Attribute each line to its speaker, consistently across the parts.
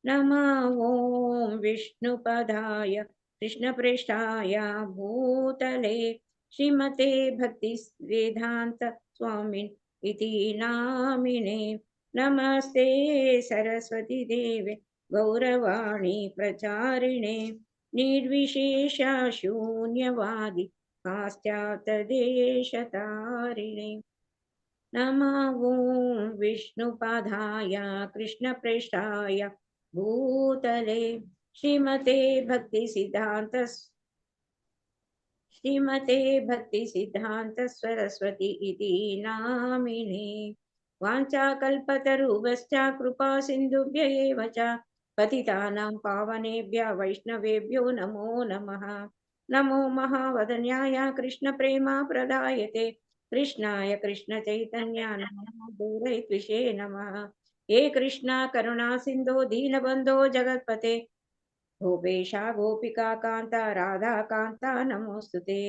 Speaker 1: नमः ॐ विष्णुपदाय कृष्णप्रेष्ठाय भूतले श्रीमते भक्तिवेदान्त स्वामिन् इति नामिने। नमस्ते सरस्वती देवे गौरवाणी प्रचारिणे निर्विशेष शून्यवादी पाश्चात्यदेशतारिणे। नमः ॐ विष्णुपादाय कृष्णप्रेष्ठाय भूतले श्रीमते भक्तिसिद्धान्त सरस्वती इति नामिने। वाञ्छाकल्पतरुभ्यश्च कृपा सिन्धुभ्य एव च पतितानां पावनेभ्यः वैष्णवेभ्यो नमो नमः। नमो महावदन्याय कृष्णप्रेमप्रदायते कृष्णाय कृष्णचैतन्याय नमः त्विषे नमः। हे कृष्णा करुणा सिन्धो दीनबन्धो जगत्पते गोपेशा गोपिका कान्ता राधा कान्ता नमोस्तुते।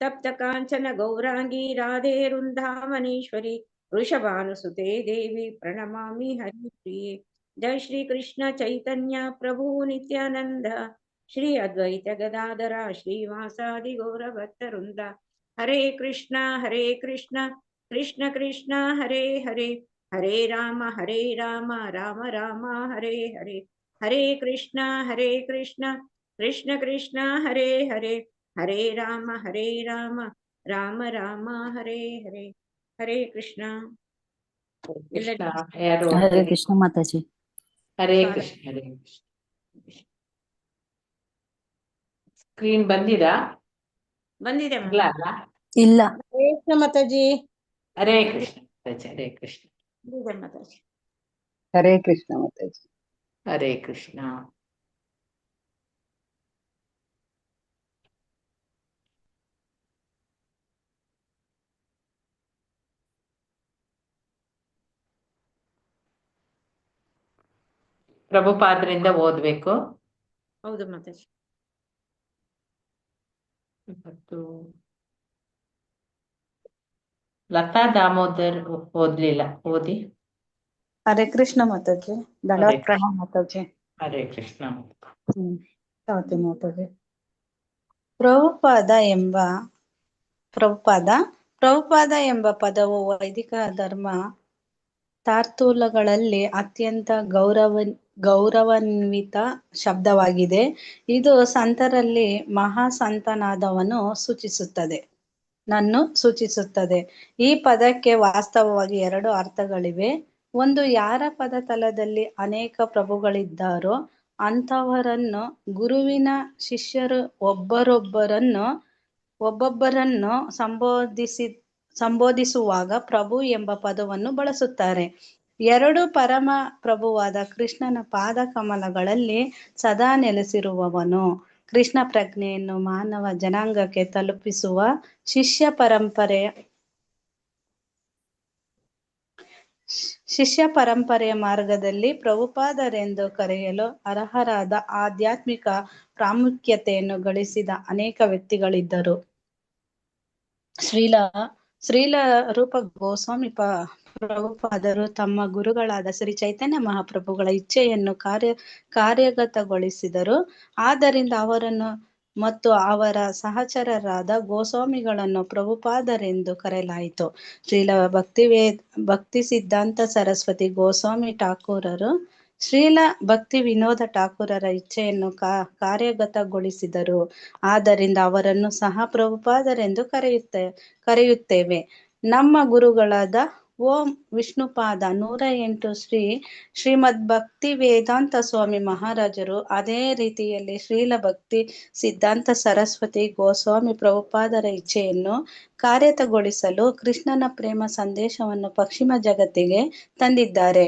Speaker 1: तप्त काञ्चन गौरांगी राधे वृन्दावनेश्वरी वृषभानुसुते देवी प्रणमामि हरिप्रिये। जय श्री कृष्ण चैतन्य प्रभु नित्यानंद श्री अद्वैत गदाधर श्रीवासादि गौरभक्तवृंद। हरे कृष्ण कृष्ण कृष्ण हरे हरे, हरे राम राम राम हरे हरे। हरे कृष्ण कृष्ण कृष्ण हरे हरे, हरे राम राम राम हरे हरे। हरे कृष्ण।
Speaker 2: ಕೃಷ್ಣ ಯಾರು
Speaker 3: ಹರೇ ಕೃಷ್ಣ ಮಾತಾಜಿ.
Speaker 2: ಹರೇ ಕೃಷ್ಣ ಹರೇ ಕೃಷ್ಣ. ಸ್ಕ್ರೀನ್ ಬಂದಿರಾ?
Speaker 1: ಬಂದಿದೆ
Speaker 2: ಇಲ್ಲ ಅಲ್ಲ?
Speaker 3: ಇಲ್ಲ.
Speaker 4: ಹರೇ ಕೃಷ್ಣ ಮಾತಾಜಿ.
Speaker 2: ಹರೇ ಕೃಷ್ಣ ಮಾತಾಜಿ. ಹರೇ ಕೃಷ್ಣ.
Speaker 1: ಬಂದಿದೆ ಮಾತಾಜಿ.
Speaker 4: ಹರೇ ಕೃಷ್ಣ ಮಾತಾಜಿ.
Speaker 2: ಹರೇ ಕೃಷ್ಣ. ಪ್ರಭುಪಾದರಿಂದ ಓದ್ಬೇಕು.
Speaker 1: ಹೌದು ಮಾತಾಜಿ.
Speaker 2: ಮತ್ತು ಲತಾ ದಾಮೋದರ್ ಓದ್ಲಿಲ್ಲ, ಓದಿ.
Speaker 4: ಹರೇ ಕೃಷ್ಣ ಮಾತಾಜಿ. ದಂಡವತ್ ಪ್ರಣಾಮ ಮಾತಾಜಿ.
Speaker 2: ಹರೇ ಕೃಷ್ಣ.
Speaker 4: ಯಾವತ್ತಿ ಮಾತಾಜಿ. ಪ್ರಭುಪಾದ ಎಂಬ ಪದವು ವೈದಿಕ ಧರ್ಮ ತಾರ್ತುಲಗಳಲ್ಲಿ ಅತ್ಯಂತ ಗೌರವಾನ್ವಿತ ಶಬ್ದವಾಗಿದೆ. ಇದು ಸಂತರಲ್ಲಿ ಮಹಾಸಂತನಾದವನು ಸೂಚಿಸುತ್ತದೆ. ಈ ಪದಕ್ಕೆ ವಾಸ್ತವವಾಗಿ 2 ಅರ್ಥಗಳಿವೆ. ಒಂದು, ಯಾರ ಪದತಲದಲ್ಲಿ ಅನೇಕ ಪ್ರಭುಗಳಿದ್ದಾರೋ ಅಂಥವರನ್ನು ಗುರುವಿನ ಶಿಷ್ಯರು ಒಬ್ಬೊಬ್ಬರನ್ನು ಸಂಬೋಧಿಸುವಾಗ ಪ್ರಭು ಎಂಬ ಪದವನ್ನು ಬಳಸುತ್ತಾರೆ. 2, ಪರಮ ಪ್ರಭುವಾದ ಕೃಷ್ಣನ ಪಾದ ಕಮಲಗಳಲ್ಲಿ ಸದಾ ನೆಲೆಸಿರುವವನು. ಕೃಷ್ಣ ಪ್ರಜ್ಞೆಯನ್ನು ಮಾನವ ಜನಾಂಗಕ್ಕೆ ತಲುಪಿಸುವ ಶಿಷ್ಯ ಪರಂಪರೆಯ ಮಾರ್ಗದಲ್ಲಿ ಪ್ರಭುಪಾದರೆಂದು ಕರೆಯಲು ಅರ್ಹರಾದ ಆಧ್ಯಾತ್ಮಿಕ ಪ್ರಾಮುಖ್ಯತೆಯನ್ನು ಗಳಿಸಿದ ಅನೇಕ ವ್ಯಕ್ತಿಗಳಿದ್ದರು. ಶ್ರೀಲ ರೂಪ ಗೋಸ್ವಾಮಿ ಪ್ರಭುಪಾದರು ತಮ್ಮ ಗುರುಗಳಾದ ಶ್ರೀ ಚೈತನ್ಯ ಮಹಾಪ್ರಭುಗಳ ಇಚ್ಛೆಯನ್ನು ಕಾರ್ಯಗತಗೊಳಿಸಿದರು. ಆದ್ದರಿಂದ ಅವರನ್ನು ಮತ್ತು ಅವರ ಸಹಚರರಾದ ಗೋಸ್ವಾಮಿಗಳನ್ನು ಪ್ರಭುಪಾದರೆಂದು ಕರೆಯಲಾಯಿತು. ಶ್ರೀಲ ಭಕ್ತಿ ಸಿದ್ಧಾಂತ ಸರಸ್ವತಿ ಗೋಸ್ವಾಮಿ ಠಾಕೂರರು ಶ್ರೀಲ ಭಕ್ತಿ ವಿನೋದ ಠಾಕೂರರ ಇಚ್ಛೆಯನ್ನು ಕಾರ್ಯಗತಗೊಳಿಸಿದರು. ಆದ್ದರಿಂದ ಅವರನ್ನು ಸಹ ಪ್ರಭುಪಾದರೆಂದು ಕರೆಯುತ್ತೇವೆ. ನಮ್ಮ ಗುರುಗಳಾದ ಓಂ ವಿಷ್ಣುಪಾದ 108 ಶ್ರೀಮದ್ ಭಕ್ತಿ ವೇದಾಂತ ಸ್ವಾಮಿ ಮಹಾರಾಜರು ಅದೇ ರೀತಿಯಲ್ಲಿ ಶ್ರೀಲ ಭಕ್ತಿ ಸಿದ್ಧಾಂತ ಸರಸ್ವತಿ ಗೋಸ್ವಾಮಿ ಪ್ರಭುಪಾದರ ಇಚ್ಛೆಯನ್ನು ಕಾರ್ಯಗತಗೊಳಿಸಲು ಕೃಷ್ಣನ ಪ್ರೇಮ ಸಂದೇಶವನ್ನು ಪಶ್ಚಿಮ ಜಗತ್ತಿಗೆ ತಂದಿದ್ದಾರೆ.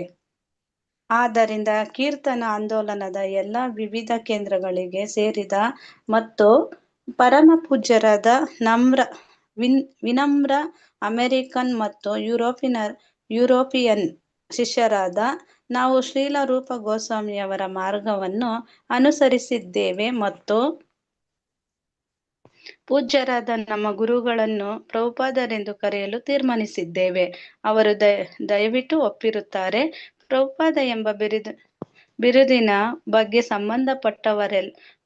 Speaker 4: ಆದ್ದರಿಂದ ಕೀರ್ತನ ಆಂದೋಲನದ ಎಲ್ಲ ವಿವಿಧ ಕೇಂದ್ರಗಳಿಗೆ ಸೇರಿದ ಮತ್ತು ಪರಮ ಪೂಜ್ಯರಾದ ವಿನಮ್ರ ಅಮೆರಿಕನ್ ಮತ್ತು ಯುರೋಪಿಯನ್ ಶಿಷ್ಯರಾದ ನಾವು ಶ್ರೀಲ ರೂಪ ಗೋಸ್ವಾಮಿಯವರ ಮಾರ್ಗವನ್ನು ಅನುಸರಿಸಿದ್ದೇವೆ ಮತ್ತು ಪೂಜ್ಯರಾದ ನಮ್ಮ ಗುರುಗಳನ್ನು ಪ್ರಭುಪಾದರೆಂದು ಕರೆಯಲು ತೀರ್ಮಾನಿಸಿದ್ದೇವೆ. ಅವರು ದಯವಿಟ್ಟು ಒಪ್ಪಿರುತ್ತಾರೆ. ಪ್ರಭುಪಾದ ಎಂಬ ಬಿರುದಿನ ಬಗ್ಗೆ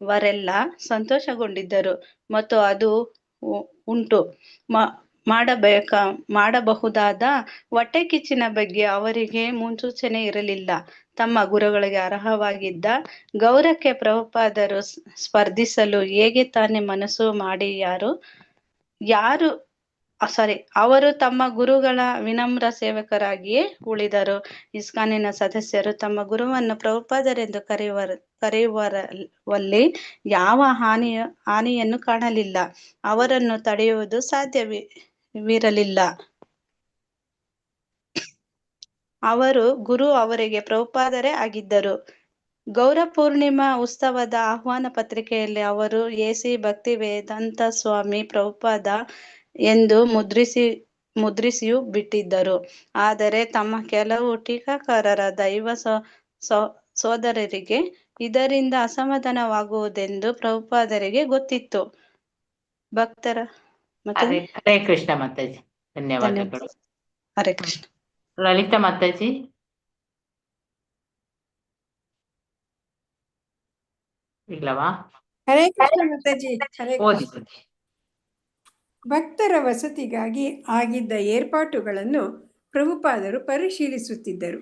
Speaker 4: ವರೆಲ್ಲ ಸಂತೋಷಗೊಂಡಿದ್ದರು ಮತ್ತು ಅದು ಉಂಟು ಮಾಡಬಹುದಾದ ಹೊಟ್ಟೆ ಕಿಚ್ಚಿನ ಬಗ್ಗೆ ಅವರಿಗೆ ಮುನ್ಸೂಚನೆ ಇರಲಿಲ್ಲ. ತಮ್ಮ ಗುರುಗಳಿಗೆ ಅರ್ಹವಾಗಿದ್ದ ಗೌರವಕ್ಕೆ ಪ್ರಭುಪಾದರು ಸ್ಪರ್ಧಿಸಲು ಹೇಗೆ ತಾನೇ ಮನಸ್ಸು ಅವರು ತಮ್ಮ ಗುರುಗಳ ವಿನಮ್ರ ಸೇವಕರಾಗಿಯೇ ಉಳಿದರು. ಇಸ್ಕಾನಿನ ಸದಸ್ಯರು ತಮ್ಮ ಗುರುವನ್ನು ಪ್ರಭುಪಾದರೆಂದು ಕರೆಯುವಲ್ಲಿ ಯಾವ ಹಾನಿಯನ್ನು ಕಾಣಲಿಲ್ಲ. ಅವರನ್ನು ತಡೆಯುವುದು ಸಾಧ್ಯವಿರಲಿಲ್ಲ. ಗುರು ಅವರಿಗೆ ಪ್ರಭುಪಾದರೇ ಆಗಿದ್ದರು. ಗೌರಪೂರ್ಣಿಮಾ ಉತ್ಸವದ ಆಹ್ವಾನ ಪತ್ರಿಕೆಯಲ್ಲಿ ಅವರು ಎಸಿ ಭಕ್ತಿವೇದಾಂತ ಸ್ವಾಮಿ ಪ್ರಭುಪಾದ ಎಂದು ಮುದ್ರಿಸಿಯೂ ಬಿಟ್ಟಿದ್ದರು. ಆದರೆ ತಮ್ಮ ಕೆಲವು ಟೀಕಾಕಾರರ ದೈವ ಸೋದರರಿಗೆ ಇದರಿಂದ ಅಸಮಾಧಾನವಾಗುವುದೆಂದು ಪ್ರಭುಪಾದರಿಗೆ ಗೊತ್ತಿತ್ತು. ಭಕ್ತರ
Speaker 2: ಹರೇ ಕೃಷ್ಣ ಮಾತಾಜಿ, ಧನ್ಯವಾದಗಳು.
Speaker 4: ಹರೇ ಕೃಷ್ಣ.
Speaker 2: ಲಲಿತಾ ಮಾತಾಜಿ. ಇಲ್ಲವಾ?
Speaker 3: ಹರೇ ಕೃಷ್ಣ ಮಾತಾಜಿ. ಹರೇ
Speaker 2: ಓದಿ.
Speaker 3: ಭಕ್ತರ ವಸತಿಗಾಗಿ ಆಗಿದ್ದ ಏರ್ಪಾಟುಗಳನ್ನು ಪ್ರಭುಪಾದರು ಪರಿಶೀಲಿಸುತ್ತಿದ್ದರು.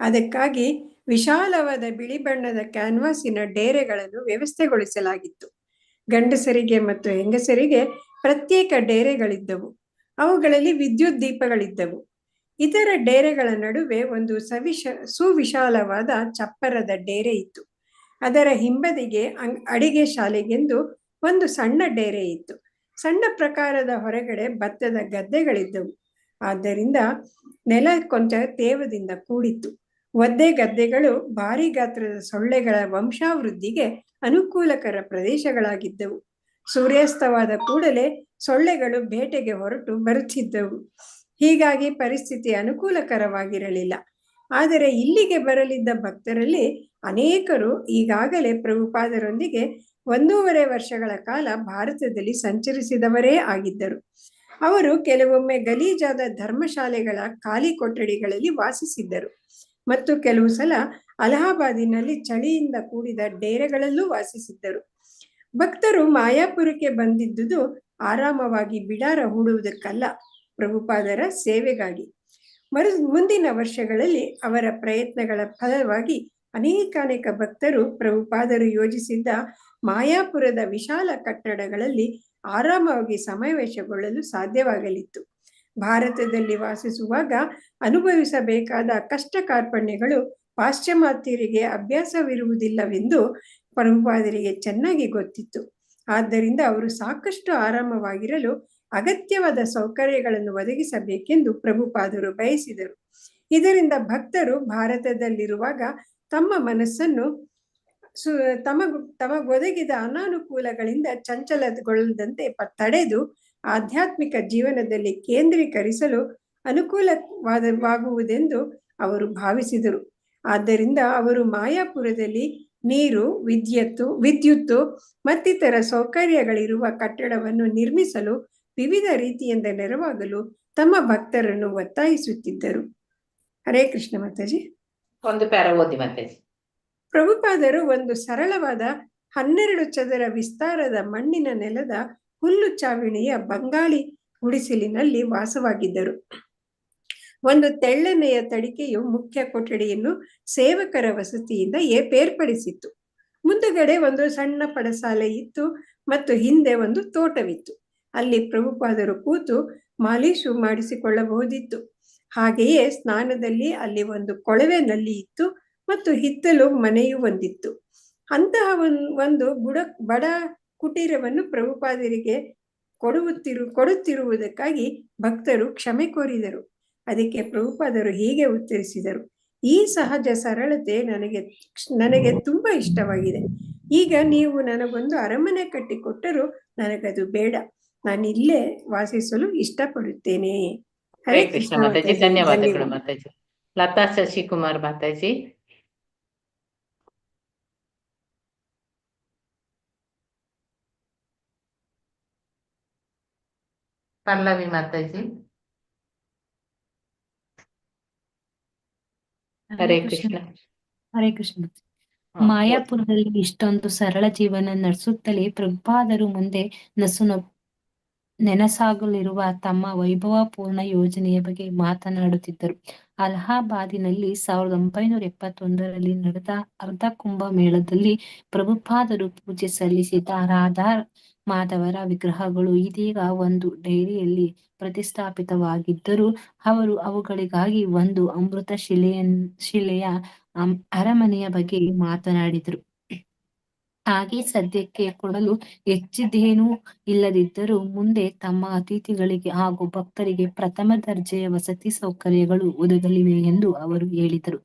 Speaker 3: ಅದಕ್ಕಾಗಿ ವಿಶಾಲವಾದ ಬಿಳಿ ಬಣ್ಣದ ಕ್ಯಾನ್ವಾಸಿನ ಡೇರೆಗಳನ್ನು ವ್ಯವಸ್ಥೆಗೊಳಿಸಲಾಗಿತ್ತು. ಗಂಡಸರಿಗೆ ಮತ್ತು ಹೆಂಗಸರಿಗೆ ಪ್ರತ್ಯೇಕ ಡೇರೆಗಳಿದ್ದವು. ಅವುಗಳಲ್ಲಿ ವಿದ್ಯುತ್ ದೀಪಗಳಿದ್ದವು. ಇತರ ಡೇರೆಗಳ ನಡುವೆ ಒಂದು ಸುವಿಶಾಲವಾದ ಚಪ್ಪರದ ಡೇರೆ ಇತ್ತು. ಅದರ ಹಿಂಬದಿಗೆ ಅಡಿಗೆ ಶಾಲೆಗೆಂದು ಒಂದು ಸಣ್ಣ ಡೇರೆ ಇತ್ತು. ಸಣ್ಣ ಪ್ರಕಾರದ ಹೊರಗಡೆ ಭತ್ತದ ಗದ್ದೆಗಳಿದ್ದವು. ಆದ್ದರಿಂದ ನೆಲ ಕೊಂಚ ತೇವದಿಂದ ಕೂಡಿತ್ತು. ಒದ್ದೆ ಗದ್ದೆಗಳು ಭಾರಿ ಗಾತ್ರದ ಸೊಳ್ಳೆಗಳ ವಂಶಾವೃದ್ಧಿಗೆ ಅನುಕೂಲಕರ ಪ್ರದೇಶಗಳಾಗಿದ್ದವು. ಸೂರ್ಯಾಸ್ತವಾದ ಕೂಡಲೇ ಸೊಳ್ಳೆಗಳು ಬೇಟೆಗೆ ಹೊರಟು ಬರುತ್ತಿದ್ದವು. ಹೀಗಾಗಿ ಪರಿಸ್ಥಿತಿ ಅನುಕೂಲಕರವಾಗಿರಲಿಲ್ಲ. ಆದರೆ ಇಲ್ಲಿಗೆ ಬರಲಿದ್ದ ಭಕ್ತರಲ್ಲಿ ಅನೇಕರು ಈಗಾಗಲೇ ಪ್ರಭುಪಾದರೊಂದಿಗೆ 1.5 ವರ್ಷಗಳ ಕಾಲ ಭಾರತದಲ್ಲಿ ಸಂಚರಿಸಿದವರೇ ಆಗಿದ್ದರು. ಅವರು ಕೆಲವೊಮ್ಮೆ ಗಲೀಜಾದ ಧರ್ಮಶಾಲೆಗಳ ಖಾಲಿ ಕೊಠಡಿಗಳಲ್ಲಿ ವಾಸಿಸಿದ್ದರು ಮತ್ತು ಕೆಲವು ಸಲ ಅಲಹಾಬಾದಿನಲ್ಲಿ ಚಳಿಯಿಂದ ಕೂಡಿದ ಡೇರೆಗಳಲ್ಲೂ ವಾಸಿಸಿದ್ದರು. ಭಕ್ತರು ಮಾಯಾಪುರಕ್ಕೆ ಬಂದಿದ್ದುದು ಆರಾಮವಾಗಿ ಬಿಡಾರ ಹೂಡುವುದಕ್ಕಲ್ಲ, ಪ್ರಭುಪಾದರ ಸೇವೆಗಾಗಿ. ಮುಂದಿನ ವರ್ಷಗಳಲ್ಲಿ ಅವರ ಪ್ರಯತ್ನಗಳ ಫಲವಾಗಿ ಅನೇಕಾನೇಕ ಭಕ್ತರು ಪ್ರಭುಪಾದರು ಯೋಜಿಸಿದ್ದ ಮಾಯಾಪುರದ ವಿಶಾಲ ಕಟ್ಟಡಗಳಲ್ಲಿ ಆರಾಮವಾಗಿ ಸಮಾವೇಶಗೊಳ್ಳಲು ಸಾಧ್ಯವಾಗಲಿತ್ತು. ಭಾರತದಲ್ಲಿ ವಾಸಿಸುವಾಗ ಅನುಭವಿಸಬೇಕಾದ ಕಷ್ಟ ಕಾರ್ಪಣ್ಯಗಳು ಪಾಶ್ಚಿಮಾತ್ಯರಿಗೆ ಅಭ್ಯಾಸವಿರುವುದಿಲ್ಲವೆಂದು ಪ್ರಭುಪಾದರಿಗೆ ಚೆನ್ನಾಗಿ ಗೊತ್ತಿತ್ತು. ಆದ್ದರಿಂದ ಅವರು ಸಾಕಷ್ಟು ಆರಾಮವಾಗಿರಲು ಅಗತ್ಯವಾದ ಸೌಕರ್ಯಗಳನ್ನು ಒದಗಿಸಬೇಕೆಂದು ಪ್ರಭುಪಾದರು ಬಯಸಿದರು. ಇದರಿಂದ ಭಕ್ತರು ಭಾರತದಲ್ಲಿರುವಾಗ ತಮ್ಮ ಮನಸ್ಸನ್ನು ತಮಗೊದಗಿದ ಅನಾನುಕೂಲಗಳಿಂದ ಚಂಚಲಗೊಳ್ಳದಂತೆ ತಡೆದು ಆಧ್ಯಾತ್ಮಿಕ ಜೀವನದಲ್ಲಿ ಕೇಂದ್ರೀಕರಿಸಲು ಅನುಕೂಲವಾಗುವುದೆಂದು ಅವರು ಭಾವಿಸಿದರು. ಆದ್ದರಿಂದ ಅವರು ಮಾಯಾಪುರದಲ್ಲಿ ನೀರು, ವಿದ್ಯುತ್ತು ಮತ್ತಿತರ ಸೌಕರ್ಯಗಳಿರುವ ಕಟ್ಟಡವನ್ನು ನಿರ್ಮಿಸಲು ವಿವಿಧ ರೀತಿಯಿಂದ ನೆರವಾಗಲು ತಮ್ಮ ಭಕ್ತರನ್ನು ಒತ್ತಾಯಿಸುತ್ತಿದ್ದರು. ಹರೇ ಕೃಷ್ಣ ಮಾತಾಜಿ.
Speaker 2: ಒಂದು ಪ್ಯಾರಾ ಓದಿ ಮಾತಾಜಿ.
Speaker 3: ಪ್ರಭುಪಾದರು ಒಂದು ಸರಳವಾದ 12 ಚದರ ವಿಸ್ತಾರದ ಮಣ್ಣಿನ ನೆಲದ ಹುಲ್ಲು ಚಾವಣಿಯ ಬಂಗಾಳಿ ಗುಡಿಸಲಿನಲ್ಲಿ ವಾಸವಾಗಿದ್ದರು. ಒಂದು ತೆಳ್ಳನೆಯ ತಡಿಕೆಯು ಮುಖ್ಯ ಕೊಠಡಿಯನ್ನು ಸೇವಕರ ವಸತಿಯಿಂದ ಬೇರ್ಪಡಿಸಿತ್ತು. ಮುಂದುಗಡೆ ಒಂದು ಸಣ್ಣ ಪಡಸಾಲೆ ಇತ್ತು ಮತ್ತು ಹಿಂದೆ ಒಂದು ತೋಟವಿತ್ತು. ಅಲ್ಲಿ ಪ್ರಭುಪಾದರು ಕೂತು ಮಾಲೀಶು ಮಾಡಿಸಿಕೊಳ್ಳಬಹುದಿತ್ತು. ಹಾಗೆಯೇ ಸ್ನಾನದಲ್ಲಿ ಅಲ್ಲಿ ಒಂದು ಕೊಳವೆ ನಲ್ಲಿ ಇತ್ತು ಮತ್ತು ಹಿತ್ತಲು ಮನೆಯೂ ಒಂದಿತ್ತು. ಅಂತಹ ಒಂದು ಬಡ ಕುಟೀರವನ್ನು ಪ್ರಭುಪಾದರಿಗೆ ಕೊಡುತ್ತಿರುವುದಕ್ಕಾಗಿ ಭಕ್ತರು ಕ್ಷಮೆ ಕೋರಿದರು. ಅದಕ್ಕೆ ಪ್ರಭುಪಾದರು ಹೀಗೆ ಉತ್ತರಿಸಿದರು: ಈ ಸಹಜ ಸರಳತೆ ನನಗೆ ತುಂಬಾ ಇಷ್ಟವಾಗಿದೆ. ಈಗ ನೀವು ನನಗೊಂದು ಅರಮನೆ ಕಟ್ಟಿಕೊಟ್ಟರೂ ನನಗದು ಬೇಡ. ನಾನಿಲ್ಲೇ ವಾಸಿಸಲು ಇಷ್ಟಪಡುತ್ತೇನೆ.
Speaker 2: ಹರೇ ಕೃಷ್ಣ ಮಾತಾಜಿ. ಧನ್ಯವಾದಗಳು ಮಾತಾಜಿ. ಲತಾ ಶಶಿಕುಮಾರ್ ಮಾತಾಜಿ. ಪಲ್ಲವಿ ಮಾತಾಜಿ. ಹರೇ ಕೃಷ್ಣ.
Speaker 5: ಹರೇ ಕೃಷ್ಣ. ಮಾಯಾಪುರದಲ್ಲಿ ಇಷ್ಟೊಂದು ಸರಳ ಜೀವನ ನಡೆಸುತ್ತಲೇ ಪ್ರಭುಪಾದರು ಮುಂದೆ ನೆನಸಾಗಲಿರುವ ತಮ್ಮ ವೈಭವಪೂರ್ಣ ಯೋಜನೆಯ ಬಗ್ಗೆ ಮಾತನಾಡುತ್ತಿದ್ದರು. ಅಲಹಾಬಾದಿನಲ್ಲಿ 1971ರಲ್ಲಿ ನಡೆದ ಅರ್ಧ ಕುಂಭ ಮೇಳದಲ್ಲಿ ಪ್ರಭುಪಾದರು ಪೂಜೆ ಸಲ್ಲಿಸಿದ ರಾಧಾ ಮಾಧವರ ವಿಗ್ರಹಗಳು ಇದೀಗ ಒಂದು ಡೈರಿಯಲ್ಲಿ ಪ್ರತಿಷ್ಠಾಪಿತವಾಗಿದ್ದರೂ ಅವರು ಅವುಗಳಿಗಾಗಿ ಒಂದು ಅಮೃತ ಶಿಲೆಯ ಅರಮನೆಯ ಬಗ್ಗೆ ಮಾತನಾಡಿದರು. ಹಾಗೆ ಸದ್ಯಕ್ಕೆ ಕೊಡಲು ಹೆಚ್ಚಿದೇನೂ ಇಲ್ಲದಿದ್ದರೂ ಮುಂದೆ ತಮ್ಮ ಅತಿಥಿಗಳಿಗೆ ಹಾಗೂ ಭಕ್ತರಿಗೆ ಪ್ರಥಮ ದರ್ಜೆಯ ವಸತಿ ಸೌಕರ್ಯಗಳು ಒದಗಲಿವೆ ಎಂದು ಅವರು ಹೇಳಿದರು.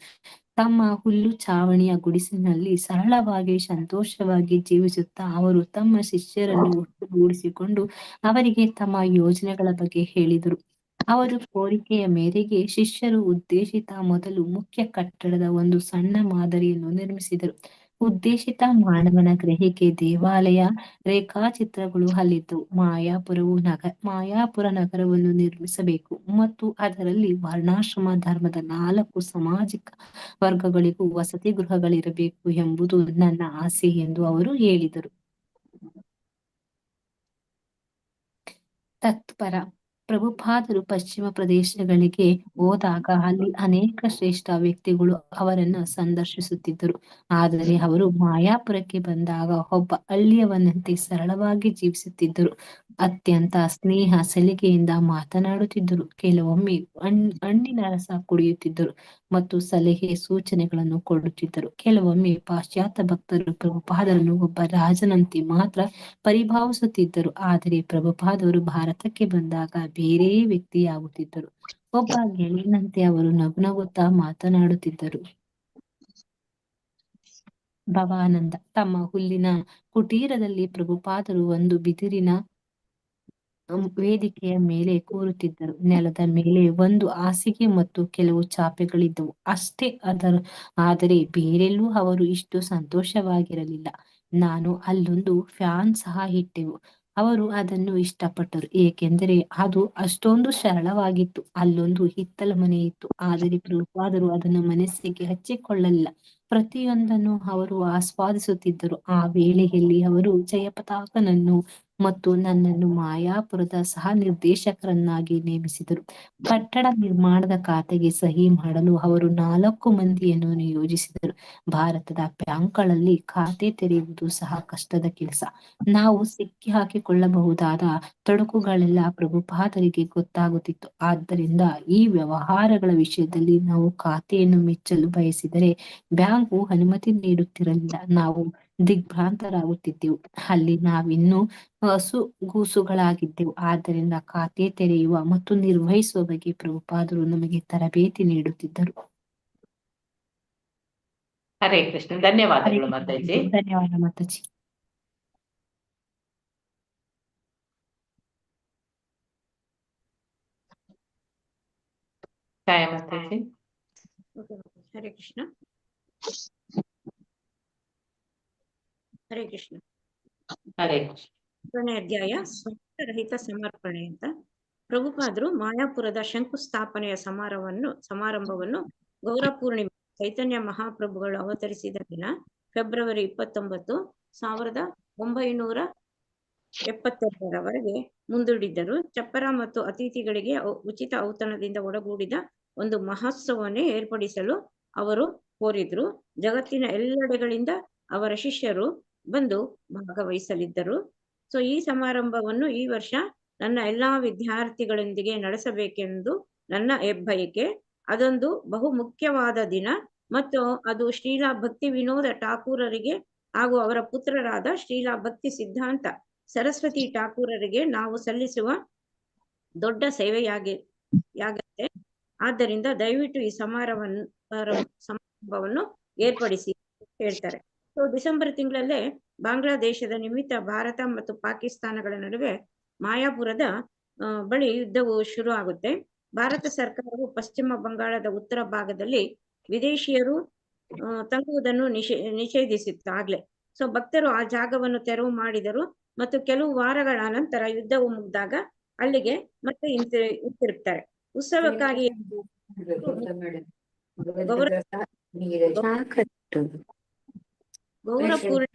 Speaker 5: ತಮ್ಮ ಹುಲ್ಲು ಚಾವಣಿಯ ಗುಡಿಸಿನಲ್ಲಿ ಸರಳವಾಗಿ ಸಂತೋಷವಾಗಿ ಜೀವಿಸುತ್ತಾ ಅವರು ತಮ್ಮ ಶಿಷ್ಯರನ್ನು ಒಟ್ಟುಗೂಡಿಸಿಕೊಂಡು ಅವರಿಗೆ ತಮ್ಮ ಯೋಜನೆಗಳ ಬಗ್ಗೆ ಹೇಳಿದರು. ಅವರ ಕೋರಿಕೆಯ ಮೇರೆಗೆ ಶಿಷ್ಯರು ಉದ್ದೇಶಿತ ಮೊದಲು ಮುಖ್ಯ ಕಟ್ಟಡದ ಒಂದು ಸಣ್ಣ ಮಾದರಿಯನ್ನು ನಿರ್ಮಿಸಿದರು. ಉದ್ದೇಶಿತ ಮಾನವನ ಗ್ರಹಿಕೆ ದೇವಾಲಯ ರೇಖಾಚಿತ್ರಗಳು ಅಲ್ಲಿದ್ದವು. ಮಾಯಾಪುರ ನಗರವನ್ನು ನಿರ್ಮಿಸಬೇಕು ಮತ್ತು ಅದರಲ್ಲಿ ವರ್ಣಾಶ್ರಮ ಧರ್ಮದ 4 ಸಾಮಾಜಿಕ ವರ್ಗಗಳಿಗೂ ವಸತಿ ಗೃಹಗಳಿರಬೇಕು ಎಂಬುದು ನನ್ನ ಆಸೆ ಎಂದು ಅವರು ಹೇಳಿದರು. ತತ್ಪರ ಪ್ರಭುಪಾದರು ಪಶ್ಚಿಮ ಪ್ರದೇಶಗಳಿಗೆ ಹೋದಾಗ ಅಲ್ಲಿ ಅನೇಕ ಶ್ರೇಷ್ಠ ವ್ಯಕ್ತಿಗಳು ಅವರನ್ನು ಸಂದರ್ಶಿಸುತ್ತಿದ್ದರು. ಆದರೆ ಅವರು ಮಾಯಾಪುರಕ್ಕೆ ಬಂದಾಗ ಒಬ್ಬ ಹಳ್ಳಿಯವನಂತೆ ಸರಳವಾಗಿ ಜೀವಿಸುತ್ತಿದ್ದರು. ಅತ್ಯಂತ ಸ್ನೇಹ ಸಲಿಗೆಯಿಂದ ಮಾತನಾಡುತ್ತಿದ್ದರು. ಕೆಲವೊಮ್ಮೆ ಹಣ್ಣಿನ ರಸ ಕುಡಿಯುತ್ತಿದ್ದರು ಮತ್ತು ಸಲಹೆ ಸೂಚನೆಗಳನ್ನು ಕೊಡುತ್ತಿದ್ದರು. ಕೆಲವೊಮ್ಮೆ ಪಾಶ್ಚಾತ್ಯ ಭಕ್ತರು ಪ್ರಭುಪಾದರನ್ನು ಒಬ್ಬ ರಾಜನಂತೆ ಮಾತ್ರ ಪರಿಭಾವಿಸುತ್ತಿದ್ದರು. ಆದರೆ ಪ್ರಭುಪಾದರು ಭಾರತಕ್ಕೆ ಬಂದಾಗ ಬೇರೆ ವ್ಯಕ್ತಿಯಾಗುತ್ತಿದ್ದರು. ಒಬ್ಬ ಗೆಳೆಯನಂತೆ ಅವರು ನಗುತ್ತಾ ಮಾತನಾಡುತ್ತಿದ್ದರು. ಭವಾನಂದ ತಮ್ಮ ಹುಲ್ಲಿನ ಕುಟೀರದಲ್ಲಿ ಪ್ರಭುಪಾದರು ಒಂದು ಬಿದಿರಿನ ವೇದಿಕೆಯ ಮೇಲೆ ಕೂರುತ್ತಿದ್ದರು. ನೆಲದ ಮೇಲೆ ಒಂದು ಹಾಸಿಗೆ ಮತ್ತು ಕೆಲವು ಚಾಪೆಗಳಿದ್ದವು ಅಷ್ಟೇ. ಆದರೆ ಬೇರೆಲ್ಲೂ ಅವರು ಇಷ್ಟು ಸಂತೋಷವಾಗಿರಲಿಲ್ಲ. ನಾನು ಅಲ್ಲೊಂದು ಫ್ಯಾನ್ ಸಹ ಇಟ್ಟೆವು. ಅವರು ಅದನ್ನು ಇಷ್ಟಪಟ್ಟರು ಏಕೆಂದರೆ ಅದು ಅಷ್ಟೊಂದು ಸರಳವಾಗಿತ್ತು. ಅಲ್ಲೊಂದು ಹಿತ್ತಲ ಮನೆ ಇತ್ತು, ಆದರೆ ಪ್ರಭುಪಾದರು ಅದನ್ನು ಮನಸ್ಸಿಗೆ ಹಚ್ಚಿಕೊಳ್ಳಲಿಲ್ಲ. ಪ್ರತಿಯೊಂದನ್ನು ಅವರು ಆಸ್ವಾದಿಸುತ್ತಿದ್ದರು. ಆ ವೇಳೆಯಲ್ಲಿ ಅವರು ಜಯಪತಾಕನನ್ನು ಮತ್ತು ನನ್ನನ್ನು ಮಾಯಾಪುರದ ಸಹ ನಿರ್ದೇಶಕರನ್ನಾಗಿ ನೇಮಿಸಿದರು. ಕಟ್ಟಡ ನಿರ್ಮಾಣದ ಖಾತೆಗೆ ಸಹಿ ಮಾಡಲು ಅವರು 4 ಮಂದಿಯನ್ನು ನಿಯೋಜಿಸಿದರು. ಭಾರತದ ಬ್ಯಾಂಕ್ಗಳಲ್ಲಿ ಖಾತೆ ತೆರೆಯುವುದು ಸಹ ಕಷ್ಟದ ಕೆಲಸ. ನಾವು ಸಿಕ್ಕಿ ಹಾಕಿಕೊಳ್ಳಬಹುದಾದ ತೊಡಕುಗಳೆಲ್ಲ ಪ್ರಭುಪಾದರಿಗೆ ಗೊತ್ತಾಗುತ್ತಿತ್ತು. ಆದ್ದರಿಂದ ಈ ವ್ಯವಹಾರಗಳ ವಿಷಯದಲ್ಲಿ ನಾವು ಖಾತೆಯನ್ನು ಮುಚ್ಚಲು ಬಯಸಿದರೆ ಬ್ಯಾಂಕು ಅನುಮತಿ ನೀಡುತ್ತಿರಲಿಲ್ಲ. ನಾವು ದಿಗ್ಭ್ರಾಂತರಾಗುತ್ತಿದ್ದೆವು. ಅಲ್ಲಿ ನಾವಿನ್ನೂ ಹಸುಗೂಸುಗಳಾಗಿದ್ದೆವು. ಆದ್ದರಿಂದ ಖಾತೆ ತೆರೆಯುವ ಮತ್ತು ನಿರ್ವಹಿಸುವ ಬಗ್ಗೆ ಪ್ರಭುಪಾದರು ನಮಗೆ ತರಬೇತಿ ನೀಡುತ್ತಿದ್ದರು.
Speaker 2: ಹರೇ ಕೃಷ್ಣ. ಧನ್ಯವಾದಗಳು ಮಾತಾಜಿ.
Speaker 5: ಧನ್ಯವಾದ ಮಾತಾಜಿ.
Speaker 2: ಛಾಯಾ ಮಾತಾಜಿ.
Speaker 1: ಹರೇ ಕೃಷ್ಣ. ಹರೇ ಕೃಷ್ಣ.
Speaker 2: ಹರೇ ಕೃಷ್ಣ.
Speaker 1: 10ನೇ ಅಧ್ಯಾಯ ಸ್ವಾರ್ಥರಹಿತ ಸಮರ್ಪಣೆ ಅಂತ. ಪ್ರಭುಪಾದರು ಮಾಯಾಪುರದ ಶಂಕುಸ್ಥಾಪನೆಯ ಸಮಾರಂಭವನ್ನು ಗೌರ ಪೂರ್ಣಿಮೆ ಚೈತನ್ಯ ಮಹಾಪ್ರಭುಗಳು ಅವತರಿಸಿದ ದಿನ ಫೆಬ್ರವರಿ 29, 1972ರವರೆಗೆ ಮುಂದೂಡಿದ್ದರು. ಚಪ್ಪರ ಮತ್ತು ಅತಿಥಿಗಳಿಗೆ ಉಚಿತ ಔತಣದಿಂದ ಒಡಗೂಡಿದ ಒಂದು ಮಹೋತ್ಸವವನ್ನೇ ಏರ್ಪಡಿಸಲು ಅವರು ಕೋರಿದ್ರು. ಜಗತ್ತಿನ ಎಲ್ಲೆಡೆಗಳಿಂದ ಅವರ ಶಿಷ್ಯರು ಬಂದು ಭಾಗವಹಿಸಲಿದ್ದರು. ಸೊ ಈ ಸಮಾರಂಭವನ್ನು ಈ ವರ್ಷ ನನ್ನ ಎಲ್ಲಾ ವಿದ್ಯಾರ್ಥಿಗಳೊಂದಿಗೆ ನಡೆಸಬೇಕೆಂದು ನನ್ನ ಹೆಬ್ಬಯಕೆ. ಅದೊಂದು ಬಹು ಮುಖ್ಯವಾದ ದಿನ ಮತ್ತು ಅದು ಶ್ರೀಲಾ ಭಕ್ತಿ ವಿನೋದ ಠಾಕೂರರಿಗೆ ಹಾಗೂ ಅವರ ಪುತ್ರರಾದ ಶ್ರೀಲಾ ಭಕ್ತಿ ಸಿದ್ಧಾಂತ ಸರಸ್ವತಿ ಠಾಕೂರರಿಗೆ ನಾವು ಸಲ್ಲಿಸುವ ದೊಡ್ಡ ಸೇವೆಯಾಗತ್ತೆ. ಆದ್ದರಿಂದ ದಯವಿಟ್ಟು ಈ ಸಮಾರಂಭವನ್ನು ಏರ್ಪಡಿಸಿ ಹೇಳ್ತಾರೆ. ಸೊ ಡಿಸೆಂಬರ್ ತಿಂಗಳಲ್ಲೇ ಬಾಂಗ್ಲಾದೇಶದ ನಿಮಿತ್ತ ಭಾರತ ಮತ್ತು ಪಾಕಿಸ್ತಾನಗಳ ನಡುವೆ ಮಾಯಾಪುರದ ಬಳಿ ಯುದ್ಧವು ಶುರು ಆಗುತ್ತೆ. ಭಾರತ ಸರ್ಕಾರವು ಪಶ್ಚಿಮ ಬಂಗಾಳದ ಉತ್ತರ ಭಾಗದಲ್ಲಿ ವಿದೇಶಿಯರು ತಂಗುವುದನ್ನು ನಿಷೇಧಿಸಿತ್ತು ಆಗ್ಲೇ. ಸೊ ಭಕ್ತರು ಆ ಜಾಗವನ್ನು ತೆರವು ಮಾಡಿದರು ಮತ್ತು ಕೆಲವು ವಾರಗಳ ನಂತರ ಯುದ್ಧವು ಮುಗಿದಾಗ ಅಲ್ಲಿಗೆ ಮತ್ತೆ ಹಿಂತಿರುಗ್ತಾರೆ. ಉತ್ಸವಕ್ಕಾಗಿ ಗೌರಪೂರ್ಣ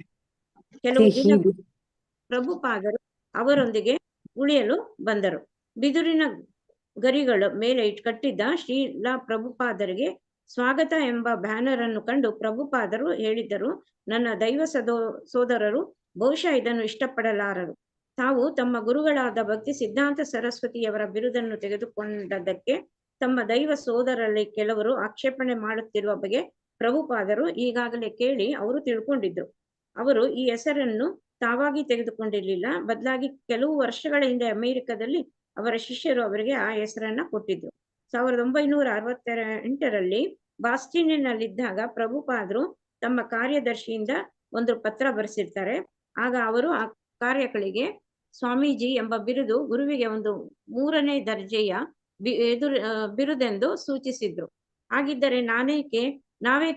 Speaker 1: ಕೆಲವು ದಿನ ಪ್ರಭುಪಾದರು ಅವರೊಂದಿಗೆ ಉಳಿಯಲು ಬಂದರು. ಬಿದುರಿನ ಗರಿಗಳ ಮೇಲೆ ಕಟ್ಟಿದ್ದ ಶ್ರೀಲ ಪ್ರಭುಪಾದರಿಗೆ ಸ್ವಾಗತ ಎಂಬ ಬ್ಯಾನರ್ ಅನ್ನು ಕಂಡು ಪ್ರಭುಪಾದರು ಹೇಳಿದ್ದರು, ನನ್ನ ದೈವ ಸೋದರರು ಬಹುಶಃ ಇದನ್ನು ಇಷ್ಟಪಡಲಾರರು. ತಾವು ತಮ್ಮ ಗುರುಗಳಾದ ಭಕ್ತಿ ಸಿದ್ಧಾಂತ ಸರಸ್ವತಿಯವರ ಬಿರುದನ್ನು ತೆಗೆದುಕೊಂಡದ್ದಕ್ಕೆ ತಮ್ಮ ದೈವ ಸೋದರಲ್ಲಿ ಕೆಲವರು ಆಕ್ಷೇಪಣೆ ಮಾಡುತ್ತಿರುವ ಬಗ್ಗೆ ಪ್ರಭುಪಾದರು ಈಗಾಗಲೇ ಕೇಳಿ ಅವರು ತಿಳ್ಕೊಂಡಿದ್ರು. ಅವರು ಈ ಹೆಸರನ್ನು ತಾವಾಗಿ ತೆಗೆದುಕೊಂಡಿರಲಿಲ್ಲ, ಬದಲಾಗಿ ಕೆಲವು ವರ್ಷಗಳ ಹಿಂದೆ ಅಮೆರಿಕದಲ್ಲಿ ಅವರ ಶಿಷ್ಯರು ಅವರಿಗೆ ಆ ಹೆಸರನ್ನ ಕೊಟ್ಟಿದ್ರು. 1968ರಲ್ಲಿ ಬಾಸ್ಟಿನ್ನಲ್ಲಿದ್ದಾಗ ಪ್ರಭುಪಾದರು ತಮ್ಮ ಕಾರ್ಯದರ್ಶಿಯಿಂದ ಒಂದು ಪತ್ರ ಬರೆಸಿರ್ತಾರೆ. ಆಗ ಅವರು ಆ ಕಾರ್ಯಗಳಿಗೆ ಸ್ವಾಮೀಜಿ ಎಂಬ ಬಿರುದು ಗುರುವಿಗೆ ಒಂದು 3ನೇ ದರ್ಜೆಯ ಬಿರುದೆಂದು ಸೂಚಿಸಿದ್ರು. ಹಾಗಿದ್ದರೆ ನಾವೇಕೆ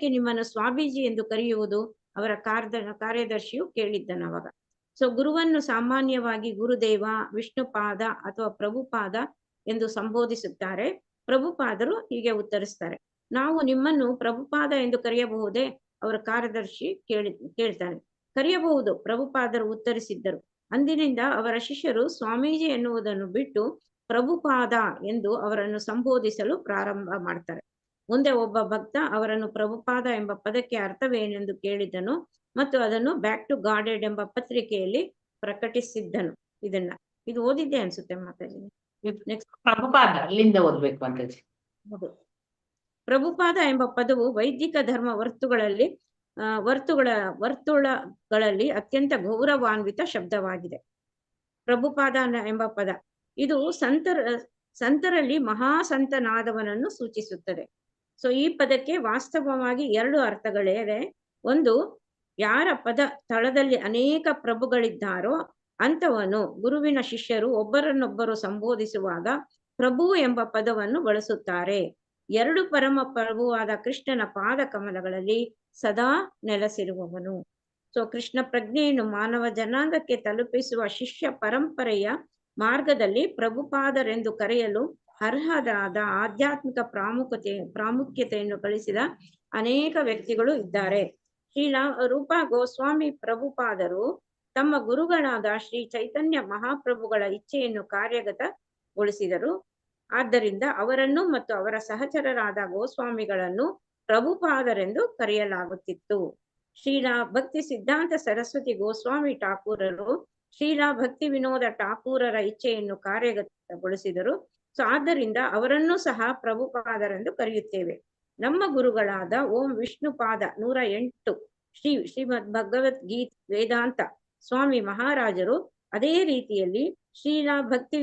Speaker 1: ನಿಮ್ಮನ್ನು ಸ್ವಾಮೀಜಿ ಎಂದು ಕರೆಯುವುದು? ಅವರ ಕಾರ್ಯದರ್ಶಿಯು ಕೇಳಿದ್ದನು ಅವಾಗ. ಸೊ ಗುರುವನ್ನು ಸಾಮಾನ್ಯವಾಗಿ ಗುರುದೇವ, ವಿಷ್ಣುಪಾದ ಅಥವಾ ಪ್ರಭುಪಾದ ಎಂದು ಸಂಬೋಧಿಸುತ್ತಾರೆ. ಪ್ರಭುಪಾದರು ಹೀಗೆ ಉತ್ತರಿಸ್ತಾರೆ, ನಾವು ನಿಮ್ಮನ್ನು ಪ್ರಭುಪಾದ ಎಂದು ಕರೆಯಬಹುದೇ? ಅವರ ಕಾರ್ಯದರ್ಶಿ ಕೇಳ್ತಾನೆ. ಕರೆಯಬಹುದು, ಪ್ರಭುಪಾದರು ಉತ್ತರಿಸಿದ್ದರು. ಅಂದಿನಿಂದ ಅವರ ಶಿಷ್ಯರು ಸ್ವಾಮೀಜಿ ಎನ್ನುವುದನ್ನು ಬಿಟ್ಟು ಪ್ರಭುಪಾದ ಎಂದು ಅವರನ್ನು ಸಂಬೋಧಿಸಲು ಪ್ರಾರಂಭ ಮಾಡ್ತಾರೆ. ಮುಂದೆ ಒಬ್ಬ ಭಕ್ತ ಅವರನ್ನು ಪ್ರಭುಪಾದ ಎಂಬ ಪದಕ್ಕೆ ಅರ್ಥವೇನೆಂದು ಕೇಳಿದನು ಮತ್ತು ಅದನ್ನು ಬ್ಯಾಕ್ ಟು ಗಾಡೆಡ್ ಎಂಬ ಪತ್ರಿಕೆಯಲ್ಲಿ ಪ್ರಕಟಿಸಿದ್ದನು. ಇದು ಓದಿದ್ದೆ ಅನ್ಸುತ್ತೆ ಮಾತಾಜಿ. ನೆಕ್ಸ್ಟ್
Speaker 2: ಪ್ರಭುಪಾದ ಅಲ್ಲಿಂದ ಓದ್ಬೇಕು ಮಾತಾಜಿ.
Speaker 1: ಹೌದು. ಪ್ರಭುಪಾದ ಎಂಬ ಪದವು ವೈದಿಕ ಧರ್ಮ ವರ್ತುಳಗಳಲ್ಲಿ ಅತ್ಯಂತ ಗೌರವಾನ್ವಿತ ಶಬ್ದವಾಗಿದೆ. ಪ್ರಭುಪಾದ ಎಂಬ ಪದ ಇದು ಸಂತರಲ್ಲಿ ಮಹಾಸಂತನಾದವನನ್ನು ಸೂಚಿಸುತ್ತದೆ. ಸೊ ಈ ಪದಕ್ಕೆ ವಾಸ್ತವವಾಗಿ 2 ಅರ್ಥಗಳಿವೆ. ಒಂದು, ಯಾರ ಪದ ತಳದಲ್ಲಿ ಅನೇಕ ಪ್ರಭುಗಳಿದ್ದಾರೋ ಅಂಥವನು ಗುರುವಿನ ಶಿಷ್ಯರು ಒಬ್ಬರನ್ನೊಬ್ಬರು ಸಂಬೋಧಿಸುವಾಗ ಪ್ರಭು ಎಂಬ ಪದವನ್ನು ಬಳಸುತ್ತಾರೆ. 2 ಪರಮ ಪ್ರಭುವಾದ ಕೃಷ್ಣನ ಪಾದ ಕಮಲಗಳಲ್ಲಿ ಸದಾ ನೆಲೆಸಿರುವವನು. ಸೊ ಕೃಷ್ಣ ಪ್ರಜ್ಞೆಯನ್ನು ಮಾನವ ಜನಾಂಗಕ್ಕೆ ತಲುಪಿಸುವ ಶಿಷ್ಯ ಪರಂಪರೆಯ ಮಾರ್ಗದಲ್ಲಿ ಪ್ರಭುಪಾದರೆಂದು ಕರೆಯಲು ಅರ್ಹರಾದ ಆಧ್ಯಾತ್ಮಿಕ ಪ್ರಾಮುಖ್ಯತೆಯನ್ನು ಗಳಿಸಿದ ಅನೇಕ ವ್ಯಕ್ತಿಗಳು ಇದ್ದಾರೆ. ಶ್ರೀಲ ರೂಪ ಗೋಸ್ವಾಮಿ ಪ್ರಭುಪಾದರು ತಮ್ಮ ಗುರುಗಳಾದ ಶ್ರೀ ಚೈತನ್ಯ ಮಹಾಪ್ರಭುಗಳ ಇಚ್ಛೆಯನ್ನು ಕಾರ್ಯಗತಗೊಳಿಸಿದರು. ಆದ್ದರಿಂದ ಅವರನ್ನು ಮತ್ತು ಅವರ ಸಹಚರರಾದ ಗೋಸ್ವಾಮಿಗಳನ್ನು ಪ್ರಭುಪಾದರೆಂದು ಕರೆಯಲಾಗುತ್ತಿತ್ತು. ಶ್ರೀಲ ಭಕ್ತಿ ಸಿದ್ಧಾಂತ ಸರಸ್ವತಿ ಗೋಸ್ವಾಮಿ ಠಾಕೂರರು ಶ್ರೀಲ ಭಕ್ತಿ ವಿನೋದ ಠಾಕೂರರ ಇಚ್ಛೆಯನ್ನು ಕಾರ್ಯಗತಗೊಳಿಸಿದರು. ಸೊ ಆದ್ದರಿಂದ ಅವರನ್ನು ಸಹ ಪ್ರಭುಪಾದರೆಂದು ಕರೆಯುತ್ತೇವೆ. ನಮ್ಮ ಗುರುಗಳಾದ ಓಂ ವಿಷ್ಣುಪಾದ 108 ಶ್ರೀಮದ್ ಭಗವದ್ಗೀತ್ ವೇದಾಂತ ಸ್ವಾಮಿ ಮಹಾರಾಜರು ಅದೇ ರೀತಿಯಲ್ಲಿ ಶ್ರೀಲ ಭಕ್ತಿ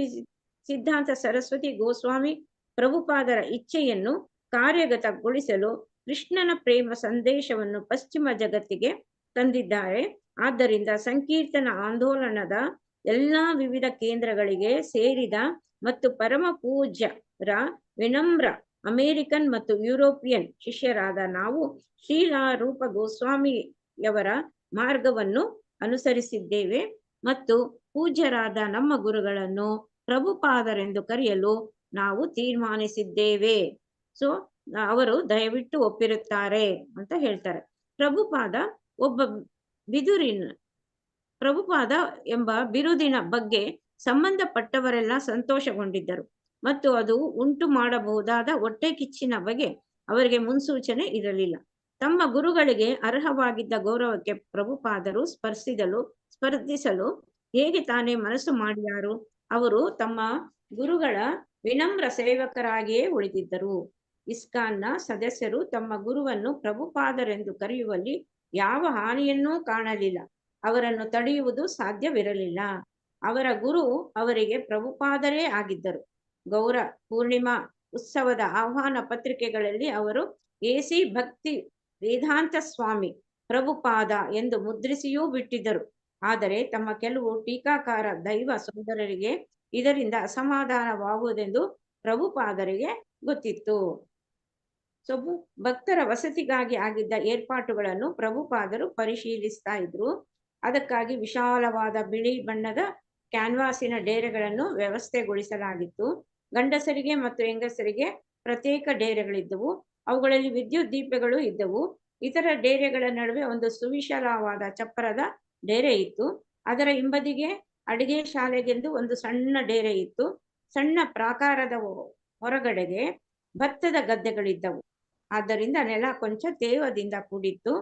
Speaker 1: ಸಿದ್ಧಾಂತ ಸರಸ್ವತಿ ಗೋಸ್ವಾಮಿ ಪ್ರಭುಪಾದರ ಇಚ್ಛೆಯನ್ನು ಕಾರ್ಯಗತಗೊಳಿಸಲು ಕೃಷ್ಣನ ಪ್ರೇಮ ಸಂದೇಶವನ್ನು ಪಶ್ಚಿಮ ಜಗತ್ತಿಗೆ ತಂದಿದ್ದಾರೆ. ಆದ್ದರಿಂದ ಸಂಕೀರ್ತನ ಆಂದೋಲನದ ಎಲ್ಲಾ ವಿವಿಧ ಕೇಂದ್ರಗಳಿಗೆ ಸೇರಿದ ಮತ್ತು ಪರಮ ಪೂಜ್ಯರ ವಿನಮ್ರ ಅಮೇರಿಕನ್ ಮತ್ತು ಯುರೋಪಿಯನ್ ಶಿಷ್ಯರಾದ ನಾವು ಶ್ರೀಲ ರೂಪ ಗೋಸ್ವಾಮಿಯವರ ಮಾರ್ಗವನ್ನು ಅನುಸರಿಸಿದ್ದೇವೆ ಮತ್ತು ಪೂಜ್ಯರಾದ ನಮ್ಮ ಗುರುಗಳನ್ನು ಪ್ರಭುಪಾದರೆಂದು ಕರೆಯಲು ನಾವು ತೀರ್ಮಾನಿಸಿದ್ದೇವೆ. ಸೊ ಅವರು ದಯವಿಟ್ಟು ಒಪ್ಪಿರುತ್ತಾರೆ ಅಂತ ಹೇಳ್ತಾರೆ. ಪ್ರಭುಪಾದ ಎಂಬ ಬಿರುದಿನ ಬಗ್ಗೆ ಸಂಬಂಧಪಟ್ಟವರೆಲ್ಲ ಸಂತೋಷಗೊಂಡಿದ್ದರು ಮತ್ತು ಅದು ಉಂಟು ಮಾಡಬಹುದಾದ ಹೊಟ್ಟೆ ಕಿಚ್ಚಿನ ಬಗ್ಗೆ ಅವರಿಗೆ ಮುನ್ಸೂಚನೆ ಇರಲಿಲ್ಲ. ತಮ್ಮ ಗುರುಗಳಿಗೆ ಅರ್ಹವಾಗಿದ್ದ ಗೌರವಕ್ಕೆ ಪ್ರಭುಪಾದರು ಸ್ಪರ್ಧಿಸಲು ಹೇಗೆ ತಾನೇ ಮನಸ್ಸು ಮಾಡಿಯಾರು? ಅವರು ತಮ್ಮ ಗುರುಗಳ ವಿನಮ್ರ ಸೇವಕರಾಗಿಯೇ ಉಳಿದಿದ್ದರು. ಇಸ್ಕಾನ್ನ ಸದಸ್ಯರು ತಮ್ಮ ಗುರುವನ್ನು ಪ್ರಭುಪಾದರೆಂದು ಕರೆಯುವಲ್ಲಿ ಯಾವ ಹಾನಿಯನ್ನೂ ಕಾಣಲಿಲ್ಲ. ಅವರನ್ನು ತಡೆಯುವುದು ಸಾಧ್ಯವಿರಲಿಲ್ಲ. ಅವರ ಗುರು ಅವರಿಗೆ ಪ್ರಭುಪಾದರೇ ಆಗಿದ್ದರು. ಗೌರ ಪೂರ್ಣಿಮಾ ಉತ್ಸವದ ಆಹ್ವಾನ ಪತ್ರಿಕೆಗಳಲ್ಲಿ ಅವರು ಎಸಿ ಭಕ್ತಿ ವೇದಾಂತ ಸ್ವಾಮಿ ಪ್ರಭುಪಾದ ಎಂದು ಮುದ್ರಿಸಿಯೂ ಬಿಟ್ಟಿದ್ದರು. ಆದರೆ ತಮ್ಮ ಕೆಲವು ಟೀಕಾಕಾರ ದೈವ ಸೋದರರಿಗೆ ಇದರಿಂದ ಅಸಮಾಧಾನವಾಗುವುದೆಂದು ಪ್ರಭುಪಾದರಿಗೆ ಗೊತ್ತಿತ್ತು. ಸೊ ಭಕ್ತರ ವಸತಿಗಾಗಿ ಆಗಿದ್ದ ಏರ್ಪಾಟುಗಳನ್ನು ಪ್ರಭುಪಾದರು ಪರಿಶೀಲಿಸ್ತಾ ಇದ್ರು. ಅದಕ್ಕಾಗಿ ವಿಶಾಲವಾದ ಬಿಳಿ ಬಣ್ಣದ ಕ್ಯಾನ್ವಾಸಿನ ಡೇರೆಗಳನ್ನು ವ್ಯವಸ್ಥೆಗೊಳಿಸಲಾಗಿತ್ತು. ಗಂಡಸರಿಗೆ ಮತ್ತು ಹೆಂಗಸರಿಗೆ ಪ್ರತ್ಯೇಕ ಡೇರೆಗಳಿದ್ದವು. ಅವುಗಳಲ್ಲಿ ವಿದ್ಯುತ್ ದೀಪಗಳು ಇದ್ದವು. ಇತರ ಡೇರೆಗಳ ನಡುವೆ ಒಂದು ಸುವಿಶಾಲವಾದ ಚಪ್ಪರದ ಡೇರೆ ಇತ್ತು. ಅದರ ಹಿಂಬದಿಗೆ ಅಡಿಗೆ ಶಾಲೆಗೆಂದು ಒಂದು ಸಣ್ಣ ಡೇರೆ ಇತ್ತು. ಸಣ್ಣ ಪ್ರಾಕಾರದ ಹೊರಗಡೆಗೆ ಭತ್ತದ ಗದ್ದೆಗಳಿದ್ದವು. ಆದ್ದರಿಂದ ನೆಲ ಕೊಂಚ ತೇವದಿಂದ ಕೂಡಿತ್ತು.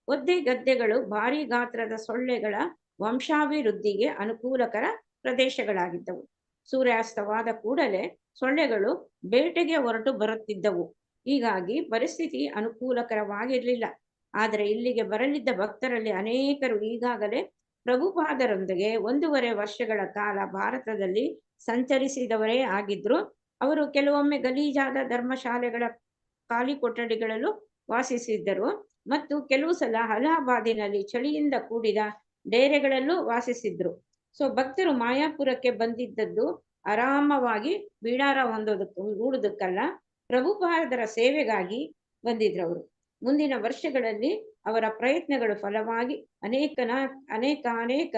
Speaker 1: ಒದ್ದೆ ಗದ್ದೆಗಳು ಭಾರಿ ಗಾತ್ರದ ಸೊಳ್ಳೆಗಳ ವಂಶಾಭಿವೃದ್ಧಿಗೆ ಅನುಕೂಲಕರ ಪ್ರದೇಶಗಳಾಗಿದ್ದವು. ಸೂರ್ಯಾಸ್ತವಾದ ಕೂಡಲೇ ಸೊಳ್ಳೆಗಳು ಬೇಟೆಗೆ ಹೊರಟು ಬರುತ್ತಿದ್ದವು. ಹೀಗಾಗಿ ಪರಿಸ್ಥಿತಿ ಅನುಕೂಲಕರವಾಗಿರಲಿಲ್ಲ. ಆದರೆ ಇಲ್ಲಿಗೆ ಬರಲಿದ್ದ ಭಕ್ತರಲ್ಲಿ ಅನೇಕರು ಈಗಾಗಲೇ ಪ್ರಭುಪಾದರೊಂದಿಗೆ 1.5 ವರ್ಷಗಳ ಕಾಲ ಭಾರತದಲ್ಲಿ ಸಂಚರಿಸಿದವರೇ ಆಗಿದ್ರು. ಅವರು ಕೆಲವೊಮ್ಮೆ ಗಲೀಜಾದ ಧರ್ಮಶಾಲೆಗಳ ಖಾಲಿ ಕೊಠಡಿಗಳಲ್ಲೂ ವಾಸಿಸಿದ್ದರು ಮತ್ತು ಕೆಲವು ಸಲ ಅಲಹಾಬಾದಿನಲ್ಲಿ ಚಳಿಯಿಂದ ಕೂಡಿದ ಡೇರೆಗಳಲ್ಲೂ ವಾಸಿಸಿದ್ರು. ಸೊ ಭಕ್ತರು ಮಾಯಾಪುರಕ್ಕೆ ಬಂದಿದ್ದದ್ದು ಆರಾಮವಾಗಿ ಬಿಡಾರ ಹೂಡುವುದಕ್ಕಲ್ಲ, ಪ್ರಭುಪಾದರ ಸೇವೆಗಾಗಿ ಬಂದಿದ್ರು. ಅವರು ಮುಂದಿನ ವರ್ಷಗಳಲ್ಲಿ ಅವರ ಪ್ರಯತ್ನಗಳು ಫಲವಾಗಿ ಅನೇಕ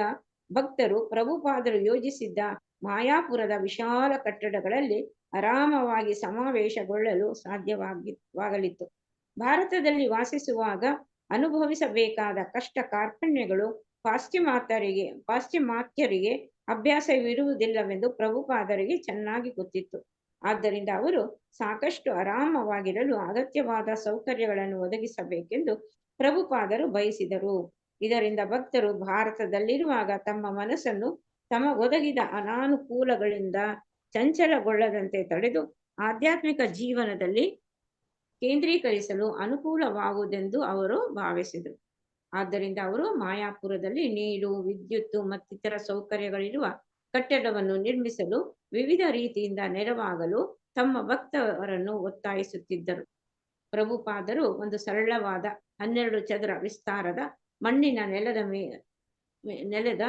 Speaker 1: ಭಕ್ತರು ಪ್ರಭುಪಾದರು ಯೋಜಿಸಿದ್ದ ಮಾಯಾಪುರದ ವಿಶಾಲ ಕಟ್ಟಡಗಳಲ್ಲಿ ಆರಾಮವಾಗಿ ಸಮಾವೇಶಗೊಳ್ಳಲು ಸಾಧ್ಯವಾಗಲಿತ್ತು. ಭಾರತದಲ್ಲಿ ವಾಸಿಸುವಾಗ ಅನುಭವಿಸಬೇಕಾದ ಕಷ್ಟ ಕಾರ್ಪಣ್ಯಗಳು ಪಾಶ್ಚಿಮಾತ್ಯರಿಗೆ ಅಭ್ಯಾಸವಿರುವುದಿಲ್ಲವೆಂದು ಪ್ರಭುಪಾದರಿಗೆ ಚೆನ್ನಾಗಿ ಗೊತ್ತಿತ್ತು. ಆದ್ದರಿಂದ ಅವರು ಸಾಕಷ್ಟು ಆರಾಮವಾಗಿರಲು ಅಗತ್ಯವಾದ ಸೌಕರ್ಯಗಳನ್ನು ಒದಗಿಸಬೇಕೆಂದು ಪ್ರಭುಪಾದರು ಬಯಸಿದರು. ಇದರಿಂದ ಭಕ್ತರು ಭಾರತದಲ್ಲಿರುವಾಗ ತಮ್ಮ ಮನಸ್ಸನ್ನು ತಮಗೊದಗಿದ ಅನಾನುಕೂಲಗಳಿಂದ ಚಂಚಲಗೊಳ್ಳದಂತೆ ತಡೆದು ಆಧ್ಯಾತ್ಮಿಕ ಜೀವನದಲ್ಲಿ ಕೇಂದ್ರೀಕರಿಸಲು ಅನುಕೂಲವಾಗುವುದೆಂದು ಅವರು ಭಾವಿಸಿದರು. ಆದ್ದರಿಂದ ಅವರು ಮಾಯಾಪುರದಲ್ಲಿ ನೀರು, ವಿದ್ಯುತ್ ಮತ್ತಿತರ ಸೌಕರ್ಯಗಳಿರುವ ಕಟ್ಟಡವನ್ನು ನಿರ್ಮಿಸಲು ವಿವಿಧ ರೀತಿಯಿಂದ ನೆರವಾಗಲು ತಮ್ಮ ಭಕ್ತರನ್ನು ಒತ್ತಾಯಿಸುತ್ತಿದ್ದರು. ಪ್ರಭುಪಾದರು ಒಂದು ಸರಳವಾದ 12 ಚದರ ವಿಸ್ತಾರದ ಮಣ್ಣಿನ ನೆಲದ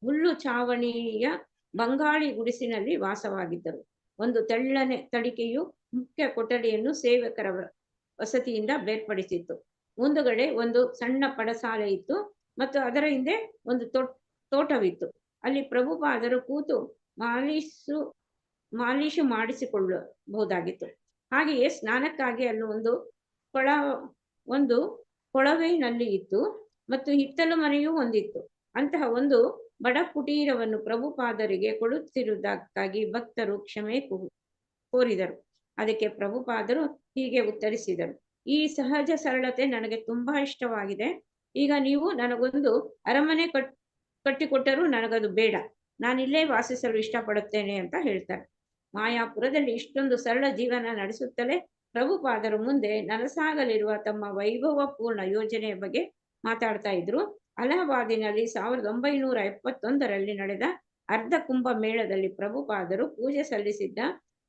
Speaker 1: ಹುಲ್ಲು ಚಾವಣಿಯ ಬಂಗಾಳಿ ಗುಡಿಸಿನಲ್ಲಿ ವಾಸವಾಗಿದ್ದರು. ಒಂದು ತೆಳ್ಳನೆ ತಡಿಕೆಯು ಮುಖ್ಯ ಕೊಠಡಿಯನ್ನು ಸೇವಕರ ವಸತಿಯಿಂದ ಬೇರ್ಪಡಿಸಿತ್ತು. ಮುಂದುಗಡೆ ಒಂದು ಸಣ್ಣ ಪಡಸಾಲೆ ಇತ್ತು ಮತ್ತು ಅದರ ಹಿಂದೆ ಒಂದು ತೋಟವಿತ್ತು. ಅಲ್ಲಿ ಪ್ರಭುಪಾದರು ಕೂತು ಮಾಲೀಶು ಮಾಡಿಸಿಕೊಳ್ಳಬಹುದಾಗಿತ್ತು. ಹಾಗೆಯೇ ಸ್ನಾನಕ್ಕಾಗಿ ಅಲ್ಲಿ ಒಂದು ಕೊಳವೆನಲ್ಲಿ ಇತ್ತು ಮತ್ತು ಹಿತ್ತಲು ಮನೆಯೂ ಹೊಂದಿತ್ತು. ಅಂತಹ ಒಂದು ಬಡ ಕುಟೀರವನ್ನು ಪ್ರಭುಪಾದರಿಗೆ ಕೊಡುತ್ತಿರುವುದಕ್ಕಾಗಿ ಭಕ್ತರು ಕ್ಷಮೆ ಕೋರಿದರು. ಅದಕ್ಕೆ ಪ್ರಭುಪಾದರು ಹೀಗೆ ಉತ್ತರಿಸಿದರು: ಈ ಸಹಜ ಸರಳತೆ ನನಗೆ ತುಂಬಾ ಇಷ್ಟವಾಗಿದೆ. ಈಗ ನೀವು ನನಗೊಂದು ಅರಮನೆ ಕಟ್ಟಿಕೊಟ್ಟರೂ ನನಗದು ಬೇಡ. ನಾನಿಲ್ಲೇ ವಾಸಿಸಲು ಇಷ್ಟಪಡುತ್ತೇನೆ ಅಂತ ಹೇಳ್ತಾರೆ. ಮಾಯಾಪುರದಲ್ಲಿ ಇಷ್ಟೊಂದು ಸರಳ ಜೀವನ ನಡೆಸುತ್ತಲೇ ಪ್ರಭುಪಾದರು ಮುಂದೆ ನನಸಾಗಲಿರುವ ತಮ್ಮ ವೈಭವಪೂರ್ಣ ಯೋಜನೆಯ ಬಗ್ಗೆ ಮಾತಾಡ್ತಾ ಇದ್ರು. ಅಲಹಾಬಾದಿನಲ್ಲಿ 1971ರಲ್ಲಿ ನಡೆದ ಅರ್ಧ ಕುಂಭ ಮೇಳದಲ್ಲಿ ಪ್ರಭುಪಾದರು ಪೂಜೆ ಸಲ್ಲಿಸಿದ್ದ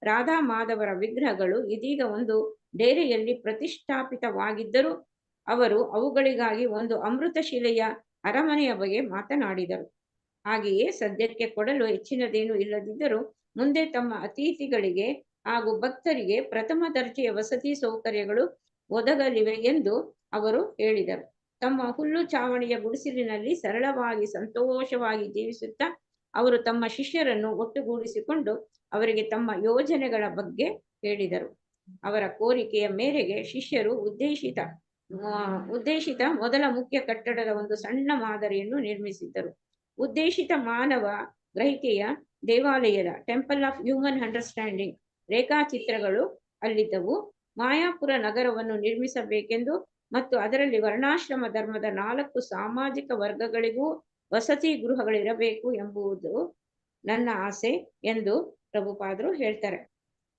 Speaker 1: ರಾಧಾ ಮಾಧವರ ವಿಗ್ರಹಗಳು ಇದೀಗ ಒಂದು ಡೇರೆಯಲ್ಲಿ ಪ್ರತಿಷ್ಠಾಪಿತವಾಗಿದ್ದರೂ ಅವರು ಅವುಗಳಿಗಾಗಿ ಒಂದು ಅಮೃತಶಿಲೆಯ ಅರಮನೆಯ ಬಗ್ಗೆ ಮಾತನಾಡಿದರು. ಹಾಗೆಯೇ ಸದ್ಯಕ್ಕೆ ಕೊಡಲು ಹೆಚ್ಚಿನದೇನು ಇಲ್ಲದಿದ್ದರೂ ಮುಂದೆ ತಮ್ಮ ಅತಿಥಿಗಳಿಗೆ ಹಾಗೂ ಭಕ್ತರಿಗೆ ಪ್ರಥಮ ದರ್ಜೆಯ ವಸತಿ ಸೌಕರ್ಯಗಳು ಒದಗಲಿವೆ ಎಂದು ಅವರು ಹೇಳಿದರು. ತಮ್ಮ ಹುಲ್ಲು ಚಾವಣಿಯ ಗುಡಿಸಲಿನಲ್ಲಿ ಸರಳವಾಗಿ ಸಂತೋಷವಾಗಿ ಜೀವಿಸುತ್ತಾ ಅವರು ತಮ್ಮ ಶಿಷ್ಯರನ್ನು ಒಟ್ಟುಗೂಡಿಸಿಕೊಂಡು ಅವರಿಗೆ ತಮ್ಮ ಯೋಜನೆಗಳ ಬಗ್ಗೆ ಹೇಳಿದರು. ಅವರ ಕೋರಿಕೆಯ ಮೇರೆಗೆ ಶಿಷ್ಯರು ಉದ್ದೇಶಿತ ಮೊದಲ ಮುಖ್ಯ ಕಟ್ಟಡದ ಒಂದು ಸಣ್ಣ ಮಾದರಿಯನ್ನು ನಿರ್ಮಿಸಿದ್ದರು. ಉದ್ದೇಶಿತ ಮಾನವ ಗ್ರಹಿಕೆಯ ದೇವಾಲಯದ ಟೆಂಪಲ್ ಆಫ್ ಹ್ಯೂಮನ್ ಅಂಡರ್ಸ್ಟ್ಯಾಂಡಿಂಗ್ ರೇಖಾಚಿತ್ರಗಳು ಅಲ್ಲಿದ್ದವು. ಮಾಯಾಪುರ ನಗರವನ್ನು ನಿರ್ಮಿಸಬೇಕೆಂದು ಮತ್ತು ಅದರಲ್ಲಿ ವರ್ಣಾಶ್ರಮ ಧರ್ಮದ 4 ಸಾಮಾಜಿಕ ವರ್ಗಗಳಿಗೂ ವಸತಿ ಗೃಹಗಳಿರಬೇಕು ಎಂಬುದು ನನ್ನ ಆಸೆ ಎಂದು ಪ್ರಭುಪಾದರು ಹೇಳ್ತಾರೆ.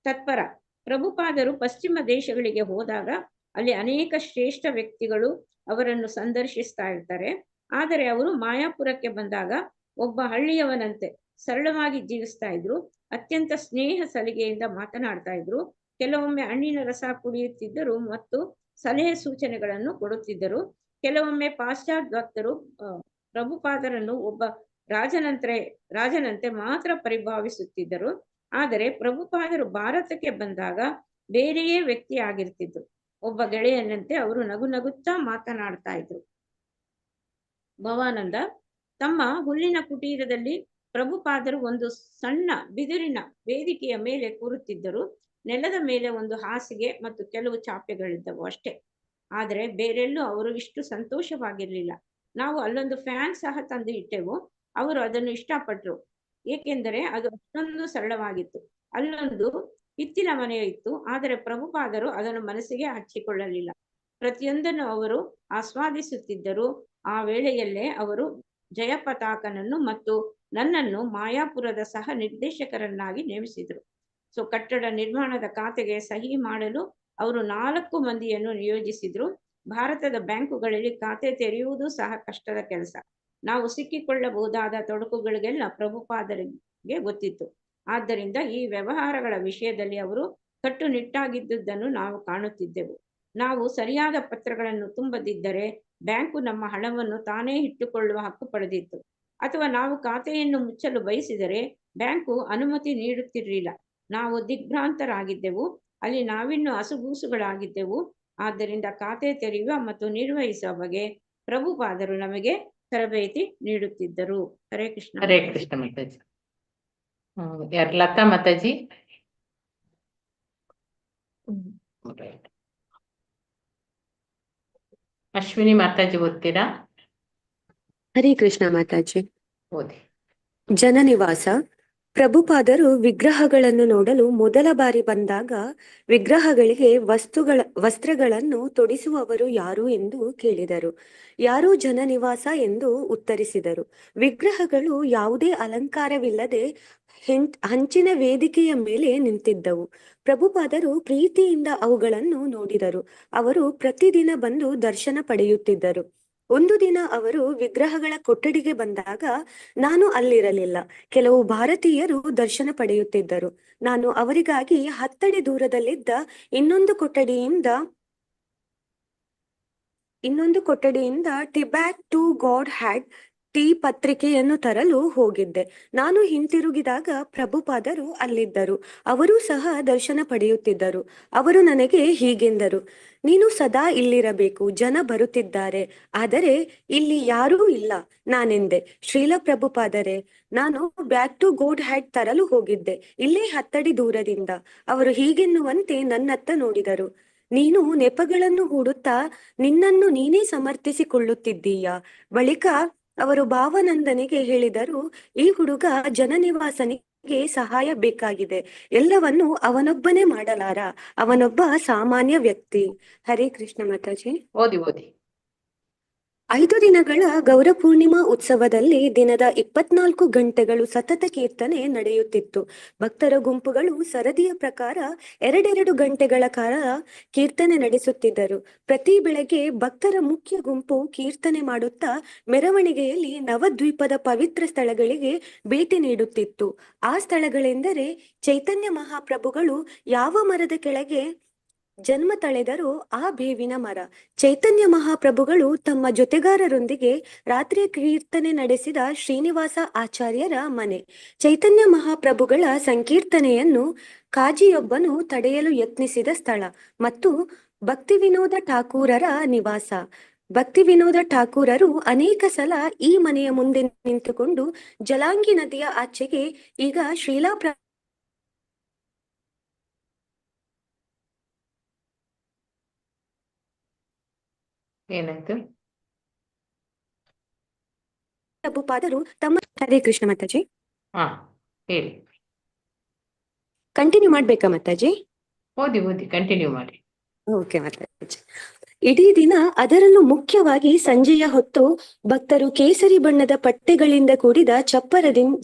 Speaker 1: ತತ್ಪರ ಪ್ರಭುಪಾದರು ಪಶ್ಚಿಮ ದೇಶಗಳಿಗೆ ಹೋದಾಗ ಅಲ್ಲಿ ಅನೇಕ ಶ್ರೇಷ್ಠ ವ್ಯಕ್ತಿಗಳು ಅವರನ್ನು ಸಂದರ್ಶಿಸ್ತಾ ಇರ್ತಾರೆ. ಆದರೆ ಅವರು ಮಾಯಾಪುರಕ್ಕೆ ಬಂದಾಗ ಒಬ್ಬ ಹಳ್ಳಿಯವನಂತೆ ಸರಳವಾಗಿ ಜೀವಿಸ್ತಾ ಇದ್ರು. ಅತ್ಯಂತ ಸ್ನೇಹ ಸಲಿಗೆಯಿಂದ ಮಾತನಾಡ್ತಾ ಇದ್ರು. ಕೆಲವೊಮ್ಮೆ ಹಣ್ಣಿನ ರಸ ಕುಡಿಯುತ್ತಿದ್ದರು ಮತ್ತು ಸಲಹೆ ಸೂಚನೆಗಳನ್ನು ಕೊಡುತ್ತಿದ್ದರು. ಕೆಲವೊಮ್ಮೆ ಪಾಶ್ಚಾತ್ಯ ಭಕ್ತರು ಪ್ರಭುಪಾದರನ್ನು ಒಬ್ಬ ರಾಜನಂತೆ ಮಾತ್ರ ಪರಿಭಾವಿಸುತ್ತಿದ್ದರು. ಆದರೆ ಪ್ರಭುಪಾದರು ಭಾರತಕ್ಕೆ ಬಂದಾಗ ಬೇರೆಯೇ ವ್ಯಕ್ತಿ ಆಗಿರ್ತಿದ್ರು. ಒಬ್ಬ ಗೆಳೆಯನಂತೆ ಅವರು ನಗುತ್ತಾ ಮಾತನಾಡ್ತಾ ಇದ್ರು. ಭವಾನಂದ ತಮ್ಮ ಹುಲ್ಲಿನ ಕುಟೀರದಲ್ಲಿ ಪ್ರಭುಪಾದರು ಒಂದು ಸಣ್ಣ ಬಿದಿರಿನ ವೇದಿಕೆಯ ಮೇಲೆ ಕೂರುತ್ತಿದ್ದರು. ನೆಲದ ಮೇಲೆ ಒಂದು ಹಾಸಿಗೆ ಮತ್ತು ಕೆಲವು ಚಾಪೆಗಳಿದ್ದವು ಅಷ್ಟೇ. ಆದರೆ ಬೇರೆಲ್ಲೂ ಅವರು ಇಷ್ಟು ಸಂತೋಷವಾಗಿರ್ಲಿಲ್ಲ. ನಾವು ಅಲ್ಲೊಂದು ಫ್ಯಾನ್ ಸಹ ತಂದು ಇಟ್ಟೆವು. ಅವರು ಅದನ್ನು ಇಷ್ಟಪಟ್ರು, ಏಕೆಂದರೆ ಅದು ಅಷ್ಟೊಂದು ಸರಳವಾಗಿತ್ತು. ಅಲ್ಲೊಂದು ಹಿತ್ತಿನ ಮನೆ ಇತ್ತು, ಆದರೆ ಪ್ರಭುಪಾದರು ಅದನ್ನು ಮನಸ್ಸಿಗೆ ಹಚ್ಚಿಕೊಳ್ಳಲಿಲ್ಲ. ಪ್ರತಿಯೊಂದನ್ನು ಅವರು ಆಸ್ವಾದಿಸುತ್ತಿದ್ದರು. ಆ ವೇಳೆಯಲ್ಲೇ ಅವರು ಜಯಪತಾಕನನ್ನು ಮತ್ತು ನನ್ನನ್ನು ಮಾಯಾಪುರದ ಸಹ ನಿರ್ದೇಶಕರನ್ನಾಗಿ ನೇಮಿಸಿದರು. ಸೊ ಕಟ್ಟಡ ನಿರ್ಮಾಣದ ಖಾತೆಗೆ ಸಹಿ ಮಾಡಲು ಅವರು 4 ಮಂದಿಯನ್ನು ನಿಯೋಜಿಸಿದ್ರು. ಭಾರತದ ಬ್ಯಾಂಕುಗಳಲ್ಲಿ ಖಾತೆ ತೆರೆಯುವುದು ಸಹ ಕಷ್ಟದ ಕೆಲಸ. ನಾವು ಸಿಕ್ಕಿಕೊಳ್ಳಬಹುದಾದ ತೊಡಕುಗಳಿಗೆಲ್ಲ ಪ್ರಭುಪಾದರಿಗೆ ಗೊತ್ತಿತ್ತು. ಆದ್ದರಿಂದ ಈ ವ್ಯವಹಾರಗಳ ವಿಷಯದಲ್ಲಿ ಅವರು ಕಟ್ಟುನಿಟ್ಟಾಗಿದ್ದುದನ್ನು ನಾವು ಕಾಣುತ್ತಿದ್ದೆವು. ನಾವು ಸರಿಯಾದ ಪತ್ರಗಳನ್ನು ತುಂಬದಿದ್ದರೆ ಬ್ಯಾಂಕು ನಮ್ಮ ಹಣವನ್ನು ತಾನೇ ಇಟ್ಟುಕೊಳ್ಳುವ ಹಕ್ಕು ಪಡೆದಿತ್ತು. ಅಥವಾ ನಾವು ಖಾತೆಯನ್ನು ಮುಚ್ಚಲು ಬಯಸಿದರೆ ಬ್ಯಾಂಕು ಅನುಮತಿ ನೀಡುತ್ತಿರಲಿಲ್ಲ. ನಾವು ದಿಗ್ಭ್ರಾಂತರಾಗಿದ್ದೆವು. ಅಲ್ಲಿ ನಾವಿನ್ನೂ ಅಸುಗೂಸುಗಳಾಗಿದ್ದೆವು. ಆದ್ದರಿಂದ ಖಾತೆ ತೆರೆಯುವ ಮತ್ತು ನಿರ್ವಹಿಸುವ ಬಗ್ಗೆ ಪ್ರಭುಪಾದರು ನಮಗೆ ತರಬೇತಿ ನೀಡುತ್ತಿದ್ದರು. ಹರೇ ಕೃಷ್ಣ.
Speaker 2: ಹರೇ ಕೃಷ್ಣ ಮಾತಾಜಿ. ಯಾರು? ಲತಾ ಮಾತಾಜಿ. ಅಶ್ವಿನಿ ಮಾತಾಜಿ ಓದ್ತೀರಾ?
Speaker 6: ಹರೇ ಕೃಷ್ಣ ಮಾತಾಜಿ.
Speaker 2: ಓದಿ.
Speaker 6: ಜನನಿವಾಸ. ಪ್ರಭುಪಾದರು ವಿಗ್ರಹಗಳನ್ನು ನೋಡಲು ಮೊದಲ ಬಾರಿ ಬಂದಾಗ ವಿಗ್ರಹಗಳಿಗೆ ವಸ್ತ್ರಗಳನ್ನು ತೊಡಿಸುವವರು ಯಾರು ಎಂದು ಕೇಳಿದರು. ಯಾರು ಜನನಿವಾಸ ಎಂದು ಉತ್ತರಿಸಿದರು. ವಿಗ್ರಹಗಳು ಯಾವುದೇ ಅಲಂಕಾರವಿಲ್ಲದೆ ಹಂಚಿನ ವೇದಿಕೆಯ ಮೇಲೆ ನಿಂತಿದ್ದವು. ಪ್ರಭುಪಾದರು ಪ್ರೀತಿಯಿಂದ ಅವುಗಳನ್ನು ನೋಡಿದರು. ಅವರು ಪ್ರತಿದಿನ ಬಂದು ದರ್ಶನ ಪಡೆಯುತ್ತಿದ್ದರು. ಒಂದು ದಿನ ಅವರು ವಿಗ್ರಹಗಳ ಕೊಠಡಿಗೆ ಬಂದಾಗ ನಾನು ಅಲ್ಲಿರಲಿಲ್ಲ. ಕೆಲವು ಭಾರತೀಯರು ದರ್ಶನ ಪಡೆಯುತ್ತಿದ್ದರು. ನಾನು ಅವರಿಗಾಗಿ 10 ಅಡಿ ದೂರದಲ್ಲಿದ್ದ ಇನ್ನೊಂದು ಕೊಠಡಿಯಿಂದ ಟಿಬ್ಯಾಕ್ ಟು ಗಾಡ್ ಹ್ಯಾಡ್ ಟೀ ಪತ್ರಿಕೆಯನ್ನು ತರಲು ಹೋಗಿದ್ದೆ. ನಾನು ಹಿಂತಿರುಗಿದಾಗ ಪ್ರಭುಪಾದರು ಅಲ್ಲಿದ್ದರು. ಅವರೂ ಸಹ ದರ್ಶನ ಪಡೆಯುತ್ತಿದ್ದರು. ಅವರು ನನಗೆ ಹೀಗೆಂದರು, ನೀನು ಸದಾ ಇಲ್ಲಿರಬೇಕು, ಜನ ಬರುತ್ತಿದ್ದಾರೆ, ಆದರೆ ಇಲ್ಲಿ ಯಾರೂ ಇಲ್ಲ. ನಾನೆಂದೆ, ಶ್ರೀಲ ಪ್ರಭುಪಾದರೆ, ನಾನು ಬ್ಯಾಕ್ ಟು ಗೋಡ್ ಹ್ಯಾಡ್ ತರಲು ಹೋಗಿದ್ದೆ, ಇಲ್ಲೇ 10 ಅಡಿ ದೂರದಿಂದ. ಅವರು ಹೀಗೆನ್ನುವಂತೆ ನನ್ನತ್ತ ನೋಡಿದರು. ನೀನು ನೆಪಗಳನ್ನು ಹೂಡುತ್ತಾ ನಿನ್ನನ್ನು ನೀನೇ ಸಮರ್ಥಿಸಿಕೊಳ್ಳುತ್ತಿದ್ದೀಯಾ? ಬಳಿಕ ಅವರು ಭಾವನಂದನಿಗೆ ಹೇಳಿದರು, ಈ ಹುಡುಗ ಜನನಿವಾಸನಿಗೆ ಸಹಾಯ ಬೇಕಾಗಿದೆ. ಎಲ್ಲವನ್ನು ಅವನೊಬ್ಬನೇ ಮಾಡಲಾರ. ಅವನೊಬ್ಬ ಸಾಮಾನ್ಯ ವ್ಯಕ್ತಿ. ಹರೇ ಕೃಷ್ಣ ಮಾತಾಜಿ.
Speaker 2: ಓದಿ.
Speaker 6: 5 ದಿನಗಳ ಗೌರಪೂರ್ಣಿಮಾ ಉತ್ಸವದಲ್ಲಿ ದಿನದ 24 ಗಂಟೆಗಳು ಸತತ ಕೀರ್ತನೆ ನಡೆಯುತ್ತಿತ್ತು. ಭಕ್ತರ ಗುಂಪುಗಳು ಸರದಿಯ ಪ್ರಕಾರ 2 ಗಂಟೆಗಳ ಕಾಲ ಕೀರ್ತನೆ ನಡೆಸುತ್ತಿದ್ದರು. ಪ್ರತಿ ಬೆಳಗ್ಗೆ ಭಕ್ತರ ಮುಖ್ಯ ಗುಂಪು ಕೀರ್ತನೆ ಮಾಡುತ್ತಾ ಮೆರವಣಿಗೆಯಲ್ಲಿ ನವದ್ವೀಪದ ಪವಿತ್ರ ಸ್ಥಳಗಳಿಗೆ ಭೇಟಿ ನೀಡುತ್ತಿತ್ತು. ಆ ಸ್ಥಳಗಳೆಂದರೆ ಚೈತನ್ಯ ಮಹಾಪ್ರಭುಗಳು ಯಾವ ಮರದ ಕೆಳಗೆ ಜನ್ಮ ತಳೆದರೂ ಆ ಬೇವಿನ ಮರ, ಚೈತನ್ಯ ಮಹಾಪ್ರಭುಗಳು ತಮ್ಮ ಜೊತೆಗಾರರೊಂದಿಗೆ ರಾತ್ರಿ ಕೀರ್ತನೆ ನಡೆಸಿದ ಶ್ರೀನಿವಾಸ ಆಚಾರ್ಯರ ಮನೆ, ಚೈತನ್ಯ ಮಹಾಪ್ರಭುಗಳ ಸಂಕೀರ್ತನೆಯನ್ನು ಕಾಜಿಯೊಬ್ಬನು ತಡೆಯಲು ಯತ್ನಿಸಿದ ಸ್ಥಳ ಮತ್ತು ಭಕ್ತಿ ವಿನೋದ ಠಾಕೂರರ ನಿವಾಸ. ಭಕ್ತಿ ವಿನೋದ ಠಾಕೂರರು ಅನೇಕ ಸಲ ಈ ಮನೆಯ ಮುಂದೆ ನಿಂತುಕೊಂಡು ಜಲಾಂಗಿ ನದಿಯ ಆಚೆಗೆ ಈಗ ಶ್ರೀಲಾ
Speaker 2: ಏನಾಯ್ತು?
Speaker 6: ಪ್ರಭುಪಾದರು ತಮ್ಮ ಹರೇ ಕೃಷ್ಣ ಮಾತಾಜಿ.
Speaker 2: ಹೇಳಿ.
Speaker 6: ಕಂಟಿನ್ಯೂ ಮಾಡ್ಬೇಕಾ ಮಾತಾಜಿ?
Speaker 2: ಓದಿ ಕಂಟಿನ್ಯೂ ಮಾಡಿ.
Speaker 6: ಓಕೆ ಮಾತಾಜಿ. ಇಡೀ ದಿನ, ಅದರಲ್ಲೂ ಮುಖ್ಯವಾಗಿ ಸಂಜೆಯ ಹೊತ್ತು, ಭಕ್ತರು ಕೇಸರಿ ಬಣ್ಣದ ಪಟ್ಟೆಗಳಿಂದ ಕೂಡಿದ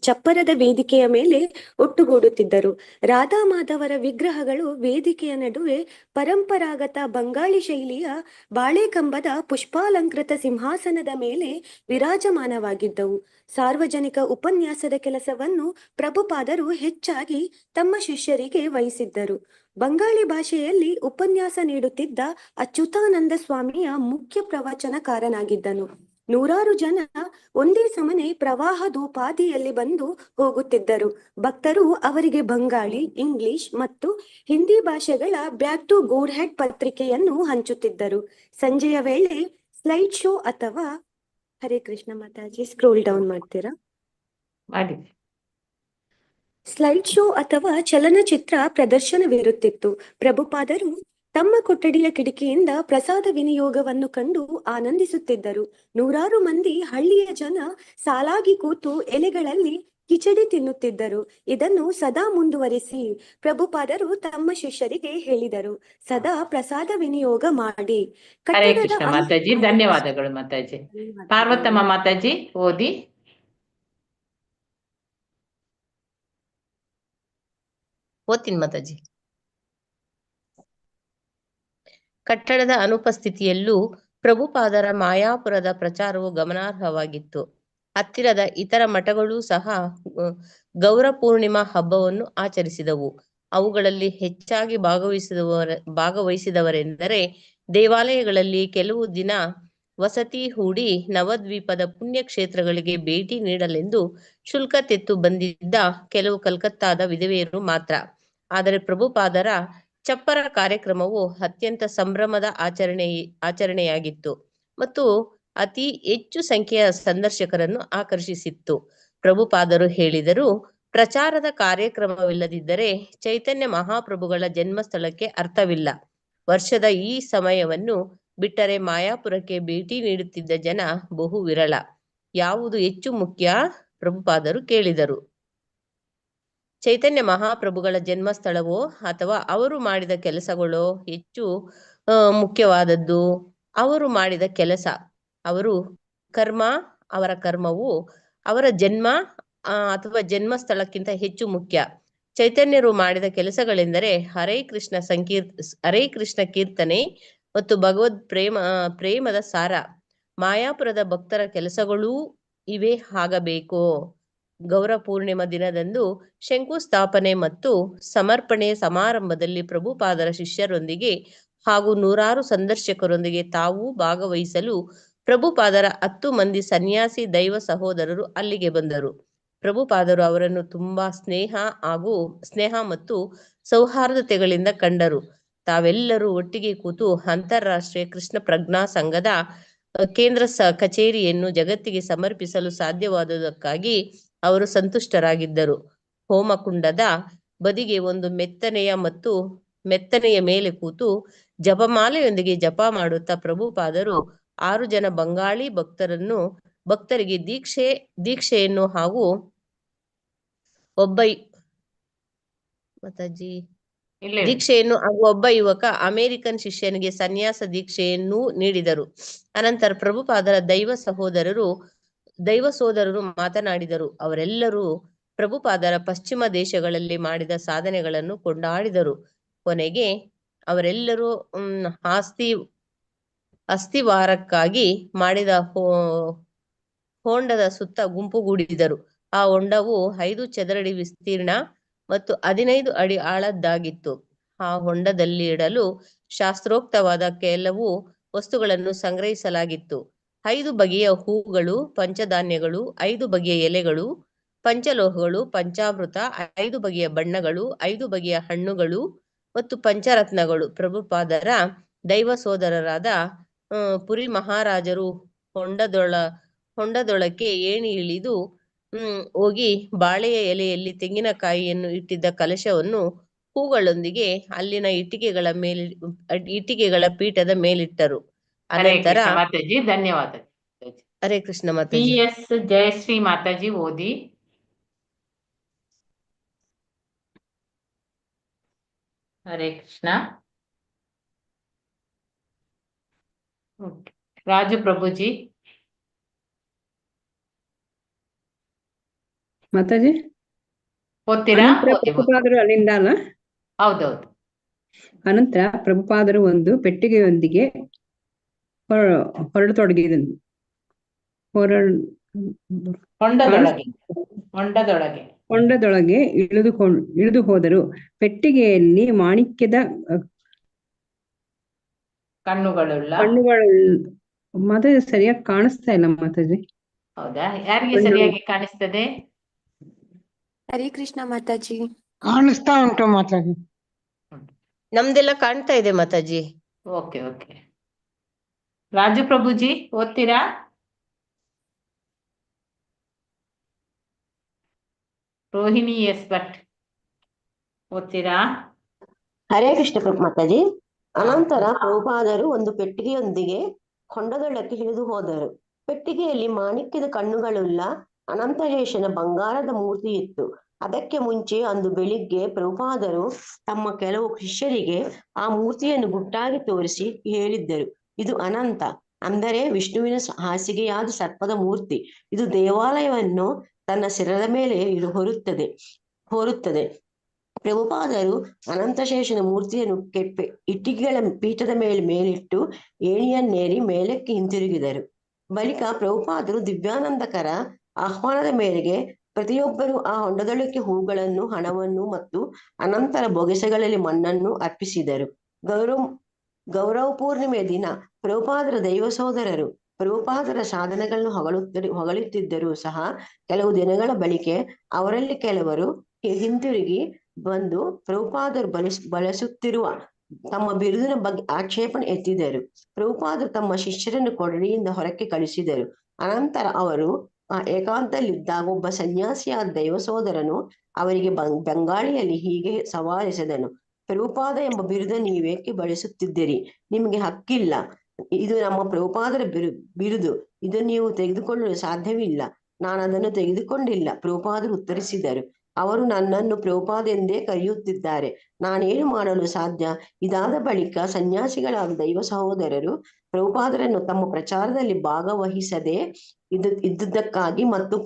Speaker 6: ಚಪ್ಪರದ ವೇದಿಕೆಯ ಮೇಲೆ ಒಟ್ಟುಗೂಡುತ್ತಿದ್ದರು. ರಾಧಾ ಮಾಧವರ ವಿಗ್ರಹಗಳು ವೇದಿಕೆಯ ನಡುವೆ ಪರಂಪರಾಗತ ಬಂಗಾಳಿ ಶೈಲಿಯ ಬಾಳೆಕಂಬದ ಪುಷ್ಪಾಲಂಕೃತ ಸಿಂಹಾಸನದ ಮೇಲೆ ವಿರಾಜಮಾನವಾಗಿದ್ದವು. ಸಾರ್ವಜನಿಕ ಉಪನ್ಯಾಸದ ಕೆಲಸವನ್ನು ಪ್ರಭುಪಾದರು ಹೆಚ್ಚಾಗಿ ತಮ್ಮ ಶಿಷ್ಯರಿಗೆ ವಹಿಸಿದ್ದರು. ಬಂಗಾಳಿ ಭಾಷೆಯಲ್ಲಿ ಉಪನ್ಯಾಸ ನೀಡುತ್ತಿದ್ದ ಅಚ್ಯುತಾನಂದ ಸ್ವಾಮಿಯ ಮುಖ್ಯ ಪ್ರವಚನಕಾರನಾಗಿದ್ದನು. 100 ಜನ ಒಂದೇ ಸಮನೆ ಪ್ರವಾಹದೋಪಾದಿಯಲ್ಲಿ ಬಂದು ಹೋಗುತ್ತಿದ್ದರು. ಭಕ್ತರು ಅವರಿಗೆ ಬಂಗಾಳಿ, ಇಂಗ್ಲಿಷ್ ಮತ್ತು ಹಿಂದಿ ಭಾಷೆಗಳ ಬ್ಯಾಕ್ ಟು ಗೋಡ್ ಹೆಡ್ ಪತ್ರಿಕೆಯನ್ನು ಹಂಚುತ್ತಿದ್ದರು. ಸಂಜೆಯ ವೇಳೆ ಸ್ಲೈಡ್ ಶೋ ಅಥವಾ ಹರೇ ಕೃಷ್ಣ ಮಾತಾಜಿ, ಸ್ಕ್ರೋಲ್ ಡೌನ್ ಮಾಡ್ತೀರಾ?
Speaker 2: ಮಾಡಿ.
Speaker 6: ಸ್ಲೈಡ್ ಶೋ ಅಥವಾ ಚಲನಚಿತ್ರ ಪ್ರದರ್ಶನವಿರುತ್ತಿತ್ತು. ಪ್ರಭುಪಾದರು ತಮ್ಮ ಕೊಠಡಿಯ ಕಿಟಕಿಯಿಂದ ಪ್ರಸಾದ ವಿನಿಯೋಗವನ್ನು ಕಂಡು ಆನಂದಿಸುತ್ತಿದ್ದರು. ನೂರಾರು ಮಂದಿ ಹಳ್ಳಿಯ ಜನ ಸಾಲಾಗಿ ಕೂತು ಎಲೆಗಳಲ್ಲಿ ಕಿಚಡಿ ತಿನ್ನುತ್ತಿದ್ದರು. ಇದನ್ನು ಸದಾ ಮುಂದುವರಿಸಿ ಪ್ರಭುಪಾದರು ತಮ್ಮ ಶಿಷ್ಯರಿಗೆ ಹೇಳಿದರು. ಸದಾ ಪ್ರಸಾದ ವಿನಿಯೋಗ ಮಾಡಿ.
Speaker 2: ಹರೇ
Speaker 6: ಕಟ್ಟಡದ
Speaker 2: ಕೃಷ್ಣ ಮಾತಾಜಿ, ಧನ್ಯವಾದಗಳು ಮಾತಾಜಿ. ಪಾರ್ವತಮ್ಮ ಮಾತಾಜಿ ಓದಿ.
Speaker 7: ಓದ್ತೀನಿ ಮಾತಾಜಿ. ಕಟ್ಟಡದ ಅನುಪಸ್ಥಿತಿಯಲ್ಲೂ ಪ್ರಭುಪಾದರ ಮಾಯಾಪುರದ ಪ್ರಚಾರವು ಗಮನಾರ್ಹವಾಗಿತ್ತು. ಹತ್ತಿರದ ಇತರ ಮಠಗಳೂ ಸಹ ಗೌರ ಪೂರ್ಣಿಮಾ ಹಬ್ಬವನ್ನು ಆಚರಿಸಿದವು. ಅವುಗಳಲ್ಲಿ ಹೆಚ್ಚಾಗಿ ಭಾಗವಹಿಸಿದವರೆಂದರೆ ದೇವಾಲಯಗಳಲ್ಲಿ ಕೆಲವು ದಿನ ವಸತಿ ಹೂಡಿ ನವದ್ವೀಪದ ಪುಣ್ಯಕ್ಷೇತ್ರಗಳಿಗೆ ಭೇಟಿ ನೀಡಲೆಂದು ಶುಲ್ಕ ತೆತ್ತು ಬಂದಿದ್ದ ಕೆಲವು ಕಲ್ಕತ್ತಾದ ವಿಧವೆಯರು ಮಾತ್ರ. ಆದರೆ ಪ್ರಭುಪಾದರ ಚಪ್ಪರ ಕಾರ್ಯಕ್ರಮವು ಅತ್ಯಂತ ಸಂಭ್ರಮದ ಆಚರಣೆಯಾಗಿತ್ತು ಮತ್ತು ಅತಿ ಹೆಚ್ಚು ಸಂಖ್ಯೆಯ ಸಂದರ್ಶಕರನ್ನು ಆಕರ್ಷಿಸಿತ್ತು. ಪ್ರಭುಪಾದರು ಹೇಳಿದರು, ಪ್ರಚಾರದ ಕಾರ್ಯಕ್ರಮವಿಲ್ಲದಿದ್ದರೆ ಚೈತನ್ಯ ಮಹಾಪ್ರಭುಗಳ ಜನ್ಮಸ್ಥಳಕ್ಕೆ ಅರ್ಥವಿಲ್ಲ. ವರ್ಷದ ಈ ಸಮಯವನ್ನು ಬಿಟ್ಟರೆ ಮಾಯಾಪುರಕ್ಕೆ ಭೇಟಿ ನೀಡುತ್ತಿದ್ದ ಜನ ಬಹು ವಿರಳ. ಯಾವುದು ಹೆಚ್ಚು ಮುಖ್ಯ? ಪ್ರಭುಪಾದರು ಕೇಳಿದರು. ಚೈತನ್ಯ ಮಹಾಪ್ರಭುಗಳ ಜನ್ಮಸ್ಥಳವೋ ಅಥವಾ ಅವರು ಮಾಡಿದ ಕೆಲಸಗಳೋ ಹೆಚ್ಚು ಮುಖ್ಯವಾದದ್ದು? ಅವರು ಮಾಡಿದ ಕೆಲಸ, ಅವರ ಕರ್ಮವು ಅವರ ಜನ್ಮ ಅಥವಾ ಜನ್ಮಸ್ಥಳಕ್ಕಿಂತ ಹೆಚ್ಚು ಮುಖ್ಯ. ಚೈತನ್ಯರು ಮಾಡಿದ ಕೆಲಸಗಳೆಂದರೆ ಹರೇ ಕೃಷ್ಣ ಕೀರ್ತನೆ ಮತ್ತು ಭಗವದ್ ಪ್ರೇಮದ ಸಾರ. ಮಾಯಾಪುರದ ಭಕ್ತರ ಕೆಲಸಗಳೂ ಇವೇ ಆಗಬೇಕು. ಗೌರ ಪೂರ್ಣಿಮಾ ದಿನದಂದು ಶಂಕುಸ್ಥಾಪನೆ ಮತ್ತು ಸಮರ್ಪಣೆ ಸಮಾರಂಭದಲ್ಲಿ ಪ್ರಭುಪಾದರ ಶಿಷ್ಯರೊಂದಿಗೆ ಹಾಗೂ ನೂರಾರು ಸಂದರ್ಶಕರೊಂದಿಗೆ ತಾವೂ ಭಾಗವಹಿಸಲು ಪ್ರಭುಪಾದರ 10 ಮಂದಿ ಸನ್ಯಾಸಿ ದೈವ ಸಹೋದರರು ಅಲ್ಲಿಗೆ ಬಂದರು. ಪ್ರಭುಪಾದರು ಅವರನ್ನು ತುಂಬಾ ಸ್ನೇಹ ಮತ್ತು ಸೌಹಾರ್ದತೆಗಳಿಂದ ಕಂಡರು. ತಾವೆಲ್ಲರೂ ಒಟ್ಟಿಗೆ ಕೂತು ಅಂತಾರಾಷ್ಟ್ರೀಯ ಕೃಷ್ಣ ಪ್ರಜ್ಞಾ ಸಂಘದ ಕೇಂದ್ರ ಕಚೇರಿಯನ್ನು ಜಗತ್ತಿಗೆ ಸಮರ್ಪಿಸಲು ಸಾಧ್ಯವಾದುದಕ್ಕಾಗಿ ಅವರು ಸಂತುಷ್ಟರಾಗಿದ್ದರು. ಹೋಮಕುಂಡದ ಬದಿಗೆ ಒಂದು ಮೆತ್ತನೆಯ ಮೇಲೆ ಕೂತು ಜಪಮಾಲೆಯೊಂದಿಗೆ ಜಪ ಮಾಡುತ್ತಾ ಪ್ರಭುಪಾದರು 6 ಜನ ಬಂಗಾಳಿ ಭಕ್ತರಿಗೆ ದೀಕ್ಷೆಯನ್ನು ಹಾಗೂ ಒಬ್ಬ ಯುವಕ ಅಮೆರಿಕನ್ ಶಿಷ್ಯನಿಗೆ ಸನ್ಯಾಸ ದೀಕ್ಷೆಯನ್ನೂ ನೀಡಿದರು. ಅನಂತರ ಪ್ರಭುಪಾದರ ದೈವ ಸೋದರರು ಮಾತನಾಡಿದರು. ಅವರೆಲ್ಲರೂ ಪ್ರಭುಪಾದರ ಪಶ್ಚಿಮ ದೇಶಗಳಲ್ಲಿ ಮಾಡಿದ ಸಾಧನೆಗಳನ್ನು ಕೊಂಡಾಡಿದರು. ಕೊನೆಗೆ ಅವರೆಲ್ಲರೂ ಅಸ್ಥಿವಾರಕ್ಕಾಗಿ ಮಾಡಿದ ಹೊಂಡದ ಸುತ್ತ ಗುಂಪುಗೂಡಿದರು. ಆ ಹೊಂಡವು 5 ಚದರಡಿ ವಿಸ್ತೀರ್ಣ ಮತ್ತು 15 ಅಡಿ ಆಳದ್ದಾಗಿತ್ತು. ಆ ಹೊಂಡದಲ್ಲಿ ಇಡಲು ಶಾಸ್ತ್ರೋಕ್ತವಾದ ಕೆಲವು ವಸ್ತುಗಳನ್ನು ಸಂಗ್ರಹಿಸಲಾಗಿತ್ತು. 5 ಬಗೆಯ ಹೂಗಳು, ಪಂಚಧಾನ್ಯಗಳು, 5 ಬಗೆಯ ಎಲೆಗಳು, ಪಂಚಲೋಹಗಳು, ಪಂಚಾಮೃತ, 5 ಬಗೆಯ ಬಣ್ಣಗಳು, 5 ಬಗೆಯ ಹಣ್ಣುಗಳು ಮತ್ತು ಪಂಚರತ್ನಗಳು. ಪ್ರಭುಪಾದರ ದೈವ ಸೋದರರಾದ ಪುರಿ ಮಹಾರಾಜರು ಹೊಂಡದೊಳಕ್ಕೆ ಏಣಿ ಇಳಿದು ಹೋಗಿ ಬಾಳೆಯ ಎಲೆಯಲ್ಲಿ ತೆಂಗಿನಕಾಯಿಯನ್ನು ಇಟ್ಟಿದ್ದ ಕಲಶವನ್ನು ಹೂಗಳೊಂದಿಗೆ ಅಲ್ಲಿನ ಇಟ್ಟಿಗೆಗಳ ಪೀಠದ ಮೇಲಿಟ್ಟರು. ಅನಂತರ
Speaker 2: ಮಾತಾಜಿ, ಧನ್ಯವಾದ.
Speaker 7: ಹರೇ ಕೃಷ್ಣ ಮಾತಾಜಿ.
Speaker 2: PS ಜಯಶ್ರೀ ಮಾತಾಜಿ ಓದಿ. ಹರೇ ಕೃಷ್ಣ. ರಾಜು ಪ್ರಭುಜಿ
Speaker 8: ಮಾತಾಜಿ
Speaker 2: ಓದ್ತೀರಾ?
Speaker 8: ಪ್ರಭುಪಾದರು ಅಲ್ಲಿಂದ ಅಲ್ಲ?
Speaker 2: ಹೌದೌದು.
Speaker 8: ಅನಂತರ ಪ್ರಭುಪಾದರು ಒಂದು ಪೆಟ್ಟಿಗೆಯೊಂದಿಗೆ ಹೊರಡತೊಡಗಿದನು. ಹೊಂಡದೊಳಗೆ ಇಳಿದು ಹೋದರು. ಪೆಟ್ಟಿಗೆಯಲ್ಲಿ ಮಾಣಿಕ್ಯದ
Speaker 2: ಕಣ್ಣುಗಳುಳ್ಳ
Speaker 8: ಮಾತಾಜಿ ಸರಿಯಾಗಿ ಕಾಣಿಸ್ತಾ ಇಲ್ಲ ಮಾತಾಜಿ.
Speaker 2: ಹೌದಾ? ಯಾರಿಗೆ ಸರಿಯಾಗಿ ಕಾಣಿಸ್ತದೆ?
Speaker 6: ಹರೇ ಕೃಷ್ಣ ಮಾತಾಜಿ.
Speaker 9: ಕಾಣಿಸ್ತಾ ಉಂಟು ಮಾತಾಜಿ.
Speaker 7: ನಮ್ದೆಲ್ಲ ಕಾಣ್ತಾ ಇದೆ ಮಾತಾಜಿ.
Speaker 2: ಓಕೆ. ರಾಜು ಪ್ರಭುಜಿ ಓದ್ತೀರಾ? ರೋಹಿಣಿ ಎಸ್ ಭಟ್ ಓದ್ತೀರಾ?
Speaker 10: ಹರೇ ಕೃಷ್ಣ ಮಾತಾಜಿ. ಅನಂತರ ಪ್ರಭುಪಾದರು ಒಂದು ಪೆಟ್ಟಿಗೆಯೊಂದಿಗೆ ಹೊಂಡದೊಳಕ್ಕೆ ಇಳಿದು ಹೋದರು. ಪೆಟ್ಟಿಗೆಯಲ್ಲಿ ಮಾಣಿಕ್ಯದ ಕಣ್ಣುಗಳುಳ್ಳ ಅನಂತಶೇಷನ ಬಂಗಾರದ ಮೂರ್ತಿ ಇತ್ತು. ಅದಕ್ಕೆ ಮುಂಚೆ ಅಂದು ಬೆಳಿಗ್ಗೆ ಪ್ರಭುಪಾದರು ತಮ್ಮ ಕೆಲವು ಶಿಷ್ಯರಿಗೆ ಆ ಮೂರ್ತಿಯನ್ನು ಗುಟ್ಟಾಗಿ ತೋರಿಸಿ ಹೇಳಿದ್ದರು, ಇದು ಅನಂತ, ಅಂದರೆ ವಿಷ್ಣುವಿನ ಹಾಸಿಗೆಯಾದ ಸರ್ಪದ ಮೂರ್ತಿ. ಇದು ದೇವಾಲಯವನ್ನು ತನ್ನ ಶಿರದ ಮೇಲೆ ಹೊರುತ್ತದೆ. ಪ್ರಭುಪಾದರು ಅನಂತಶೇಷನ ಮೂರ್ತಿಯನ್ನು ಇಟ್ಟಿಗೆಗಳ ಪೀಠದ ಮೇಲಿಟ್ಟು ಏಣಿಯನ್ನೇರಿ ಮೇಲಕ್ಕೆ ಹಿಂತಿರುಗಿದರು. ಬಳಿಕ ಪ್ರಭುಪಾದರು ದಿವ್ಯಾನಂದಕರ ಆಹ್ವಾನದ ಮೇರೆಗೆ ಪ್ರತಿಯೊಬ್ಬರೂ ಆ ಹೊಂಡದೊಳಕ್ಕೆ ಹೂಗಳನ್ನು, ಹಣವನ್ನು ಮತ್ತು ಅನಂತರ ಬೊಗೆಸೆಗಳಲ್ಲಿ ಮಣ್ಣನ್ನು ಅರ್ಪಿಸಿದರು. ಗೌರವ ಪೂರ್ಣಿಮೆಯ ದಿನ ಪ್ರಭುಪಾದರ ದೈವ ಸಹೋದರರು ಪ್ರಭುಪಾದರ ಸಾಧನೆಗಳನ್ನು ಹೊಗಳುತ್ತಿದ್ದರೂ ಸಹ ಕೆಲವು ದಿನಗಳ ಬಳಿಕ ಅವರಲ್ಲಿ ಕೆಲವರು ಹಿಂತಿರುಗಿ ಬಂದು ಪ್ರಭುಪಾದರು ಬಳಸುತ್ತಿರುವ ತಮ್ಮ ಬಿರುದಿನ ಬಗ್ಗೆ ಆಕ್ಷೇಪಣೆ ಎತ್ತಿದರು. ಪ್ರಭುಪಾದರು ತಮ್ಮ ಶಿಷ್ಯರನ್ನು ಕೊಠಡಿಯಿಂದ ಹೊರಕ್ಕೆ ಕಳಿಸಿದರು. ಅನಂತರ ಅವರು ಏಕಾಂತದಲ್ಲಿದ್ದಾಗ ಒಬ್ಬ ಸನ್ಯಾಸಿಯಾದ ದೈವ ಸಹೋದರನು ಅವರಿಗೆ ಬಂಗಾಳಿಯಲ್ಲಿ ಹೀಗೆ ಸವಾಲಿಸಿದನು, ಪ್ರಭುಪಾದ ಎಂಬ ಬಿರುದನ್ನು ನೀವೇಕೆ ಬಳಸುತ್ತಿದ್ದೀರಿ? ನಿಮಗೆ ಹಕ್ಕಿಲ್ಲ. ಇದು ನಮ್ಮ ಪ್ರಭುಪಾದರ ಬಿರುದು. ಇದು ನೀವು ತೆಗೆದುಕೊಳ್ಳಲು ಸಾಧ್ಯವಿಲ್ಲ. ನಾನು ಅದನ್ನು ತೆಗೆದುಕೊಂಡಿಲ್ಲ. ಪ್ರಭುಪಾದರು ಉತ್ತರಿಸಿದರು, ಅವರು ನನ್ನನ್ನು ಪ್ರಭುಪಾದ ಎಂದೇ ಕರೆಯುತ್ತಿದ್ದಾರೆ. ನಾನೇನು ಮಾಡಲು ಸಾಧ್ಯ? ಇದಾದ ಬಳಿಕ ಸನ್ಯಾಸಿಗಳಾದ ದೈವ ಸಹೋದರರು ಪ್ರಭುಪಾದರನ್ನು ತಮ್ಮ ಪ್ರಚಾರದಲ್ಲಿ ಭಾಗವಹಿಸದೆ ಇದ್ದುದಕ್ಕಾಗಿ ಮತ್ತು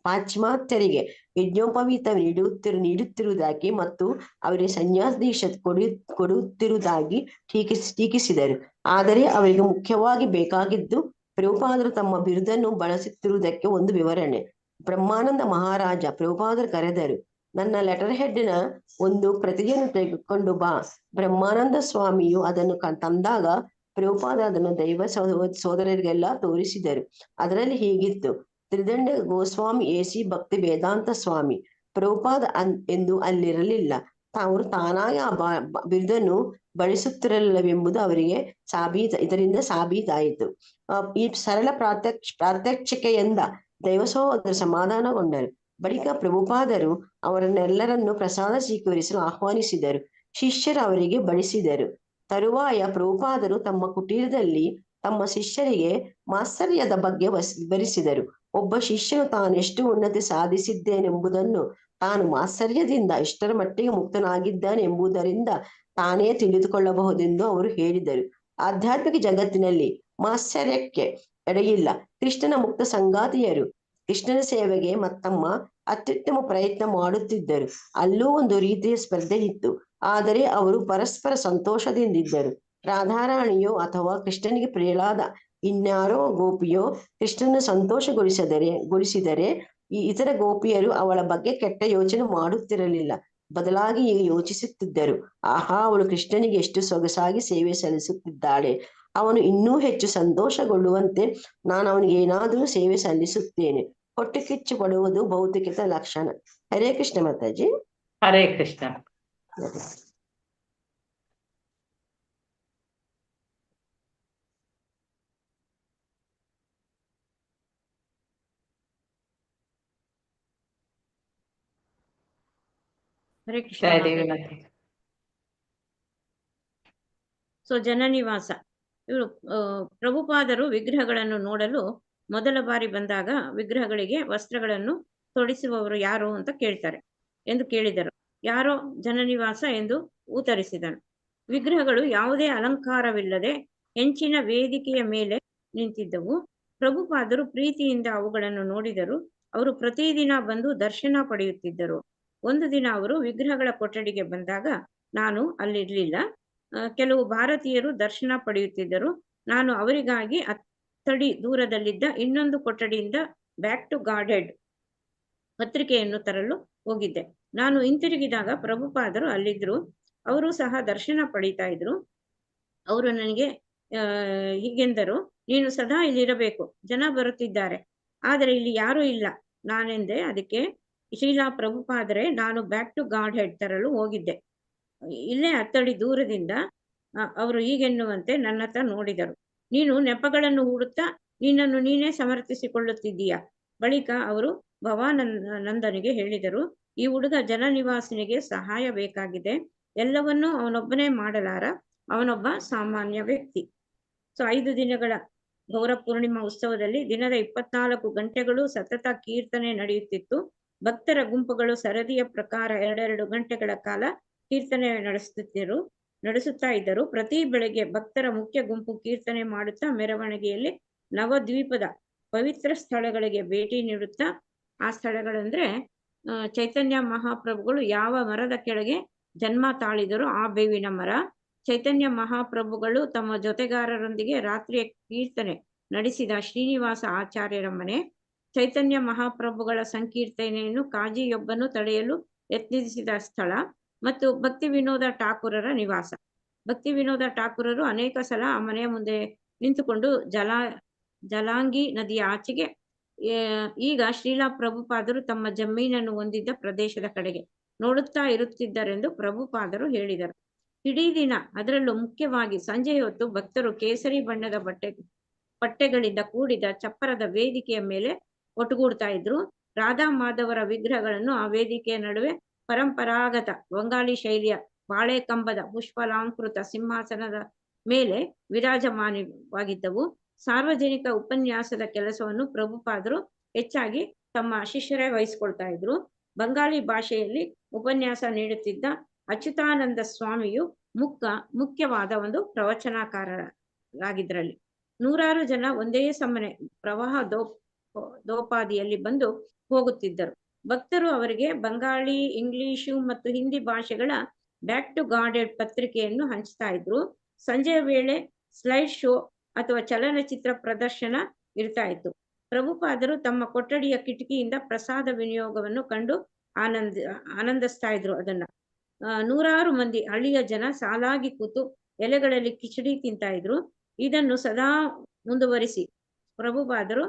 Speaker 10: ಪಾಶ್ಚಿಮಾತ್ಯರಿಗೆ ಯಜ್ಞೋಪವೀತ ನೀಡುತ್ತಿರುವುದಾಗಿ ಮತ್ತು ಅವರಿಗೆ ಸನ್ಯಾಸ ದೀಕ್ಷೆ ಕೊಡುತ್ತಿರುವುದಾಗಿ ಟೀಕಿಸಿದರು. ಆದರೆ ಅವರಿಗೆ ಮುಖ್ಯವಾಗಿ ಬೇಕಾಗಿದ್ದು ಪ್ರಭುಪಾದರು ತಮ್ಮ ಬಿರುದನ್ನು ಬಳಸುತ್ತಿರುವುದಕ್ಕೆ ಒಂದು ವಿವರಣೆ. ಬ್ರಹ್ಮಾನಂದ ಮಹಾರಾಜ ಪ್ರಭುಪಾದರು ಕರೆದರು, ನನ್ನ ಲೆಟರ್ ಹೆಡ್ನ ಒಂದು ಪ್ರತಿಯನ್ನು ತೆಗೆದುಕೊಂಡು ಬಾ. ಬ್ರಹ್ಮಾನಂದ ಸ್ವಾಮಿಯು ಅದನ್ನು ತಂದಾಗ ಪ್ರಭುಪಾದ ಅದನ್ನು ದೈವ ಸೋದರರಿಗೆಲ್ಲ ತೋರಿಸಿದರು. ಅದರಲ್ಲಿ ಹೀಗಿತ್ತು, ತ್ರಿದಂಡ ಗೋಸ್ವಾಮಿ ಎಸಿ ಭಕ್ತಿ ವೇದಾಂತ ಸ್ವಾಮಿ. ಪ್ರಭುಪಾದ ಎಂದು ಅಲ್ಲಿರಲಿಲ್ಲ. ಅವರು ತಾನಾಗಿ ಆ ಬಿರುದನ್ನು ಬಳಸುತ್ತಿರಲಿಲ್ಲವೆಂಬುದು ಅವರಿಗೆ ಇದರಿಂದ ಸಾಬೀತಾಯಿತು. ಈ ಸರಳ ಪ್ರಾತ್ಯಕ್ಷಿಕೆಯಿಂದ ದೈವ ಸಹೋದರರು ಸಮಾಧಾನಗೊಂಡರು. ಬಳಿಕ ಪ್ರಭುಪಾದರು ಅವರನ್ನೆಲ್ಲರನ್ನು ಪ್ರಸಾದ ಸ್ವೀಕರಿಸಲು ಆಹ್ವಾನಿಸಿದರು. ಶಿಷ್ಯರು ಅವರಿಗೆ ಬಡಿಸಿದರು. ತರುವಾಯ ಪ್ರಭುಪಾದರು ತಮ್ಮ ಕುಟೀರದಲ್ಲಿ ತಮ್ಮ ಶಿಷ್ಯರಿಗೆ ಮಾತ್ಸರ್ಯದ ಬಗ್ಗೆ ವಿವರಿಸಿದರು. ಒಬ್ಬ ಶಿಷ್ಯನು ತಾನೆಷ್ಟು ಉನ್ನತಿ ಸಾಧಿಸಿದ್ದೇನೆಂಬುದನ್ನು ತಾನು ಮಾತ್ಸರ್ಯದಿಂದ ಇಷ್ಟರ ಮಟ್ಟಿಗೆ ಮುಕ್ತನಾಗಿದ್ದಾನೆಂಬುದರಿಂದ ತಾನೇ ತಿಳಿದುಕೊಳ್ಳಬಹುದೆಂದು ಅವರು ಹೇಳಿದರು. ಆಧ್ಯಾತ್ಮಿಕ ಜಗತ್ತಿನಲ್ಲಿ ಮಾತ್ಸರ್ಯಕ್ಕೆ ಎಡೆಯಿಲ್ಲ. ಕೃಷ್ಣನ ಮುಕ್ತ ಸಂಗಾತಿಯರು ಕೃಷ್ಣನ ಸೇವೆಗೆ ತಮ್ಮ ಅತ್ಯುತ್ತಮ ಪ್ರಯತ್ನ ಮಾಡುತ್ತಿದ್ದರು. ಅಲ್ಲೂ ಒಂದು ರೀತಿಯ ಸ್ಪರ್ಧೆ ಇತ್ತು, ಆದರೆ ಅವರು ಪರಸ್ಪರ ಸಂತೋಷದಿಂದಿದ್ದರು. ರಾಧಾರಾಣಿಯೋ ಅಥವಾ ಕೃಷ್ಣನಿಗೆ ಪ್ರಿಯಳಾದ ಇನ್ಯಾರೋ ಗೋಪಿಯೋ ಕೃಷ್ಣನ ಸಂತೋಷಗೊಳಿಸಿದರೆ ಈ ಇತರ ಗೋಪಿಯರು ಅವಳ ಬಗ್ಗೆ ಕೆಟ್ಟ ಯೋಚನೆ ಮಾಡುತ್ತಿರಲಿಲ್ಲ. ಬದಲಾಗಿ ಈಗ ಯೋಚಿಸುತ್ತಿದ್ದರು, ಆಹಾ, ಅವಳು ಕೃಷ್ಣನಿಗೆ ಎಷ್ಟು ಸೊಗಸಾಗಿ ಸೇವೆ ಸಲ್ಲಿಸುತ್ತಿದ್ದಾಳೆ. ಅವನು ಇನ್ನೂ ಹೆಚ್ಚು ಸಂತೋಷಗೊಳ್ಳುವಂತೆ ನಾನು ಅವನಿಗೆ ಏನಾದರೂ ಸೇವೆ ಸಲ್ಲಿಸುತ್ತೇನೆ. ಹೊಟ್ಟೆ ಕಿಚ್ಚು ಪಡುವುದು ಭೌತಿಕದ ಲಕ್ಷಣ. ಹರೇ ಕೃಷ್ಣ ಮಾತಾಜಿ.
Speaker 2: ಹರೇ ಕೃಷ್ಣ.
Speaker 1: ಹರೇ ಕೃಷ್ಣ. ಸೊ ಜನನಿವಾಸ. ಇವರು ಪ್ರಭುಪಾದರು ವಿಗ್ರಹಗಳನ್ನು ನೋಡಲು ಮೊದಲ ಬಾರಿ ಬಂದಾಗ ವಿಗ್ರಹಗಳಿಗೆ ವಸ್ತ್ರಗಳನ್ನು ತೊಡಿಸುವವರು ಯಾರು ಅಂತ ಕೇಳಿದರು. ಯಾರೋ ಜನನಿವಾಸ ಎಂದು ಉತ್ತರಿಸಿದನು. ವಿಗ್ರಹಗಳು ಯಾವುದೇ ಅಲಂಕಾರವಿಲ್ಲದೆ ಹೆಂಚಿನ ವೇದಿಕೆಯ ಮೇಲೆ ನಿಂತಿದ್ದವು. ಪ್ರಭುಪಾದರು ಪ್ರೀತಿಯಿಂದ ಅವುಗಳನ್ನು ನೋಡಿದರು. ಅವರು ಪ್ರತಿದಿನ ಬಂದು ದರ್ಶನ ಪಡೆಯುತ್ತಿದ್ದರು. ಒಂದು ದಿನ ಅವರು ವಿಗ್ರಹಗಳ ಕೊಠಡಿಗೆ ಬಂದಾಗ ನಾನು ಅಲ್ಲಿರ್ಲಿಲ್ಲ. ಕೆಲವು ಭಾರತೀಯರು ದರ್ಶನ ಪಡೆಯುತ್ತಿದ್ದರು. ನಾನು ಅವರಿಗಾಗಿ ಅತ್ತಡಿ ದೂರದಲ್ಲಿದ್ದ ಇನ್ನೊಂದು ಕೊಠಡಿಯಿಂದ ಬ್ಯಾಕ್ ಟು ಗಾಡ್ ಹೆಡ್ ಪತ್ರಿಕೆಯನ್ನು ತರಲು ಹೋಗಿದ್ದೆ. ನಾನು ಹಿಂತಿರುಗಿದಾಗ ಪ್ರಭುಪಾದರು ಅಲ್ಲಿದ್ರು. ಅವರು ಸಹ ದರ್ಶನ ಪಡೀತಾ ಇದ್ರು. ಅವರು ನನಗೆ ಹೀಗೆಂದರು, ನೀನು ಸದಾ ಇಲ್ಲಿರಬೇಕು, ಜನ ಬರುತ್ತಿದ್ದಾರೆ, ಆದರೆ ಇಲ್ಲಿ ಯಾರೂ ಇಲ್ಲ. ನಾನೆಂದೆ, ಅದಕ್ಕೆ ಶ್ರೀಲಾ ಪ್ರಭುಪಾದರೆ ನಾನು ಬ್ಯಾಕ್ ಟು ಗಾಡ್ ಹೆಡ್ ತರಲು ಹೋಗಿದ್ದೆ. ಇಲ್ಲೇ ಹತ್ತಡಿ ದೂರದಿಂದ ಅವರು ಹೀಗೆನ್ನುವಂತೆ ನನ್ನತ್ತ ನೋಡಿದರು. ನೀನು ನೆಪಗಳನ್ನು ಹೂಡುತ್ತಾ ನಿನ್ನನ್ನು ನೀನೇ ಸಮರ್ಥಿಸಿಕೊಳ್ಳುತ್ತಿದ್ದೀಯಾ? ಬಳಿಕ ಅವರು ಭವಾನಂದನಿಗೆ ಹೇಳಿದರು, ಈ ಹುಡುಗ ಜನನಿವಾಸನಿಗೆ ಸಹಾಯ ಬೇಕಾಗಿದೆ. ಎಲ್ಲವನ್ನೂ ಅವನೊಬ್ಬನೇ ಮಾಡಲಾರ. ಅವನೊಬ್ಬ ಸಾಮಾನ್ಯ ವ್ಯಕ್ತಿ. ಸೊ 5 ದಿನಗಳ ಗೌರ ಪೂರ್ಣಿಮಾ ಉತ್ಸವದಲ್ಲಿ ದಿನದ 24 ಗಂಟೆಗಳು ಸತತ ಕೀರ್ತನೆ ನಡೆಯುತ್ತಿತ್ತು. ಭಕ್ತರ ಗುಂಪುಗಳು ಸರದಿಯ ಪ್ರಕಾರ 2 ಗಂಟೆಗಳ ಕಾಲ ಕೀರ್ತನೆ ನಡೆಸುತ್ತಾ ಇದ್ದರು. ಪ್ರತಿ ಬೆಳಗ್ಗೆ ಭಕ್ತರ ಮುಖ್ಯ ಗುಂಪು ಕೀರ್ತನೆ ಮಾಡುತ್ತಾ ಮೆರವಣಿಗೆಯಲ್ಲಿ ನವದ್ವೀಪದ ಪವಿತ್ರ ಸ್ಥಳಗಳಿಗೆ ಭೇಟಿ ನೀಡುತ್ತಾ, ಆ ಸ್ಥಳಗಳಂದ್ರೆ ಚೈತನ್ಯ ಮಹಾಪ್ರಭುಗಳು ಯಾವ ಮರದ ಕೆಳಗೆ ಜನ್ಮ ತಾಳಿದರು ಆ ಬೇವಿನ ಮರ, ಚೈತನ್ಯ ಮಹಾಪ್ರಭುಗಳು ತಮ್ಮ ಜೊತೆಗಾರರೊಂದಿಗೆ ರಾತ್ರಿಯ ಕೀರ್ತನೆ ನಡೆಸಿದ ಶ್ರೀನಿವಾಸ ಆಚಾರ್ಯರ ಮನೆ, ಚೈತನ್ಯ ಮಹಾಪ್ರಭುಗಳ ಸಂಕೀರ್ತನೆಯನ್ನು ಕಾಜಿಯೊಬ್ಬನು ತಡೆಯಲು ಯತ್ನಿಸಿದ ಸ್ಥಳ ಮತ್ತು ಭಕ್ತಿ ವಿನೋದ ಠಾಕೂರರ ನಿವಾಸ. ಭಕ್ತಿ ವಿನೋದ ಠಾಕೂರರು ಅನೇಕ ಸಲ ಆ ಮನೆಯ ಮುಂದೆ ನಿಂತುಕೊಂಡು ಜಲಾಂಗಿ ನದಿಯ ಆಚೆಗೆ ಈಗ ಶ್ರೀಲಾ ಪ್ರಭುಪಾದರು ತಮ್ಮ ಜಮೀನನ್ನು ಹೊಂದಿದ್ದ ಪ್ರದೇಶದ ಕಡೆಗೆ ನೋಡುತ್ತಾ ಇರುತ್ತಿದ್ದರೆಂದು ಪ್ರಭುಪಾದರು ಹೇಳಿದರು. ಇಡೀ ದಿನ, ಅದರಲ್ಲೂ ಮುಖ್ಯವಾಗಿ ಸಂಜೆಯ ಹೊತ್ತು ಭಕ್ತರು ಕೇಸರಿ ಬಣ್ಣದ ಪಟ್ಟೆಗಳಿಂದ ಕೂಡಿದ ಚಪ್ಪರದ ವೇದಿಕೆಯ ಮೇಲೆ ಒಟ್ಟುಗೂಡ್ತಾ ಇದ್ರು. ರಾಧಾ ಮಾಧವರ ವಿಗ್ರಹಗಳನ್ನು ಆ ವೇದಿಕೆಯ ನಡುವೆ ಪರಂಪರಾಗತ ಬಂಗಾಳಿ ಶೈಲಿಯ ಬಾಳೆ ಕಂಬದ ಪುಷ್ಪಲಾಂಕೃತ ಸಿಂಹಾಸನದ ಮೇಲೆ ವಿರಾಜಮಾನವಾಗಿದ್ದವು. ಸಾರ್ವಜನಿಕ ಉಪನ್ಯಾಸದ ಕೆಲಸವನ್ನು ಪ್ರಭುಪಾದರು ಹೆಚ್ಚಾಗಿ ತಮ್ಮ ಶಿಷ್ಯರೇ ವಹಿಸಿಕೊಳ್ತಾ ಇದ್ರು. ಬಂಗಾಳಿ ಭಾಷೆಯಲ್ಲಿ ಉಪನ್ಯಾಸ ನೀಡುತ್ತಿದ್ದ ಅಚ್ಯುತಾನಂದ ಸ್ವಾಮಿಯು ಮುಖ್ಯವಾದ ಒಂದು ಪ್ರವಚನಕಾರರಾಗಿದ್ರಲ್ಲಿ. 100 ಜನ ಒಂದೇ ಸಮನೆ ಪ್ರವಾಹ ದೋಪಾದಿಯಲ್ಲಿ ಬಂದು ಹೋಗುತ್ತಿದ್ದರು. ಭಕ್ತರು ಅವರಿಗೆ ಬಂಗಾಳಿ, ಇಂಗ್ಲಿಷು ಮತ್ತು ಹಿಂದಿ ಭಾಷೆಗಳ ಬ್ಯಾಕ್ ಟು ಗಾಡೆಡ್ ಪತ್ರಿಕೆಯನ್ನು ಹಂಚ್ತಾ ಇದ್ರು. ಸಂಜೆಯ ವೇಳೆ ಸ್ಲೈಡ್ ಶೋ ಅಥವಾ ಚಲನಚಿತ್ರ ಪ್ರದರ್ಶನ ಇರ್ತಾ ಇತ್ತು. ಪ್ರಭುಪಾದರು ತಮ್ಮ ಕೊಠಡಿಯ ಕಿಟಕಿಯಿಂದ ಪ್ರಸಾದ ವಿನಿಯೋಗವನ್ನು ಕಂಡು ಆನಂದಿಸ್ತಾ ಇದ್ರು. ಅದನ್ನ 100 ಮಂದಿ ಹಳ್ಳಿಯ ಜನ ಸಾಲಾಗಿ ಕೂತು ಎಲೆಗಳಲ್ಲಿ ಕಿಚಡಿ ತಿಂತಾ ಇದ್ರು. ಇದನ್ನು ಸದಾ ಮುಂದುವರಿಸಿ ಪ್ರಭುಪಾದರು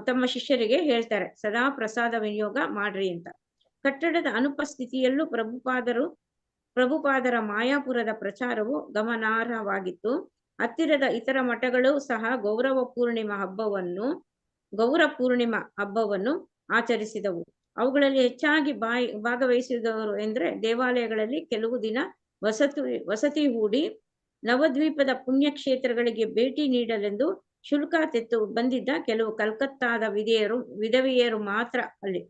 Speaker 1: ತಮ್ಮ ಶಿಷ್ಯರಿಗೆ ಹೇಳ್ತಾರೆ, ಸದಾ ಪ್ರಸಾದ ವಿನಿಯೋಗ ಮಾಡ್ರಿ ಅಂತ. ಕಟ್ಟಡದ ಅನುಪಸ್ಥಿತಿಯಲ್ಲೂ ಪ್ರಭುಪಾದರ ಮಾಯಾಪುರದ ಪ್ರಚಾರವು ಗಮನಾರ್ಹವಾಗಿತ್ತು. ಹತ್ತಿರದ ಇತರ ಮಠಗಳು ಸಹ ಗೌರ ಪೂರ್ಣಿಮಾ ಹಬ್ಬವನ್ನು ಆಚರಿಸಿದವು. ಅವುಗಳಲ್ಲಿ ಹೆಚ್ಚಾಗಿ ಭಾಗವಹಿಸಿದವರು ಎಂದ್ರೆ ದೇವಾಲಯಗಳಲ್ಲಿ ಕೆಲವು ದಿನ ವಸತಿ ಹೂಡಿ ನವದ್ವೀಪದ ಪುಣ್ಯಕ್ಷೇತ್ರಗಳಿಗೆ ಭೇಟಿ ನೀಡಲೆಂದು ಶುಲ್ಕ ತೆತ್ತು ಬಂದಿದ್ದ ಕೆಲವು ಕಲ್ಕತ್ತಾದ ವಿಧವೆಯರು ಮಾತ್ರ. ಅಲ್ಲಿ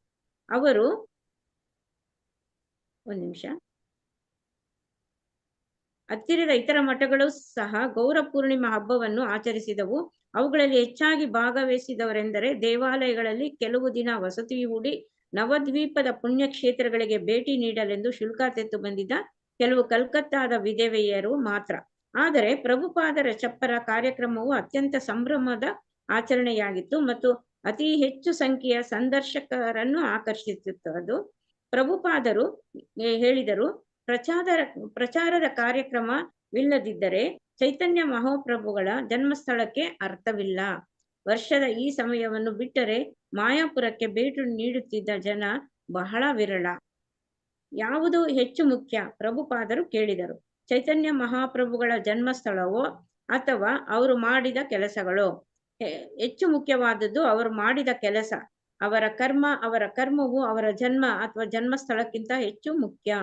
Speaker 1: ಅವರು ಹತ್ತಿರದ ಇತರ ಮಠಗಳು ಸಹ ಗೌರ ಪೂರ್ಣಿಮಾ ಹಬ್ಬವನ್ನು ಆಚರಿಸಿದವು. ಅವುಗಳಲ್ಲಿ ಹೆಚ್ಚಾಗಿ ಭಾಗವಹಿಸಿದವರೆಂದರೆ ದೇವಾಲಯಗಳಲ್ಲಿ ಕೆಲವು ದಿನ ವಸತಿ ಹೂಡಿ ನವದ್ವೀಪದ ಪುಣ್ಯಕ್ಷೇತ್ರಗಳಿಗೆ ಭೇಟಿ ನೀಡಲೆಂದು ಶುಲ್ಕ ತೆತ್ತು ಬಂದಿದ್ದ ಕೆಲವು ಕಲ್ಕತ್ತಾದ ವಿಧವೆಯರು ಮಾತ್ರ. ಆದರೆ ಪ್ರಭುಪಾದರ ಚಪ್ಪರ ಕಾರ್ಯಕ್ರಮವು ಅತ್ಯಂತ ಸಂಭ್ರಮದ ಆಚರಣೆಯಾಗಿತ್ತು ಮತ್ತು ಅತಿ ಹೆಚ್ಚು ಸಂಖ್ಯೆಯ ಸಂದರ್ಶಕರನ್ನು ಆಕರ್ಷಿಸಿತ್ತು. ಅದು ಪ್ರಭುಪಾದರು ಹೇಳಿದರು, ಪ್ರಚಾರದ ಕಾರ್ಯಕ್ರಮವಿಲ್ಲದಿದ್ದರೆ ಚೈತನ್ಯ ಮಹಾಪ್ರಭುಗಳ ಜನ್ಮಸ್ಥಳಕ್ಕೆ ಅರ್ಥವಿಲ್ಲ. ವರ್ಷದ ಈ ಸಮಯವನ್ನು ಬಿಟ್ಟರೆ ಮಾಯಾಪುರಕ್ಕೆ ಭೇಟಿ ನೀಡುತ್ತಿದ್ದ ಜನ ಬಹಳ ವಿರಳ. ಯಾವುದು ಹೆಚ್ಚು ಮುಖ್ಯ? ಪ್ರಭುಪಾದರು ಕೇಳಿದರು. ಚೈತನ್ಯ ಮಹಾಪ್ರಭುಗಳ ಜನ್ಮಸ್ಥಳವೋ ಅಥವಾ ಅವರು ಮಾಡಿದ ಕೆಲಸಗಳೋ? ಹೆಚ್ಚು ಮುಖ್ಯವಾದದ್ದು ಅವರು ಮಾಡಿದ ಕೆಲಸ. ಅವರ ಕರ್ಮವು ಅವರ ಜನ್ಮ ಅಥವಾ ಜನ್ಮಸ್ಥಳಕ್ಕಿಂತ ಹೆಚ್ಚು ಮುಖ್ಯ.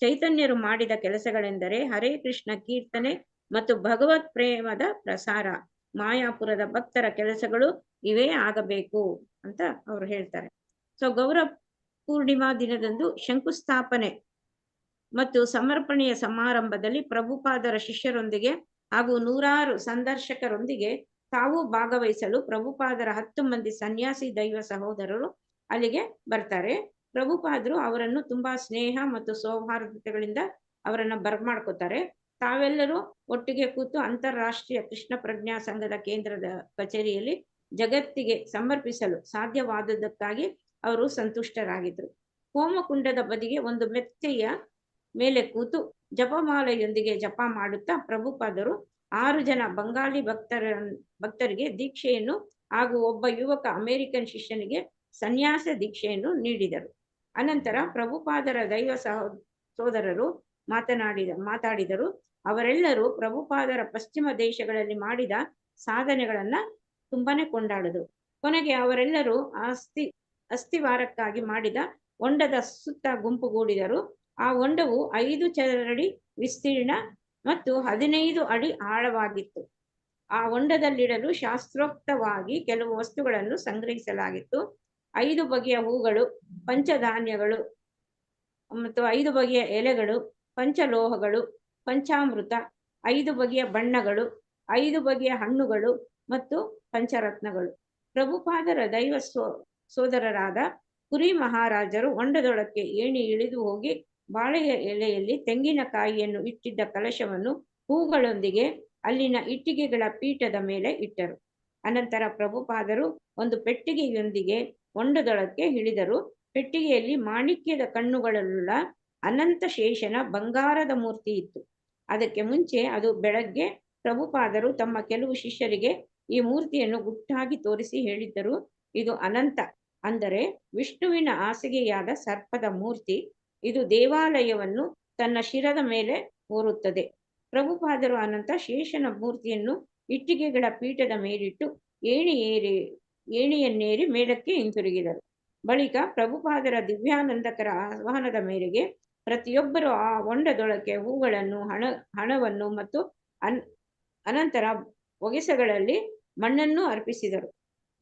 Speaker 1: ಚೈತನ್ಯರು ಮಾಡಿದ ಕೆಲಸಗಳೆಂದರೆ ಹರೇ ಕೃಷ್ಣ ಕೀರ್ತನೆ ಮತ್ತು ಭಗವತ್ ಪ್ರೇಮದ ಪ್ರಸಾರ. ಮಾಯಾಪುರದ ಭಕ್ತರ ಕೆಲಸಗಳು ಇವೇ ಆಗಬೇಕು ಅಂತ ಅವರು ಹೇಳ್ತಾರೆ. ಸೊ ಗೌರ ಪೂರ್ಣಿಮಾ ದಿನದಂದು ಶಂಕುಸ್ಥಾಪನೆ ಮತ್ತು ಸಮರ್ಪಣೆಯ ಸಮಾರಂಭದಲ್ಲಿ ಪ್ರಭುಪಾದರ ಶಿಷ್ಯರೊಂದಿಗೆ ಹಾಗೂ 100 ಸಂದರ್ಶಕರೊಂದಿಗೆ ತಾವು ಭಾಗವಹಿಸಲು ಪ್ರಭುಪಾದರ 10 ಮಂದಿ ಸನ್ಯಾಸಿ ದೈವ ಸಹೋದರರು ಅಲ್ಲಿಗೆ ಬರ್ತಾರೆ. ಪ್ರಭುಪಾದರು ಅವರನ್ನು ತುಂಬಾ ಸ್ನೇಹ ಮತ್ತು ಸೌಹಾರ್ದತೆಗಳಿಂದ ಅವರನ್ನ ಬರಮಾಡ್ಕೋತಾರೆ. ತಾವೆಲ್ಲರೂ ಒಟ್ಟಿಗೆ ಕೂತು ಅಂತಾರಾಷ್ಟ್ರೀಯ ಕೃಷ್ಣ ಪ್ರಜ್ಞಾ ಸಂಘದ ಕೇಂದ್ರದ ಕಚೇರಿಯಲ್ಲಿ ಜಗತ್ತಿಗೆ ಸಮರ್ಪಿಸಲು ಸಾಧ್ಯವಾದದ್ದಕ್ಕಾಗಿ ಅವರು ಸಂತುಷ್ಟರಾಗಿದ್ರು. ಹೋಮಕುಂಡದ ಬದಿಗೆ ಒಂದು ಮೆತ್ತೆಯ ಮೇಲೆ ಕೂತು ಜಪಮಾಲೆಯೊಂದಿಗೆ ಜಪ ಮಾಡುತ್ತಾ ಪ್ರಭುಪಾದರು 6 ಜನ ಬಂಗಾಳಿ ಭಕ್ತರಿಗೆ ದೀಕ್ಷೆಯನ್ನು ಹಾಗೂ ಒಬ್ಬ ಯುವಕ ಅಮೆರಿಕನ್ ಶಿಷ್ಯನಿಗೆ ಸನ್ಯಾಸ ದೀಕ್ಷೆಯನ್ನು ನೀಡಿದರು. ಅನಂತರ ಪ್ರಭುಪಾದರ ದೈವ ಸೋದರರು ಮಾತಾಡಿದರು. ಅವರೆಲ್ಲರೂ ಪ್ರಭುಪಾದರ ಪಶ್ಚಿಮ ದೇಶಗಳಲ್ಲಿ ಮಾಡಿದ ಸಾಧನೆಗಳನ್ನ ತುಂಬಾನೇ ಕೊಂಡಾಡಿದ್ರು. ಕೊನೆಗೆ ಅವರೆಲ್ಲರೂ ಅಸ್ಥಿವಾರಕ್ಕಾಗಿ ಮಾಡಿದ ಹೊಂಡದ ಸುತ್ತ ಗುಂಪುಗೂಡಿದರು. ಆ ಹೊಂಡವು 5 ಚದರಡಿ ವಿಸ್ತೀರ್ಣ ಮತ್ತು 15 ಅಡಿ ಆಳವಾಗಿತ್ತು. ಆ ಹೊಂಡದಲ್ಲಿಡಲು ಶಾಸ್ತ್ರೋಕ್ತವಾಗಿ ಕೆಲವು ವಸ್ತುಗಳನ್ನು ಸಂಗ್ರಹಿಸಲಾಗಿತ್ತು. 5 ಬಗೆಯ ಹೂಗಳು, ಪಂಚಧಾನ್ಯಗಳು ಮತ್ತು 5 ಬಗೆಯ ಎಲೆಗಳು, ಪಂಚಲೋಹಗಳು, ಪಂಚಾಮೃತ, 5 ಬಗೆಯ ಬಣ್ಣಗಳು, 5 ಬಗೆಯ ಹಣ್ಣುಗಳು ಮತ್ತು ಪಂಚರತ್ನಗಳು. ಪ್ರಭುಪಾದರ ದೈವ ಸೋದರರಾದ ಪುರಿ ಮಹಾರಾಜರು ಹೊಂಡದೊಳಕ್ಕೆ ಏಣಿ ಇಳಿದು ಹೋಗಿ ಬಾಳೆಯ ಎಲೆಯಲ್ಲಿ ತೆಂಗಿನಕಾಯಿಯನ್ನು ಇಟ್ಟಿದ್ದ ಕಲಶವನ್ನು ಹೂಗಳೊಂದಿಗೆ ಅಲ್ಲಿನ ಇಟ್ಟಿಗೆಗಳ ಪೀಠದ ಮೇಲೆ ಇಟ್ಟರು. ಅನಂತರ ಪ್ರಭುಪಾದರು ಒಂದು ಪೆಟ್ಟಿಗೆಯೊಂದಿಗೆ ಹೊಂಡದೊಳಕ್ಕೆ ಇಳಿದರು. ಪೆಟ್ಟಿಗೆಯಲ್ಲಿ ಮಾಣಿಕ್ಯದ ಕಣ್ಣುಗಳುಳ್ಳ ಅನಂತ ಶೇಷನ ಬಂಗಾರದ ಮೂರ್ತಿ ಇತ್ತು. ಅದಕ್ಕೆ ಮುಂಚೆ ಅದು ಬೆಳಗ್ಗೆ ಪ್ರಭುಪಾದರು ತಮ್ಮ ಕೆಲವು ಶಿಷ್ಯರಿಗೆ ಈ ಮೂರ್ತಿಯನ್ನು ಗುಟ್ಟಾಗಿ ತೋರಿಸಿ ಹೇಳಿದ್ದರು, ಇದು ಅನಂತ ಅಂದರೆ ವಿಷ್ಣುವಿನ ಹಾಸಿಗೆಯಾದ ಸರ್ಪದ ಮೂರ್ತಿ. ಇದು ದೇವಾಲಯವನ್ನು ತನ್ನ ಶಿರದ ಮೇಲೆ ಹೊರುತ್ತದೆ. ಪ್ರಭುಪಾದರು ಅನಂತ ಶೇಷನ ಮೂರ್ತಿಯನ್ನು ಇಟ್ಟಿಗೆಗಳ ಪೀಠದ ಮೇಲಿಟ್ಟು ಏಣಿಯನ್ನೇರಿ ಮೇಲಕ್ಕೆ ಹಿಂತಿರುಗಿದರು. ಬಳಿಕ ಪ್ರಭುಪಾದರ ದಿವ್ಯಾನಂದಕರ ಆಹ್ವಾನದ ಮೇರೆಗೆ ಪ್ರತಿಯೊಬ್ಬರು ಆ ಹೊಂಡದೊಳಕ್ಕೆ ಹೂಗಳನ್ನು, ಹಣವನ್ನು ಮತ್ತು ಅನಂತರ ಒಗೆಸಗಳಲ್ಲಿ ಮಣ್ಣನ್ನು ಅರ್ಪಿಸಿದರು.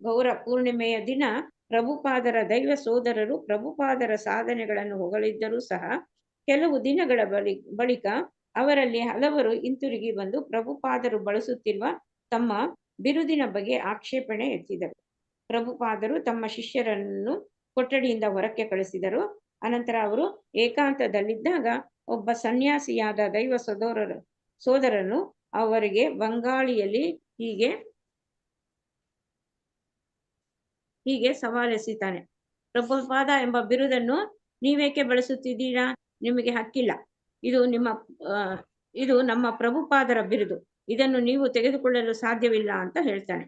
Speaker 1: ಗೌರ ಪೂರ್ಣಿಮೆಯ ದಿನ ಪ್ರಭುಪಾದರ ದೈವ ಸೋದರರು ಪ್ರಭುಪಾದರ ಸಾಧನೆಗಳನ್ನು ಹೊಗಳಿದ್ದರೂ ಸಹ ಕೆಲವು ದಿನಗಳ ಬಳಿಕ ಅವರಲ್ಲಿ ಹಲವರು ಹಿಂತಿರುಗಿ ಬಂದು ಪ್ರಭುಪಾದರು ಬಳಸುತ್ತಿರುವ ತಮ್ಮ ಬಿರುದಿನ ಬಗ್ಗೆ ಆಕ್ಷೇಪಣೆ ಎತ್ತಿದರು. ಪ್ರಭುಪಾದರು ತಮ್ಮ ಶಿಷ್ಯರನ್ನು ಕೊಠಡಿಯಿಂದ ಹೊರಕ್ಕೆ ಕಳಿಸಿದರು. ಅನಂತರ ಅವರು ಏಕಾಂತದಲ್ಲಿದ್ದಾಗ ಒಬ್ಬ ಸನ್ಯಾಸಿಯಾದ ದೈವ ಸೋದರನು ಅವರಿಗೆ ಬಂಗಾಳಿಯಲ್ಲಿ ಹೀಗೆ ಸವಾಲೆಸಿತಾನೆ. ಪ್ರಭುಪಾದ ಎಂಬ ಬಿರುದನ್ನು ನೀವೇಕೆ ಬಳಸುತ್ತಿದ್ದೀರಾ? ನಿಮಗೆ ಹಕ್ಕಿಲ್ಲ. ಇದು ನಮ್ಮ ಪ್ರಭುಪಾದರ ಬಿರುದು. ಇದನ್ನು ನೀವು ತೆಗೆದುಕೊಳ್ಳಲು ಸಾಧ್ಯವಿಲ್ಲ ಅಂತ ಹೇಳ್ತಾನೆ.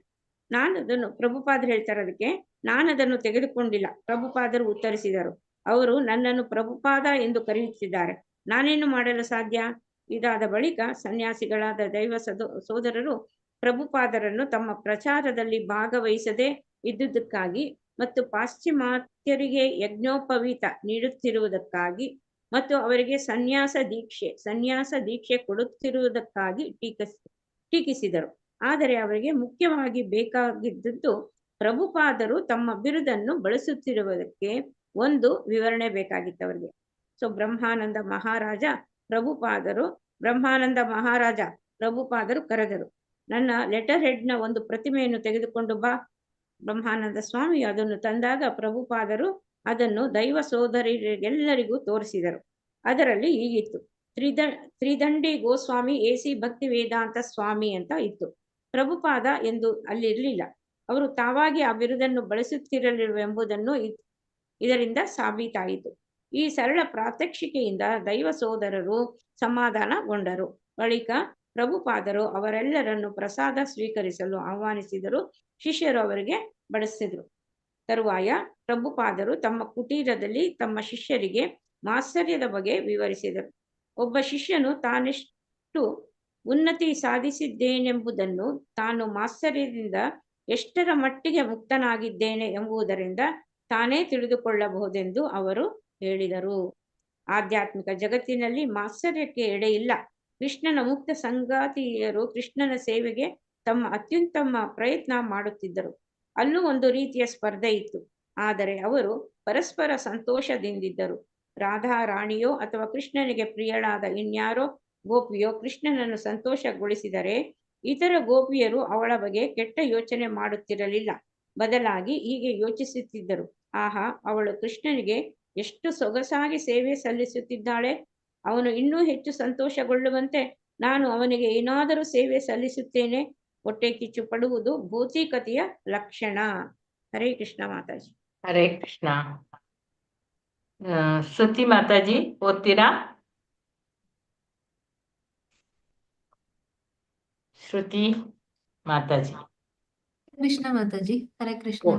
Speaker 1: ಪ್ರಭುಪಾದರು ಹೇಳ್ತಾರೆ ಅದಕ್ಕೆ, ನಾನದನ್ನು ತೆಗೆದುಕೊಂಡಿಲ್ಲ. ಪ್ರಭುಪಾದರು ಉತ್ತರಿಸಿದರು, ಅವರು ನನ್ನನ್ನು ಪ್ರಭುಪಾದ ಎಂದು ಕರೆಯುತ್ತಿದ್ದಾರೆ, ನಾನೇನು ಮಾಡಲು ಸಾಧ್ಯ? ಇದಾದ ಬಳಿಕ ಸನ್ಯಾಸಿಗಳಾದ ದೈವ ಸೋದರರು ಪ್ರಭುಪಾದರನ್ನು ತಮ್ಮ ಪ್ರಚಾರದಲ್ಲಿ ಭಾಗವಹಿಸದೆ ಇದ್ದುದಕ್ಕಾಗಿ ಮತ್ತು ಪಾಶ್ಚಿಮಾತ್ಯರಿಗೆ ಯಜ್ಞೋಪವೀತ ನೀಡುತ್ತಿರುವುದಕ್ಕಾಗಿ ಮತ್ತು ಅವರಿಗೆ ಸನ್ಯಾಸ ದೀಕ್ಷೆ ಕೊಡುತ್ತಿರುವುದಕ್ಕಾಗಿ ಟೀಕಿಸಿದರು. ಆದರೆ ಅವರಿಗೆ ಮುಖ್ಯವಾಗಿ ಬೇಕಾಗಿದ್ದು ಪ್ರಭುಪಾದರು ತಮ್ಮ ಬಿರುದನ್ನು ಬಳಸುತ್ತಿರುವುದಕ್ಕೆ ಒಂದು ವಿವರಣೆ ಬೇಕಾಗಿತ್ತು ಅವರಿಗೆ. ಸೊ ಬ್ರಹ್ಮಾನಂದ ಮಹಾರಾಜ ಪ್ರಭುಪಾದರು ಕರೆದರು. ನನ್ನ ಲೆಟರ್ ಹೆಡ್ನ ಒಂದು ಪ್ರತಿಮೆಯನ್ನು ತೆಗೆದುಕೊಂಡು ಬಾ. ಬ್ರಹ್ಮಾನಂದ ಸ್ವಾಮಿ ಅದನ್ನು ತಂದಾಗ ಪ್ರಭುಪಾದರು ಅದನ್ನು ದೈವ ಸೋದರಿಗೆಲ್ಲರಿಗೂ ತೋರಿಸಿದರು. ಅದರಲ್ಲಿ ಹೀಗಿತ್ತು, ತ್ರಿದಂಡಿ ಗೋಸ್ವಾಮಿ ಎಸಿ ಭಕ್ತಿ ವೇದಾಂತ ಸ್ವಾಮಿ ಅಂತ ಇತ್ತು. ಪ್ರಭುಪಾದ ಎಂದು ಅಲ್ಲಿರಲಿಲ್ಲ. ಅವರು ತಾವಾಗಿ ಆ ಬಿರುದನ್ನು ಬಳಸುತ್ತಿರಲಿಲ್ಲವೆಂಬುದನ್ನು ಇದರಿಂದ ಸಾಬೀತಾಯಿತು. ಈ ಸರಳ ಪ್ರಾತ್ಯಕ್ಷಿಕೆಯಿಂದ ದೈವ ಸೋದರರು ಸಮಾಧಾನಗೊಂಡರು. ಬಳಿಕ ಪ್ರಭುಪಾದರು ಅವರೆಲ್ಲರನ್ನು ಪ್ರಸಾದ ಸ್ವೀಕರಿಸಲು ಆಹ್ವಾನಿಸಿದರು. ಶಿಷ್ಯರು ಅವರಿಗೆ ಬಡಿಸಿದರು. ತರುವಾಯ ಪ್ರಭುಪಾದರು ತಮ್ಮ ಕುಟೀರದಲ್ಲಿ ತಮ್ಮ ಶಿಷ್ಯರಿಗೆ ಮಾತ್ಸರ್ಯದ ಬಗ್ಗೆ ವಿವರಿಸಿದರು. ಒಬ್ಬ ಶಿಷ್ಯನು ತಾನೆಷ್ಟು ಉನ್ನತಿ ಸಾಧಿಸಿದ್ದೇನೆಂಬುದನ್ನು, ತಾನು ಮಾತ್ಸರ್ಯದಿಂದ ಎಷ್ಟರ ಮಟ್ಟಿಗೆ ಮುಕ್ತನಾಗಿದ್ದೇನೆ ಎಂಬುದರಿಂದ ತಾನೇ ತಿಳಿದುಕೊಳ್ಳಬಹುದೆಂದು ಅವರು ಹೇಳಿದರು. ಆಧ್ಯಾತ್ಮಿಕ ಜಗತ್ತಿನಲ್ಲಿ ಮಾತ್ಸರ್ಯಕ್ಕೆ ಎಡೆಯಿಲ್ಲ. ಕೃಷ್ಣನ ಮುಕ್ತ ಸಂಗಾತಿಯರು ಕೃಷ್ಣನ ಸೇವೆಗೆ ತಮ್ಮ ಅತ್ಯುತ್ತಮ ಪ್ರಯತ್ನ ಮಾಡುತ್ತಿದ್ದರು. ಅಲ್ಲೂ ಒಂದು ರೀತಿಯ ಸ್ಪರ್ಧೆ ಇತ್ತು, ಆದರೆ ಅವರು ಪರಸ್ಪರ ಸಂತೋಷದಿಂದಿದ್ದರು. ರಾಧಾ ರಾಣಿಯೋ ಅಥವಾ ಕೃಷ್ಣನಿಗೆ ಪ್ರಿಯಳಾದ ಇನ್ಯಾರೋ ಗೋಪಿಯೋ ಕೃಷ್ಣನನ್ನು ಸಂತೋಷಗೊಳಿಸಿದರೆ ಇತರ ಗೋಪಿಯರು ಅವಳ ಬಗ್ಗೆ ಕೆಟ್ಟ ಯೋಚನೆ ಮಾಡುತ್ತಿರಲಿಲ್ಲ. ಬದಲಾಗಿ ಹೀಗೆ ಯೋಚಿಸುತ್ತಿದ್ದರು, ಆಹಾ, ಅವಳು ಕೃಷ್ಣನಿಗೆ ಎಷ್ಟು ಸೊಗಸಾಗಿ ಸೇವೆ ಸಲ್ಲಿಸುತ್ತಿದ್ದಾಳೆ. ಅವನು ಇನ್ನೂ ಹೆಚ್ಚು ಸಂತೋಷಗೊಳ್ಳುವಂತೆ ನಾನು ಅವನಿಗೆ ಏನಾದರೂ ಸೇವೆ ಸಲ್ಲಿಸುತ್ತೇನೆ. ಹೊಟ್ಟೆ ಕಿಚ್ಚು ಪಡುವುದು ಭೌತಿಕತೆಯ ಲಕ್ಷಣ. ಹರೇ ಕೃಷ್ಣ ಮಾತಾಜಿ.
Speaker 2: ಹರೇ ಕೃಷ್ಣ. ಶ್ರುತಿ ಮಾತಾಜಿ ಓದ್ತೀರಾ? ಶ್ರುತಿ ಮಾತಾಜಿ.
Speaker 11: ಕೃಷ್ಣ ಮಾತಾಜಿ. ಹರೇ ಕೃಷ್ಣ.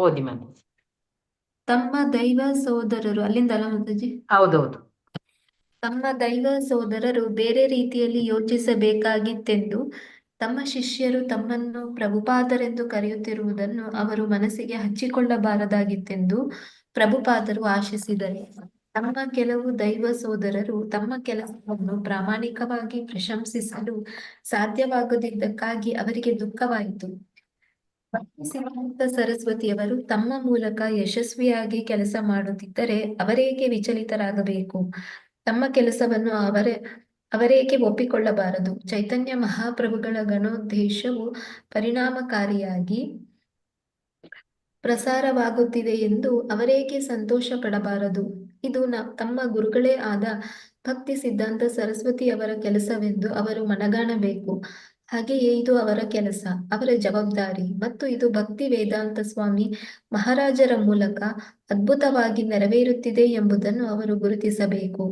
Speaker 2: ಓದಿ ಮಾತಾಜಿ.
Speaker 11: ತಮ್ಮ ದೈವ ಸೋದರರು, ಅಲ್ಲಿಂದ ಅಲ್ಲ ಮಾತಾಜಿ?
Speaker 2: ಹೌದೌದು.
Speaker 11: ತಮ್ಮ ದೈವ ಸೋದರರು ಬೇರೆ ರೀತಿಯಲ್ಲಿ ಯೋಚಿಸಬೇಕಾಗಿತ್ತೆಂದು ತಮ್ಮ ಶಿಷ್ಯರು ತಮ್ಮನ್ನು ಪ್ರಭುಪಾದರೆಂದು ಕರೆಯುತ್ತಿರುವುದನ್ನು ಅವರು ಮನಸ್ಸಿಗೆ ಹಚ್ಚಿಕೊಳ್ಳಬಾರದಾಗಿತ್ತೆಂದು ಪ್ರಭುಪಾದರು ಆಶಿಸಿದರು. ತಮ್ಮ ಕೆಲವು ದೈವ ಸೋದರರು ತಮ್ಮ ಕೆಲಸವನ್ನು ಪ್ರಾಮಾಣಿಕವಾಗಿ ಪ್ರಶಂಸಿಸಲು ಸಾಧ್ಯವಾಗದಿದ್ದಕ್ಕಾಗಿ ಅವರಿಗೆ ದುಃಖವಾಯಿತು. ಭಕ್ತಿ ಸಿದ್ಧಾಂತ ಸರಸ್ವತಿಯವರು ತಮ್ಮ ಮೂಲಕ ಯಶಸ್ವಿಯಾಗಿ ಕೆಲಸ ಮಾಡುತ್ತಿದ್ದರೆ ಅವರೇಕೆ ವಿಚಲಿತರಾಗಬೇಕು? ತಮ್ಮ ಕೆಲಸವನ್ನು ಅವರೇಕೆ ಒಪ್ಪಿಕೊಳ್ಳಬಾರದು? ಚೈತನ್ಯ ಮಹಾಪ್ರಭುಗಳ ಗಣೋದ್ದೇಶವು ಪರಿಣಾಮಕಾರಿಯಾಗಿ ಪ್ರಸಾರವಾಗುತ್ತಿದೆ ಎಂದು ಅವರೇಕೆ ಸಂತೋಷ ಪಡಬಾರದು? ಇದು ತಮ್ಮ ಗುರುಗಳೇ ಆದ ಭಕ್ತಿ ಸಿದ್ಧಾಂತ ಸರಸ್ವತಿಯವರ ಕೆಲಸವೆಂದು ಅವರು ಮನಗಾಣಬೇಕು. ಹಾಗೆಯೇ ಇದು ಅವರ ಕೆಲಸ, ಅವರ ಜವಾಬ್ದಾರಿ, ಮತ್ತು ಇದು ಭಕ್ತಿ ವೇದಾಂತ ಸ್ವಾಮಿ ಮಹಾರಾಜರ ಮೂಲಕ ಅದ್ಭುತವಾಗಿ ನೆರವೇರುತ್ತಿದೆ ಎಂಬುದನ್ನು ಅವರು ಗುರುತಿಸಬೇಕು.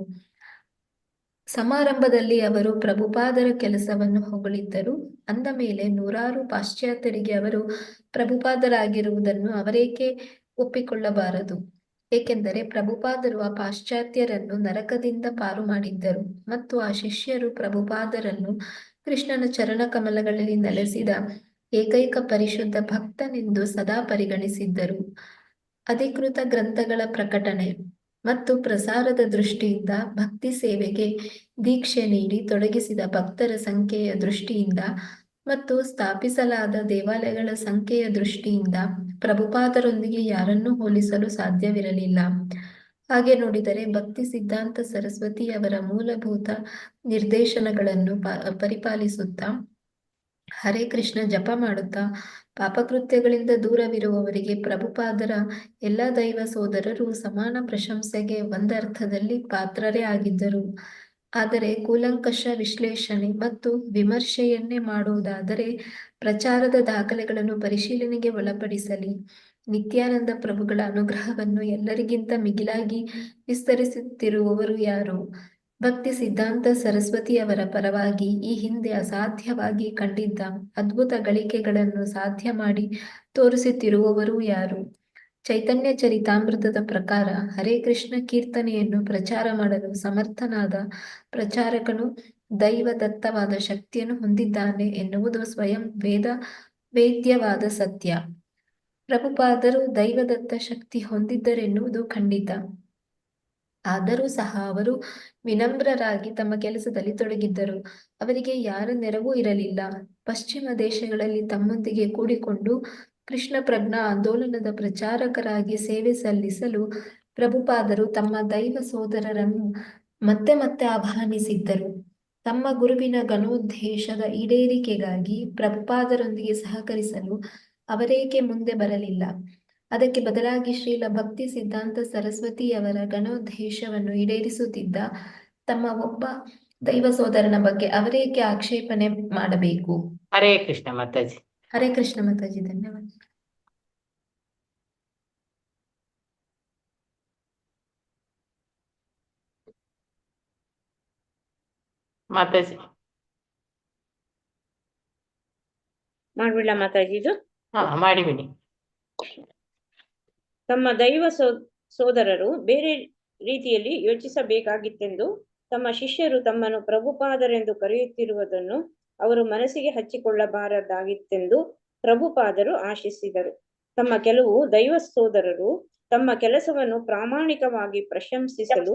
Speaker 11: ಸಮಾರಂಭದಲ್ಲಿ ಅವರು ಪ್ರಭುಪಾದರ ಕೆಲಸವನ್ನು ಹೊಗಳಿದ್ದರು. ಅಂದ ಮೇಲೆ ನೂರಾರು ಪಾಶ್ಚಾತ್ಯರಿಗೆ ಅವರು ಪ್ರಭುಪಾದರಾಗಿರುವುದನ್ನು ಅವರೇಕೆ ಒಪ್ಪಿಕೊಳ್ಳಬಾರದು? ಏಕೆಂದರೆ ಪ್ರಭುಪಾದರು ಆ ಪಾಶ್ಚಾತ್ಯರನ್ನು ನರಕದಿಂದ ಪಾರು ಮಾಡಿದ್ದರು ಮತ್ತು ಆ ಶಿಷ್ಯರು ಪ್ರಭುಪಾದರನ್ನು ಕೃಷ್ಣನ ಚರಣ ಕಮಲಗಳಲ್ಲಿ ನೆಲೆಸಿದ ಏಕೈಕ ಪರಿಶುದ್ಧ ಭಕ್ತನೆಂದು ಸದಾ ಪರಿಗಣಿಸಿದ್ದರು. ಅಧಿಕೃತ ಗ್ರಂಥಗಳ ಪ್ರಕಟಣೆ ಮತ್ತು ಪ್ರಸಾರದ ದೃಷ್ಟಿಯಿಂದ, ಭಕ್ತಿ ಸೇವೆಗೆ ದೀಕ್ಷೆ ನೀಡಿ ತೊಡಗಿಸಿದ ಭಕ್ತರ ಸಂಖ್ಯೆಯ ದೃಷ್ಟಿಯಿಂದ ಮತ್ತು ಸ್ಥಾಪಿಸಲಾದ ದೇವಾಲಯಗಳ ಸಂಖ್ಯೆಯ ದೃಷ್ಟಿಯಿಂದ ಪ್ರಭುಪಾದರೊಂದಿಗೆ ಯಾರನ್ನೂ ಹೋಲಿಸಲು ಸಾಧ್ಯವಿರಲಿಲ್ಲ. ಹಾಗೆ ನೋಡಿದರೆ ಭಕ್ತಿ ಸಿದ್ಧಾಂತ ಸರಸ್ವತಿಯವರ ಮೂಲಭೂತ ನಿರ್ದೇಶನಗಳನ್ನು ಪರಿಪಾಲಿಸುತ್ತಾ ಹರೇ ಕೃಷ್ಣ ಜಪ ಮಾಡುತ್ತಾ ಪಾಪಕೃತ್ಯಗಳಿಂದ ದೂರವಿರುವವರಿಗೆ ಪ್ರಭುಪಾದರ ಎಲ್ಲ ದೈವ ಸೋದರರು ಸಮಾನ ಪ್ರಶಂಸೆಗೆ ಒಂದರ್ಥದಲ್ಲಿ ಪಾತ್ರರೇ ಆಗಿದ್ದರು. ಆದರೆ ಕೂಲಂಕಷ ವಿಶ್ಲೇಷಣೆ ಮತ್ತು ವಿಮರ್ಶೆಯನ್ನೇ ಮಾಡುವುದಾದರೆ ಪ್ರಚಾರದ ದಾಖಲೆಗಳನ್ನು ಪರಿಶೀಲನೆಗೆ ಒಳಪಡಿಸಲಿ. ನಿತ್ಯಾನಂದ ಪ್ರಭುಗಳ ಅನುಗ್ರಹವನ್ನು ಎಲ್ಲರಿಗಿಂತ ಮಿಗಿಲಾಗಿ ವಿಸ್ತರಿಸುತ್ತಿರುವವರು ಯಾರು? ಭಕ್ತಿ ಸಿದ್ಧಾಂತ ಸರಸ್ವತಿಯವರ ಪರವಾಗಿ ಈ ಹಿಂದೆ ಅಸಾಧ್ಯವಾಗಿ ಕಂಡಿದ್ದ ಅದ್ಭುತ ಗಳಿಕೆಗಳನ್ನು ಸಾಧ್ಯ ಮಾಡಿ ತೋರಿಸುತ್ತಿರುವವರು ಯಾರು? ಚೈತನ್ಯ ಚರಿತಾಮೃತದ ಪ್ರಕಾರ ಹರೇ ಕೃಷ್ಣ ಕೀರ್ತನೆಯನ್ನು ಪ್ರಚಾರ ಮಾಡಲು ಸಮರ್ಥನಾದ ಪ್ರಚಾರಕನು ದೈವದತ್ತವಾದ ಶಕ್ತಿಯನ್ನು ಹೊಂದಿದ್ದಾನೆ ಎನ್ನುವುದು ಸ್ವಯಂ ವೇದ್ಯವಾದ ಸತ್ಯ. ಪ್ರಭುಪಾದರು ದೈವದತ್ತ ಶಕ್ತಿ ಹೊಂದಿದ್ದರೆನ್ನುವುದು ಖಂಡಿತ. ಆದರೂ ಸಹ ಅವರು ವಿನಮ್ರರಾಗಿ ತಮ್ಮ ಕೆಲಸದಲ್ಲಿ ತೊಡಗಿದ್ದರು. ಅವರಿಗೆ ಯಾರ ನೆರವೂ ಇರಲಿಲ್ಲ. ಪಶ್ಚಿಮ ದೇಶಗಳಲ್ಲಿ ತಮ್ಮೊಂದಿಗೆ ಕೂಡಿಕೊಂಡು ಕೃಷ್ಣ ಪ್ರಜ್ಞಾ ಆಂದೋಲನದ ಪ್ರಚಾರಕರಾಗಿ ಸೇವೆ ಸಲ್ಲಿಸಲು ಪ್ರಭುಪಾದರು ತಮ್ಮ ದೈವ ಸೋದರರನ್ನು ಮತ್ತೆ ಮತ್ತೆ ಆಹ್ವಾನಿಸಿದ್ದರು. ತಮ್ಮ ಗುರುವಿನ ಗಣೋದ್ದೇಶದ ಈಡೇರಿಕೆಗಾಗಿ ಪ್ರಭುಪಾದರೊಂದಿಗೆ ಸಹಕರಿಸಲು ಅವರೇಕೆ ಮುಂದೆ ಬರಲಿಲ್ಲ? ಅದಕ್ಕೆ ಬದಲಾಗಿ ಶ್ರೀಲ ಭಕ್ತಿ ಸಿದ್ಧಾಂತ ಸರಸ್ವತಿಯವರ ಗಣೋದ್ದೇಶವನ್ನು ಈಡೇರಿಸುತ್ತಿದ್ದ ತಮ್ಮ ಒಬ್ಬ ದೈವ ಸೋದರನ ಬಗ್ಗೆ ಅವರೇಕೆ ಆಕ್ಷೇಪಣೆ ಮಾಡಬೇಕು?
Speaker 2: ಹರೇ ಕೃಷ್ಣ ಮಾತಾಜಿ.
Speaker 11: ಹರೇ ಕೃಷ್ಣ ಮಾತಾಜಿ, ಧನ್ಯವಾದ.
Speaker 2: ಮಾತಾಜಿ
Speaker 1: ಮಾಡ್ಬಿಡ್ಲ ಮಾತಾಜಿ? ಇದು
Speaker 2: ಮಾಡಿಬಿಡಿ.
Speaker 1: ತಮ್ಮ ದೈವ ಸೋದರರು ಬೇರೆ ರೀತಿಯಲ್ಲಿ ಯೋಚಿಸಬೇಕಾಗಿತ್ತೆಂದು ತಮ್ಮ ಶಿಷ್ಯರು ತಮ್ಮನ್ನು ಪ್ರಭುಪಾದರೆಂದು ಕರೆಯುತ್ತಿರುವುದನ್ನು ಅವರು ಮನಸ್ಸಿಗೆ ಹಚ್ಚಿಕೊಳ್ಳಬಾರದಾಗಿತ್ತೆಂದು ಪ್ರಭುಪಾದರು ಆಶಿಸಿದರು. ತಮ್ಮ ಕೆಲವು ದೈವ ಸೋದರರು ತಮ್ಮ ಕೆಲಸವನ್ನು ಪ್ರಾಮಾಣಿಕವಾಗಿ ಪ್ರಶಂಸಿಸಲು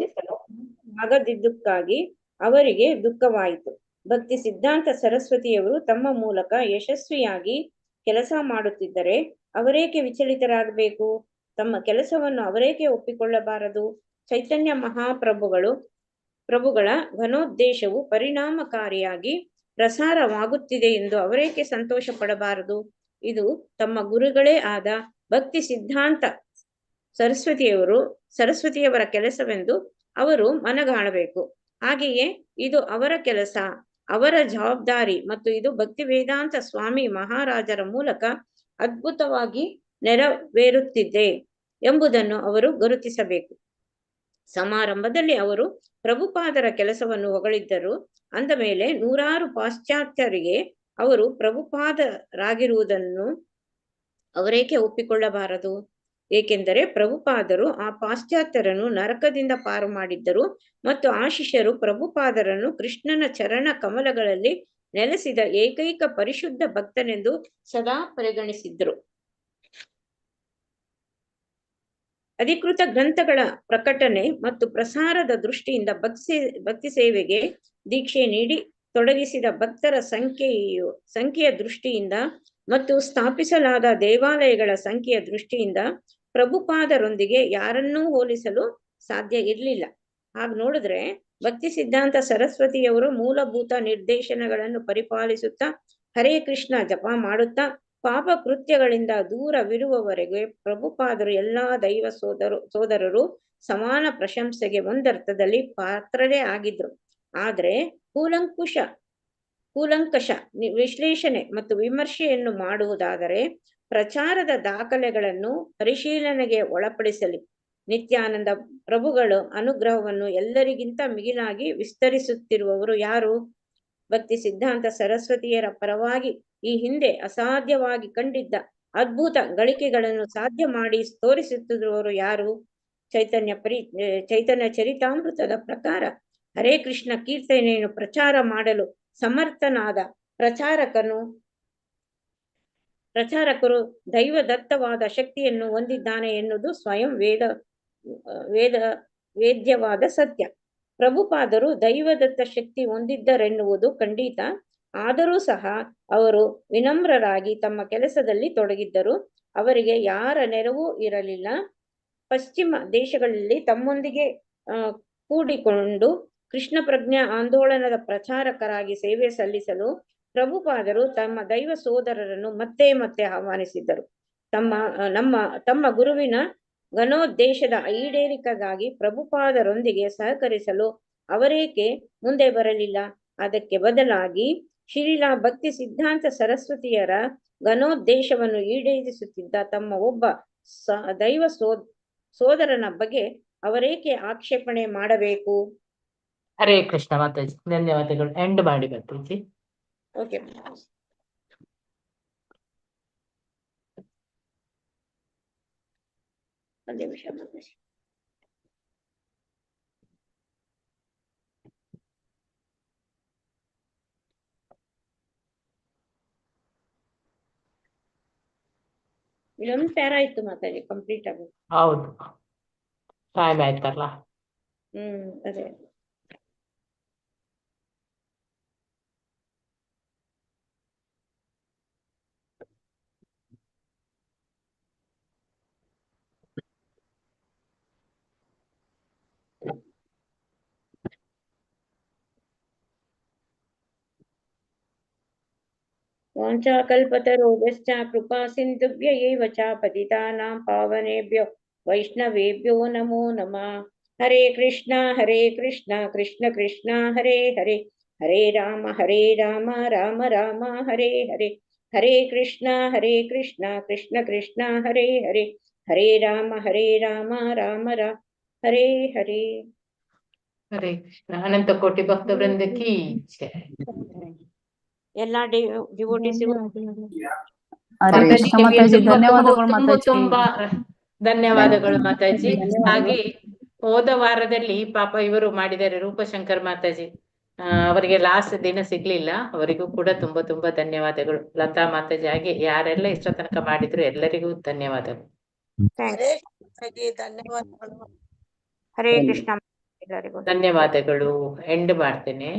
Speaker 1: ಆಗದಿದ್ದಕ್ಕಾಗಿ ಅವರಿಗೆ ದುಃಖವಾಯಿತು. ಭಕ್ತಿ ಸಿದ್ಧಾಂತ ಸರಸ್ವತಿಯವರು ತಮ್ಮ ಮೂಲಕ ಯಶಸ್ವಿಯಾಗಿ ಕೆಲಸ ಮಾಡುತ್ತಿದ್ದರೆ ಅವರೇಕೆ ವಿಚಲಿತರಾಗಬೇಕು? ತಮ್ಮ ಕೆಲಸವನ್ನು ಅವರೇಕೆ ಒಪ್ಪಿಕೊಳ್ಳಬಾರದು? ಚೈತನ್ಯ ಪ್ರಭುಗಳ ಘನೋದ್ದೇಶವು ಪರಿಣಾಮಕಾರಿಯಾಗಿ ಪ್ರಸಾರವಾಗುತ್ತಿದೆ ಎಂದು ಅವರೇಕೆ ಸಂತೋಷ ಪಡಬಾರದು? ಇದು ತಮ್ಮ ಗುರುಗಳೇ ಆದ ಭಕ್ತಿ ಸಿದ್ಧಾಂತ ಸರಸ್ವತಿಯವರ ಕೆಲಸವೆಂದು ಅವರು ಮನಗಾಣಬೇಕು. ಹಾಗೆಯೇ ಇದು ಅವರ ಕೆಲಸ, ಅವರ ಜವಾಬ್ದಾರಿ, ಮತ್ತು ಇದು ಭಕ್ತಿ ವೇದಾಂತ ಸ್ವಾಮಿ ಮಹಾರಾಜರ ಮೂಲಕ ಅದ್ಭುತವಾಗಿ ನೆರವೇರುತ್ತಿದೆ ಎಂಬುದನ್ನು ಅವರು ಗುರುತಿಸಬೇಕು. ಸಮಾರಂಭದಲ್ಲಿ ಅವರು ಪ್ರಭುಪಾದರ ಕೆಲಸವನ್ನು ಹೊಗಳಿದ್ದರು. ಅಂದ ಮೇಲೆ ನೂರಾರು ಪಾಶ್ಚಾತ್ಯರಿಗೆ ಅವರು ಪ್ರಭುಪಾದರಾಗಿರುವುದನ್ನು ಅವರೇಕೆ ಒಪ್ಪಿಕೊಳ್ಳಬಾರದು? ಏಕೆಂದರೆ ಪ್ರಭುಪಾದರು ಆ ಪಾಶ್ಚಾತ್ಯರನ್ನು ನರಕದಿಂದ ಪಾರು ಮಾಡಿದ್ದರು ಮತ್ತು ಆ ಶಿಷ್ಯರು ಪ್ರಭುಪಾದರನ್ನು ಕೃಷ್ಣನ ಚರಣ ಕಮಲಗಳಲ್ಲಿ ನೆಲೆಸಿದ ಏಕೈಕ ಪರಿಶುದ್ಧ ಭಕ್ತನೆಂದು ಸದಾ ಪರಿಗಣಿಸಿದ್ರು. ಅಧಿಕೃತ ಗ್ರಂಥಗಳ ಪ್ರಕಟಣೆ ಮತ್ತು ಪ್ರಸಾರದ ದೃಷ್ಟಿಯಿಂದ ಭಕ್ತಿ ಸೇವೆಗೆ ದೀಕ್ಷೆ ನೀಡಿ ತೊಡಗಿಸಿದ ಭಕ್ತರ ಸಂಖ್ಯೆಯ ದೃಷ್ಟಿಯಿಂದ ಮತ್ತು ಸ್ಥಾಪಿಸಲಾದ ದೇವಾಲಯಗಳ ಸಂಖ್ಯೆಯ ದೃಷ್ಟಿಯಿಂದ ಪ್ರಭುಪಾದರೊಂದಿಗೆ ಯಾರನ್ನೂ ಹೋಲಿಸಲು ಸಾಧ್ಯ ಇರಲಿಲ್ಲ. ಹಾಗೆ ನೋಡಿದ್ರೆ ಭಕ್ತಿ ಸಿದ್ಧಾಂತ ಸರಸ್ವತಿಯವರು ಮೂಲಭೂತ ನಿರ್ದೇಶನಗಳನ್ನು ಪರಿಪಾಲಿಸುತ್ತಾ ಹರೇ ಕೃಷ್ಣ ಜಪ ಮಾಡುತ್ತಾ ಪಾಪ ಕೃತ್ಯಗಳಿಂದ ದೂರವಿರುವವರೆಗೆ ಪ್ರಭುಪಾದರು ಎಲ್ಲಾ ದೈವ ಸೋದರರು ಸಮಾನ ಪ್ರಶಂಸೆಗೆ ಒಂದರ್ಥದಲ್ಲಿ ಪಾತ್ರರೇ ಆಗಿದ್ರು. ಆದ್ರೆ ಕೂಲಂಕಷ ವಿಶ್ಲೇಷಣೆ ಮತ್ತು ವಿಮರ್ಶೆಯನ್ನು ಮಾಡುವುದಾದರೆ ಪ್ರಚಾರದ ದಾಖಲೆಗಳನ್ನು ಪರಿಶೀಲನೆಗೆ ಒಳಪಡಿಸಲಿ. ನಿತ್ಯಾನಂದ ಪ್ರಭುಗಳು ಅನುಗ್ರಹವನ್ನು ಎಲ್ಲರಿಗಿಂತ ಮಿಗಿಲಾಗಿ ವಿಸ್ತರಿಸುತ್ತಿರುವವರು ಯಾರು? ಭಕ್ತಿ ಸಿದ್ಧಾಂತ ಸರಸ್ವತಿಯರ ಪರವಾಗಿ ಈ ಹಿಂದೆ ಅಸಾಧ್ಯವಾಗಿ ಕಂಡಿದ್ದ ಅದ್ಭುತ ಗಳಿಕೆಗಳನ್ನು ಸಾಧ್ಯ ಮಾಡಿ ತೋರಿಸುತ್ತಿರುವವರು ಯಾರು? ಚೈತನ್ಯ ಚರಿತಾಮೃತದ ಪ್ರಕಾರ ಹರೇ ಕೃಷ್ಣ ಕೀರ್ತನೆಯನ್ನು ಪ್ರಚಾರ ಮಾಡಲು ಸಮರ್ಥನಾದ ಪ್ರಚಾರಕರು ದೈವದತ್ತವಾದ ಶಕ್ತಿಯನ್ನು ಹೊಂದಿದ್ದಾನೆ ಎನ್ನುವುದು ಸ್ವಯಂ ವೇದ್ಯವಾದ ಸತ್ಯ. ಪ್ರಭುಪಾದರು ದೈವದತ್ತ ಶಕ್ತಿ ಹೊಂದಿದ್ದರೆನ್ನುವುದು ಖಂಡಿತ. ಆದರೂ ಸಹ ಅವರು ವಿನಮ್ರರಾಗಿ ತಮ್ಮ ಕೆಲಸದಲ್ಲಿ ತೊಡಗಿದ್ದರು. ಅವರಿಗೆ ಯಾರ ನೆರವೂ ಇರಲಿಲ್ಲ. ಪಶ್ಚಿಮ ದೇಶಗಳಲ್ಲಿ ತಮ್ಮೊಂದಿಗೆ ಕೂಡಿಕೊಂಡು ಕೃಷ್ಣ ಪ್ರಜ್ಞಾ ಆಂದೋಲನದ ಪ್ರಚಾರಕರಾಗಿ ಸೇವೆ ಸಲ್ಲಿಸಲು ಪ್ರಭುಪಾದರು ತಮ್ಮ ದೈವ ಸೋದರರನ್ನು ಮತ್ತೆ ಮತ್ತೆ ಆಹ್ವಾನಿಸಿದ್ದರು. ತಮ್ಮ ಗುರುವಿನ ಘನೋದ್ದೇಶದ ಈಡೇರಿಕೆಗಾಗಿ ಪ್ರಭುಪಾದರೊಂದಿಗೆ ಸಹಕರಿಸಲು ಅವರೇಕೆ ಮುಂದೆ ಬರಲಿಲ್ಲ? ಅದಕ್ಕೆ ಬದಲಾಗಿ ಶ್ರೀಲಾ ಭಕ್ತಿ ಸಿದ್ಧಾಂತ ಸರಸ್ವತಿಯರ ಘನೋದ್ದೇಶವನ್ನು ಈಡೇರಿಸುತ್ತಿದ್ದ ತಮ್ಮ ಒಬ್ಬ ದೈವ ಸೋದರನ ಬಗ್ಗೆ ಅವರೇಕೆ ಆಕ್ಷೇಪಣೆ ಮಾಡಬೇಕು?
Speaker 2: ಹರೇ ಕೃಷ್ಣ ಮಾತಾಜಿ, ಧನ್ಯವಾದಗಳು. ಎಂಡ್ ಮಾಡಿ ಮಾತಾಜಿ.
Speaker 1: ಓಕೆ. ಒಂದು ನಿಮಿಷ ಮಾತಾಜಿ. ಇಲ್ಲೊಂದು ಪ್ಯಾರ ಇತ್ತು ಮಾತಾಜಿ, ಕಂಪ್ಲೀಟ್ ಆಗಿ.
Speaker 2: ಹೌದು, ಟೈಮ್ ಆಯ್ತಲ್ಲ.
Speaker 1: ಅದೇ. ವಾಂಛಾಕಲ್ಪತರುಭ್ಯಶ್ಚ ಕೃಪಾ ಸಿಂಧುಭ್ಯ ಏವ ಚ ಪತಿತಾನಾಂ ಪಾವನೇಭ್ಯೋ ವೈಷ್ಣವೇಭ್ಯೋ ನಮೋ ನಮಃ. ಹರೇ ಕೃಷ್ಣ ಕೃಷ್ಣ ಕೃಷ್ಣ ಹರೇ ಹರೇ, ಹರೇ ರಾಮ ರಾಮ ರಾಮ ಹರೇ ಹರೇ, ಹರೇ ಕೃಷ್ಣ ಕೃಷ್ಣ ಕೃಷ್ಣ ಹರೇ ಹರೇ, ಹರೇ ರಾಮ ರಾಮ ರಾಮ ಹರೇ ಹರೇ.
Speaker 2: ಹರೇ ಕೃಷ್ಣ. ಅನಂತ ಕೋಟಿ ಭಕ್ತ ವೃಂದ ಕೀ ಜೈ.
Speaker 1: ಎಲ್ಲಾ ಡಿವೋಟಿಸಿಗೂ
Speaker 2: ಮಾತಾಜಿ, ನಿಮಗೆ ತುಂಬಾ ಧನ್ಯವಾದಗಳು ಮಾತಾಜಿ. ಹಾಗೆ ಹೋದ ವಾರದಲ್ಲಿ ಪಾಪ ಇವರು ಮಾಡಿದ್ದಾರೆ, ರೂಪಶಂಕರ್ ಮಾತಾಜಿ, ಅವರಿಗೆ ಲಾಸ್ಟ್ ದಿನ ಸಿಗ್ಲಿಲ್ಲ. ಅವರಿಗೂ ಕೂಡ ತುಂಬಾ ಧನ್ಯವಾದಗಳು. ಲತಾ ಮಾತಾಜಿ, ಹಾಗೆ ಯಾರೆಲ್ಲ ಇಷ್ಟ ತನಕ ಮಾಡಿದ್ರು ಎಲ್ಲರಿಗೂ ಧನ್ಯವಾದಗಳು.
Speaker 1: ಹರೇ ಕೃಷ್ಣ.
Speaker 2: ಧನ್ಯವಾದಗಳು. ಎಂಡ್ ಮಾಡ್ತೇನೆ.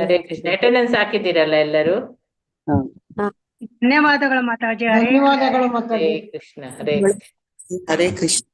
Speaker 2: ಹರೇ ಕೃಷ್ಣ. ಅಟೆಂಡೆನ್ಸ್ ಹಾಕಿದ್ದೀರಲ್ಲ ಎಲ್ಲರೂ?
Speaker 9: ಧನ್ಯವಾದಗಳು ಮಾತಾಜಿ.
Speaker 2: ಹರೇ ಕೃಷ್ಣ. ಹರೇ
Speaker 12: ಹರೇ ಕೃಷ್ಣ.